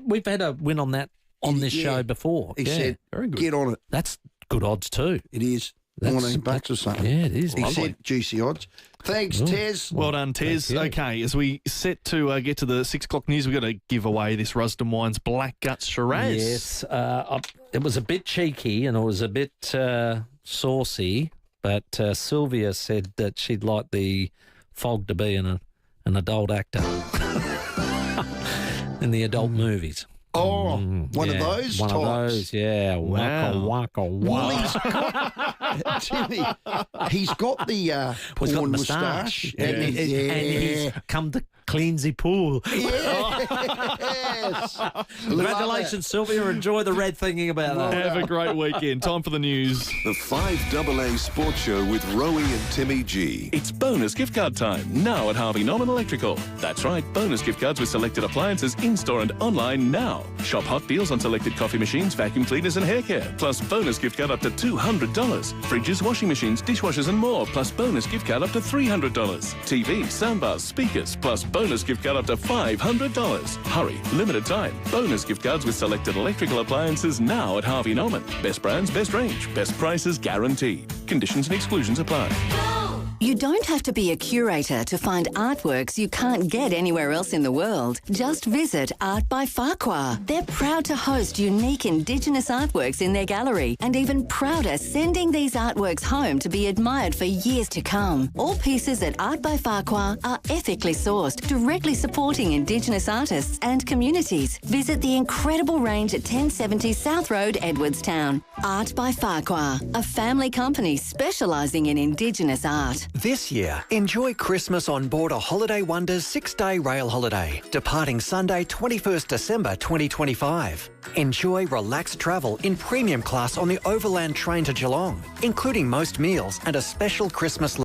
We've had a win on that on this show before. He said, very good. Get on it. That's good odds too. It is. $19 or something. Yeah, it is. He said juicy odds. Thanks, Tez. Well done, Tez. Okay, as we set to get to the 6 o'clock news, we've got to give away this Rusden Wines Black Guts Shiraz. Yes. It was a bit cheeky and it was a bit saucy, but Sylvia said that she'd like the fog to be an adult actor in the adult movies. Oh, one of those One types. of those, yeah. Wow. Waka. Well, Timmy, he's got the porn moustache. And he's come to Cleansy Pool. Yes. Congratulations, Sylvia. Enjoy the red thinking about that. Have a great weekend. Time for the news. The 5AA Sports Show with Rowey and Timmy G. It's bonus gift card time now at Harvey Norman Electrical. That's right, bonus gift cards with selected appliances in-store and online now. Shop hot deals on selected coffee machines, vacuum cleaners and hair care. Plus bonus gift card up to $200. Fridges, washing machines, dishwashers and more. Plus bonus gift card up to $300. TV, soundbars, speakers. Plus bonus gift card up to $500. Hurry, limited time. Bonus gift cards with selected electrical appliances now at Harvey Norman. Best brands, best range, best prices guaranteed. Conditions and exclusions apply. You don't have to be a curator to find artworks you can't get anywhere else in the world. Just visit Art by Farquhar. They're proud to host unique Indigenous artworks in their gallery and even prouder sending these artworks home to be admired for years to come. All pieces at Art by Farquhar are ethically sourced, directly supporting Indigenous artists and communities. Visit the incredible range at 1070 South Road, Edwardstown. Art by Farquhar, a family company specialising in Indigenous art. This year, enjoy Christmas on board a Holiday Wonders 6-day rail holiday, departing Sunday 21st December 2025. Enjoy relaxed travel in premium class on the overland train to Geelong, including most meals and a special Christmas